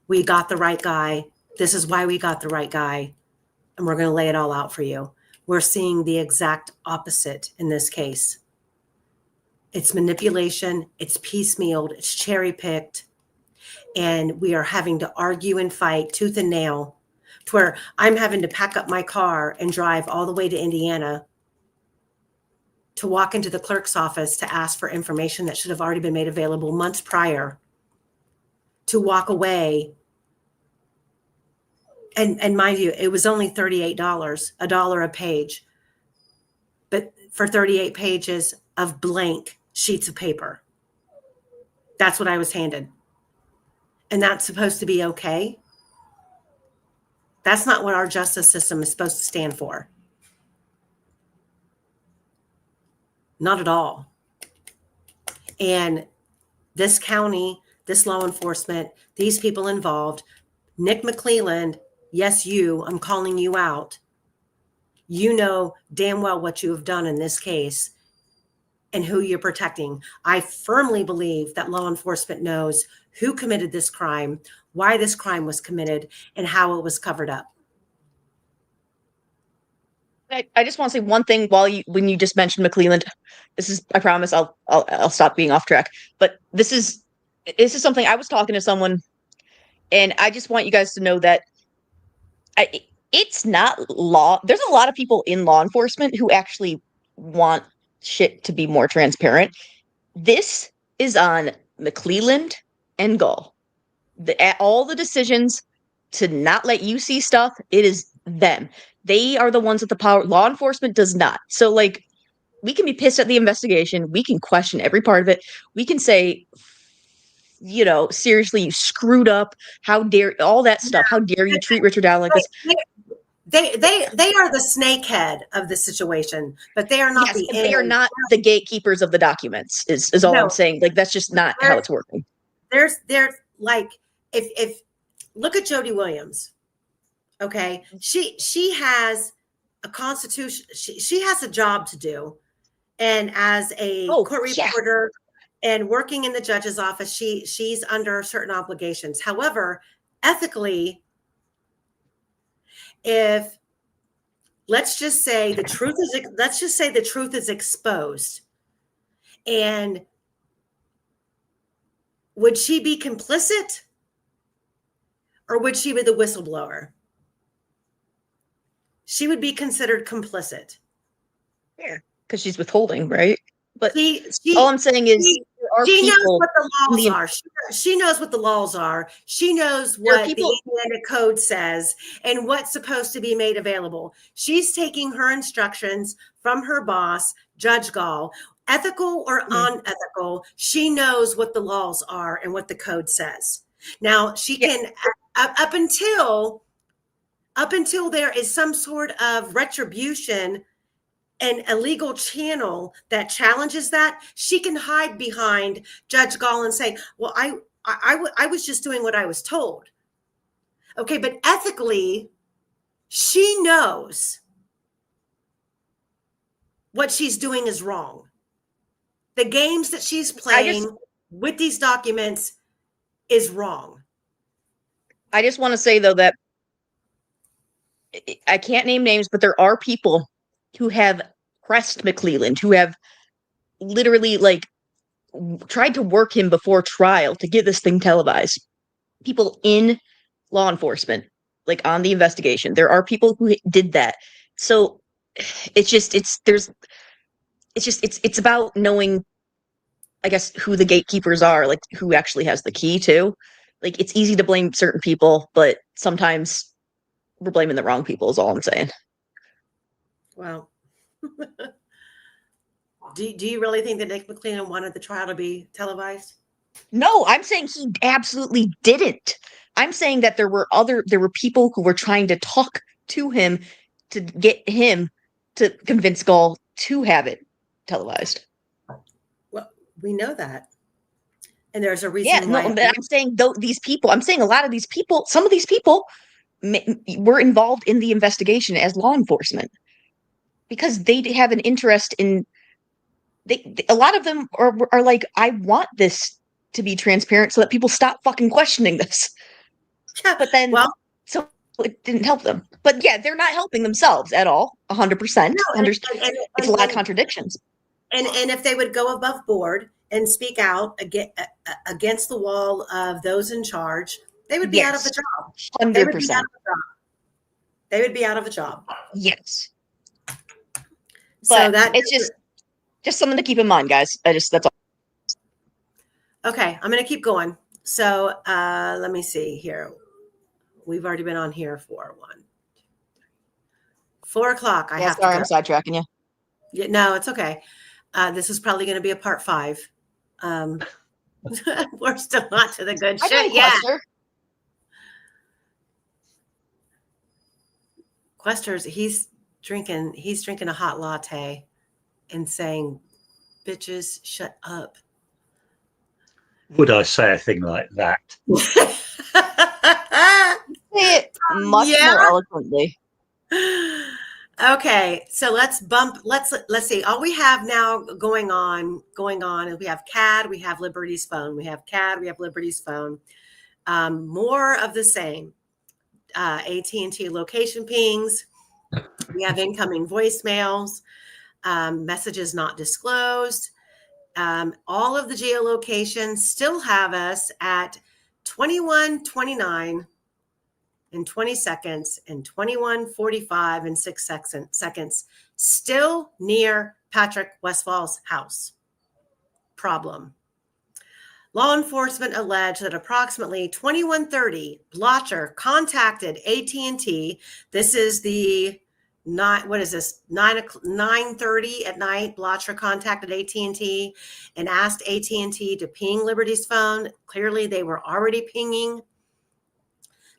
We got the right guy. This is why we got the right guy, and we're going to lay it all out for you. We're seeing the exact opposite in this case. It's manipulation, it's piecemealed, it's cherry picked, and we are having to argue and fight tooth and nail to where I'm having to pack up my car and drive all the way to Indiana to walk into the clerk's office to ask for information that should have already been made available months prior, to walk away. And mind you, it was only $38, $1 a page, but for 38 pages of blank sheets of paper. That's what I was handed. And that's supposed to be okay? That's not what our justice system is supposed to stand for. Not at all. And this county, this law enforcement, these people involved, Nick McClelland, yes, I'm calling you out. You know damn well what you have done in this case and who you're protecting. I firmly believe that law enforcement knows who committed this crime, why this crime was committed, and how it was covered up. I just want to say one thing when you just mentioned McClelland. I promise I'll stop being off track. But this is something I was talking to someone, and I just want you guys to know that it's not law. There's a lot of people in law enforcement who actually want shit to be more transparent. This is on McClelland and Gull. All the decisions to not let you see stuff, it is them. They are the ones with the power. Law enforcement does not. So, like, we can be pissed at the investigation. We can question every part of it. We can say, seriously, you screwed up. How dare all that stuff? How dare you treat Richard Allen like this? They are the snakehead of the situation, but they are not They are not the gatekeepers of the documents. Is all I'm saying. Like, that's just not how it's working. There's like if look at Jody Williams. Okay, she has a constitution. She has a job to do, and as a court reporter and working in the judge's office, she's under certain obligations. However, ethically, if let's just say the truth is exposed, and would she be complicit, or would she be the whistleblower? She would be considered complicit. Yeah, because she's withholding, right? But she all I'm saying is she knows what the laws are. She knows what the laws are. She knows what the Indiana Code says and what's supposed to be made available. She's taking her instructions from her boss, Judge Gall. Ethical or unethical, she knows what the laws are and what the code says. Now, she can, up until there is some sort of retribution and a legal channel that challenges that, she can hide behind Judge Gall and say, well, I was just doing what I was told. Okay, but ethically, she knows what she's doing is wrong. The games that she's playing with these documents is wrong. I just want to say, though, that I can't name names, but there are people who have pressed McClelland, who have literally tried to work him before trial to get this thing televised. People in law enforcement, on the investigation, there are people who did that. So it's about knowing, I guess, who the gatekeepers are, who actually has the key too. It's easy to blame certain people, but sometimes we're blaming the wrong people is all I'm saying. Well, do you really think that Nick McClelland wanted the trial to be televised? No, I'm saying he absolutely didn't. I'm saying that there were people who were trying to talk to him to get him to convince Gull to have it televised. Well, we know that. And there's a Yeah, reason no, why. I'm saying these people, I'm saying a lot of these people, some of these people were involved in the investigation as law enforcement because they have an interest in a lot of them are like, I want this to be transparent so that people stop fucking questioning this. But then, well, so it didn't help them. But yeah, they're not helping themselves at all. 100%. no, It's a lot of contradictions. And if they would go above board and speak out against the wall of those in charge, they would be out of a job. 100%. They would be out of a job. Yes. So But it's just something to keep in mind, guys. That's all. Okay, I'm going to keep going. So let me see here. We've already been on here for 4 o'clock. I have sorry, to I'm sidetracking you. Yeah, no, it's okay. This is probably going to be a part 5. We're still not to the good shit yet. Quester's he's drinking a hot latte and saying, "Bitches, shut up." Would I say a thing like that? Say it much more eloquently. Okay, so let's see. All we have now going on is we have CAD, we have Liberty's phone. We have CAD, we have Liberty's phone. More of the same. AT&T location pings. We have incoming voicemails, messages not disclosed. All of the geolocations still have us at 21:29 and 20 seconds and 21:45 and 6 seconds, still near Patrick Westfall's house. Problem. Law enforcement alleged that approximately 21:30, Blocher contacted AT&T. This is the 9:30 at night. Blocher contacted AT&T and asked AT&T to ping Liberty's phone. Clearly, they were already pinging.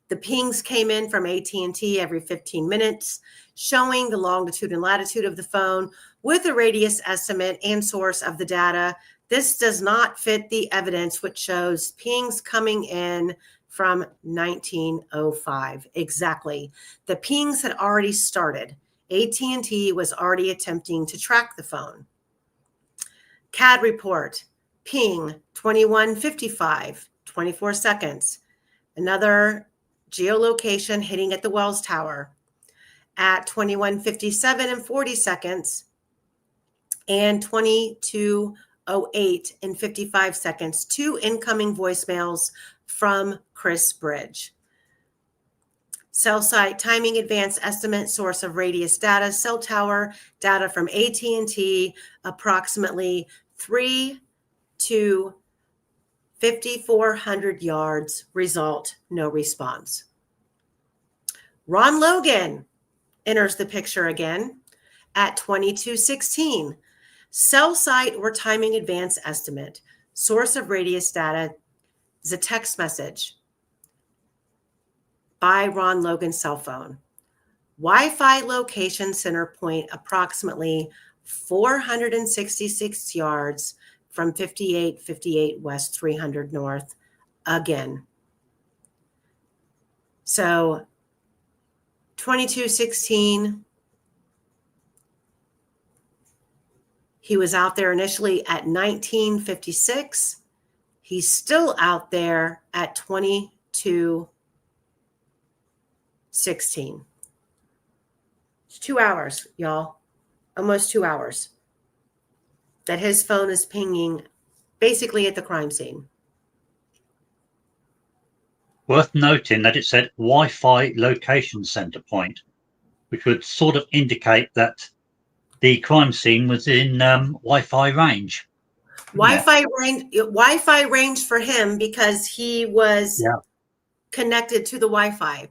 The pings came in from AT&T every 15 minutes, showing the longitude and latitude of the phone with a radius estimate and source of the data. This does not fit the evidence, which shows pings coming in from 1905. Exactly. The pings had already started. AT&T was already attempting to track the phone. CAD report, ping 21:55, 24 seconds. Another geolocation hitting at the Wells Tower at 21:57 and 40 seconds and 22:08 and 55 seconds. 2 incoming voicemails from Chris Bridge. Cell site timing advance estimate, source of radius data, cell tower data from AT&T, approximately 3 to 5,400 yards. Result, no response. Ron Logan enters the picture again at 22:16. Cell site or timing advance estimate. Source of radius data is a text message by Ron Logan's cell phone. Wi-Fi location center point approximately 466 yards from 5858 West, 300 North again. So 22:16, he was out there initially at 19:56. He's still out there at 22:16. It's 2 hours, y'all. Almost 2 hours that his phone is pinging basically at the crime scene. Worth noting that it said Wi-Fi location center point, which would sort of indicate that the crime scene was in Wi-Fi range. Wi-Fi range for him because he was connected to the Wi-Fi,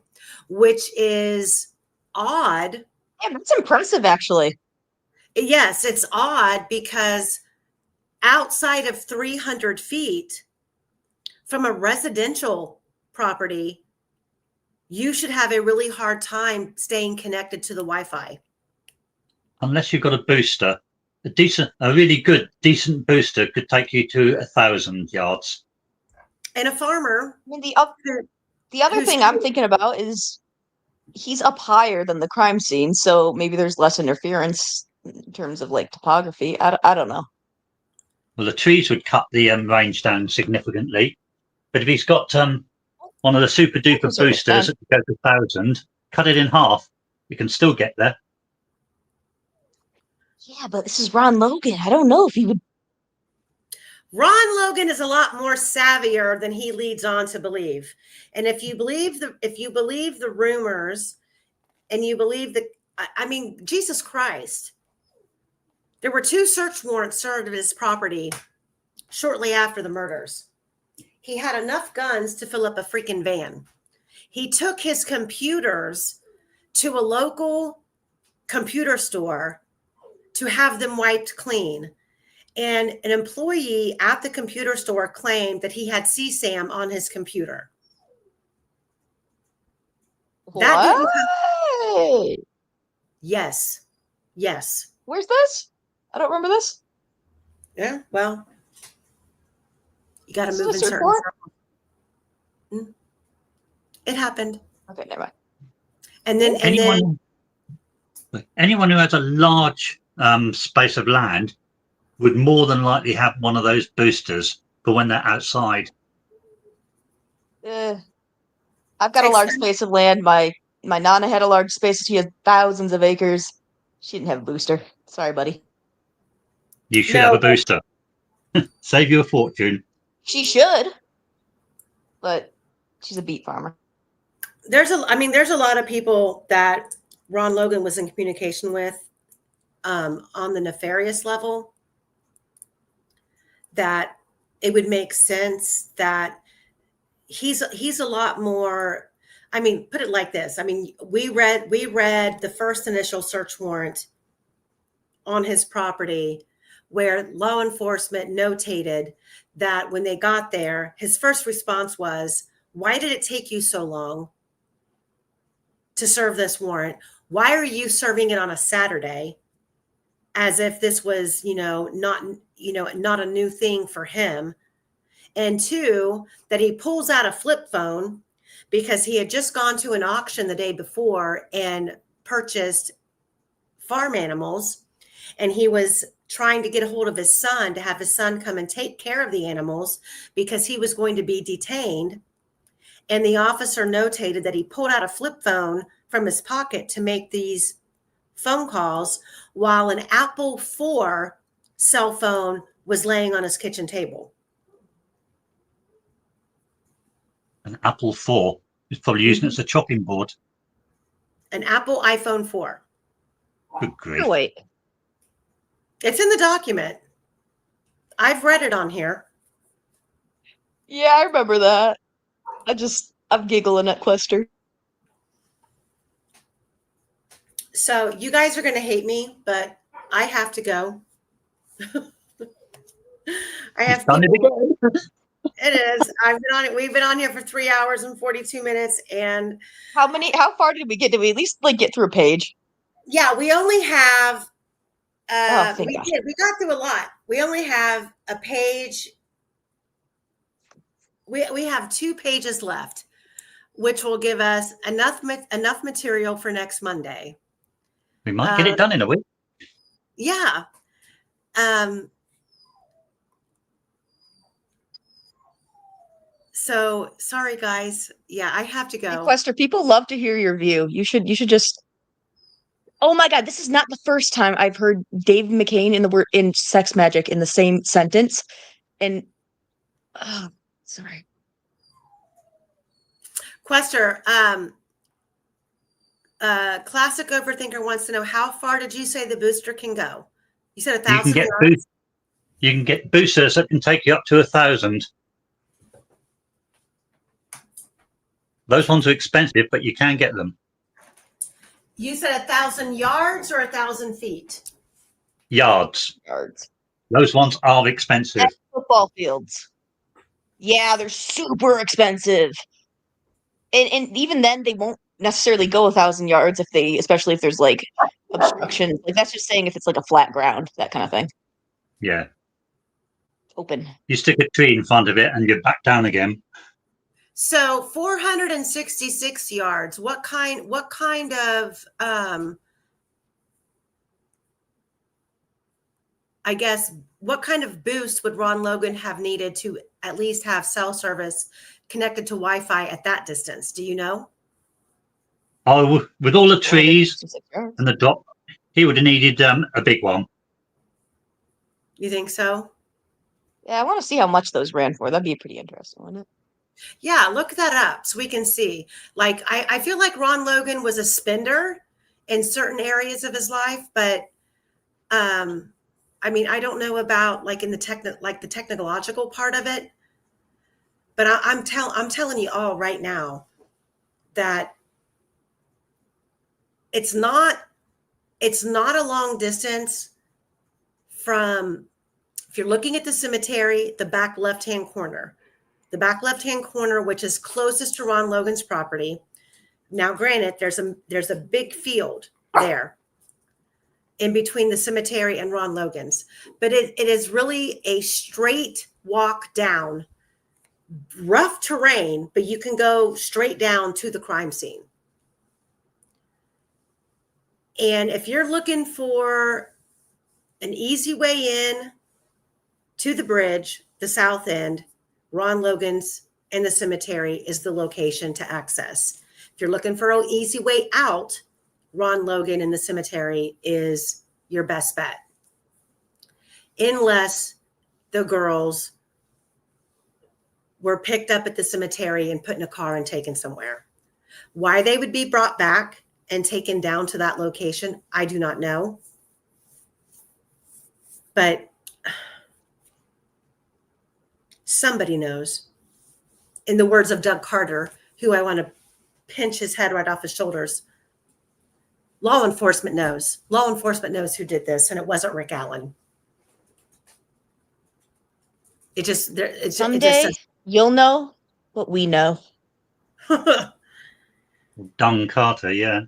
which is odd. Yeah, that's impressive, actually. Yes, it's odd because outside of 300 feet, from a residential property, you should have a really hard time staying connected to the Wi-Fi. Unless you've got a booster, a really good, decent booster could take you to 1,000 yards. And a farmer. I mean, the other thing I'm thinking about is he's up higher than the crime scene, so maybe there's less interference in terms of like topography. I don't know. Well, the trees would cut the range down significantly, but if he's got one of the super duper boosters that goes to 1,000, cut it in half, you can still get there. Yeah, but this is Ron Logan. I don't know if he would. Ron Logan is a lot more savvier than he leads on to believe. And if you believe the rumors, and you believe I mean, Jesus Christ, there were 2 search warrants served at his property shortly after the murders. He had enough guns to fill up a freaking van. He took his computers to a local computer store to have them wiped clean. And an employee at the computer store claimed that he had CSAM on his computer. What? Yes. Yes. Where's this? I don't remember this. Yeah, well, you got to move in certain circles. It happened. Okay, never mind. And then anyone who has a large space of land would more than likely have one of those boosters for when they're outside. I've got a large space of land. My Nana had a large space. She had thousands of acres. She didn't have a booster. Sorry, buddy. You should have a booster. Save you a fortune. She should, but she's a beet farmer. There's a lot of people that Ron Logan was in communication with on the nefarious level, that it would make sense that he's a lot more. I mean, put it like this. I mean, we read the first initial search warrant on his property, where law enforcement notated that when they got there, his first response was, "Why did it take you so long to serve this warrant? Why are you serving it on a Saturday?" As if this was, not a new thing for him. And 2, that he pulls out a flip phone because he had just gone to an auction the day before and purchased farm animals. And he was trying to get a hold of his son to have his son come and take care of the animals because he was going to be detained. And the officer notated that he pulled out a flip phone from his pocket to make these phone calls while an Apple IV cell phone was laying on his kitchen table. An Apple IV is probably using it as a chopping board. An Apple iPhone 4. Good grief. Wait. It's in the document. I've read it on here. Yeah, I remember that. I'm giggling at Quester. So you guys are going to hate me, but I have to go. I have done it again. It is. I've been on it. We've been on here for 3 hours and 42 minutes. And how far did we get? Did we at least get through a page? Yeah, we only have we got through a lot. We only have a page. We have 2 pages left, which will give us enough material for next Monday. We might get it done in a week. Yeah. So sorry, guys. Yeah, I have to go. Hey, Quester, people love to hear your view. You should just. Oh my God, this is not the first time I've heard Dave McCain in Sex Magic in the same sentence. And sorry. Quester, classic overthinker wants to know, how far did you say the booster can go? You said 1,000 yards? You can get boosters that can take you up to 1,000. Those ones are expensive, but you can get them. You said 1,000 yards or 1,000 feet? Yards. Yards. Those ones are expensive. At football fields. Yeah, they're super expensive. And even then, they won't necessarily go 1,000 yards especially if there's like obstruction. Like that's just saying if it's like a flat ground, that kind of thing. Yeah. Open. You stick a tree in front of it and you're back down again. So 466 yards. What kind of I guess what kind of boost would Ron Logan have needed to at least have cell service connected to Wi-Fi at that distance? Do you know? Oh, with all the trees and the dot, he would have needed a big one. You think so? Yeah, I want to see how much those ran for. That'd be pretty interesting, wouldn't it? Yeah, look that up so we can see. Like, I feel like Ron Logan was a spender in certain areas of his life, but I mean, I don't know about like in the technological part of it, but I'm telling you all right now that it's not a long distance from, if you're looking at the cemetery, the back left-hand corner, which is closest to Ron Logan's property. Now, granted, there's a big field there in between the cemetery and Ron Logan's, but it is really a straight walk down, rough terrain, but you can go straight down to the crime scene. And if you're looking for an easy way in to the bridge, the south end, Ron Logan's and the cemetery is the location to access. If you're looking for an easy way out, Ron Logan and the cemetery is your best bet. Unless the girls were picked up at the cemetery and put in a car and taken somewhere. Why they would be brought back and taken down to that location, I do not know. But somebody knows. In the words of Doug Carter, who I want to pinch his head right off his shoulders, law enforcement knows. Law enforcement knows who did this, and it wasn't Rick Allen. Someday you'll know what we know. Dung Carter, yeah.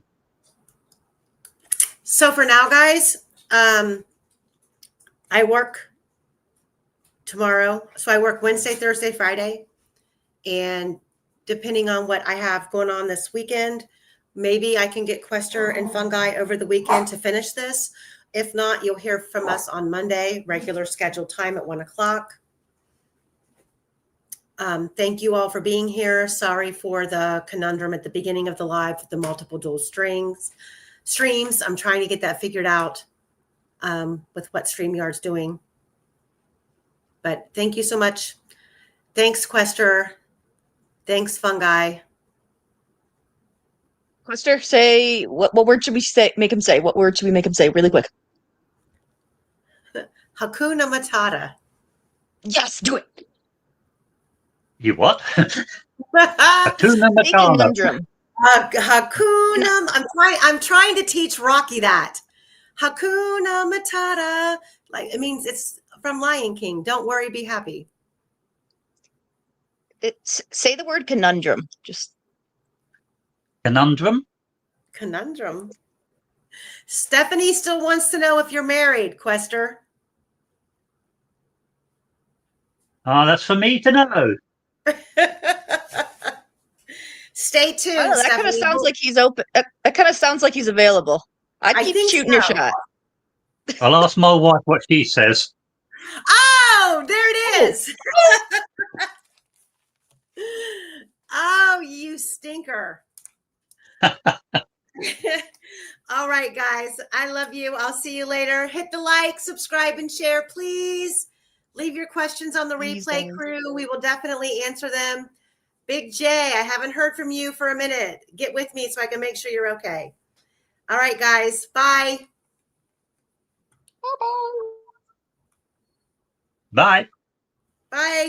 So for now, guys, I work tomorrow. So I work Wednesday, Thursday, Friday. And depending on what I have going on this weekend, maybe I can get Quester and Fungi over the weekend to finish this. If not, you'll hear from us on Monday, regular scheduled time at 1 o'clock. Thank you all for being here. Sorry for the conundrum at the beginning of the live with the multiple dual streams. I'm trying to get that figured out with what StreamYard's doing. But thank you so much. Thanks, Quester. Thanks, Fungi. Quester, say what word should we say? Make him say. What word should we make him say? Really quick. Hakuna Matata. Yes, do it. You what? Hakuna Matata. Hakuna. I'm trying to teach Rocky that. Hakuna Matata. Like, it means it's from Lion King. Don't worry, be happy. Say the word conundrum. Just conundrum. Conundrum. Stephanie still wants to know if you're married, Quester. Oh, that's for me to know. Stay tuned. Oh, that kind of sounds like he's open. That kind of sounds like he's available. I keep shooting your shot. I'll ask my wife what she says. Oh, there it is. Oh, you stinker. All right, guys. I love you. I'll see you later. Hit the like, subscribe, and share, please. Leave your questions on the replay crew. We will definitely answer them. Big J, I haven't heard from you for a minute. Get with me so I can make sure you're okay. All right, guys. Bye. Bye. Bye.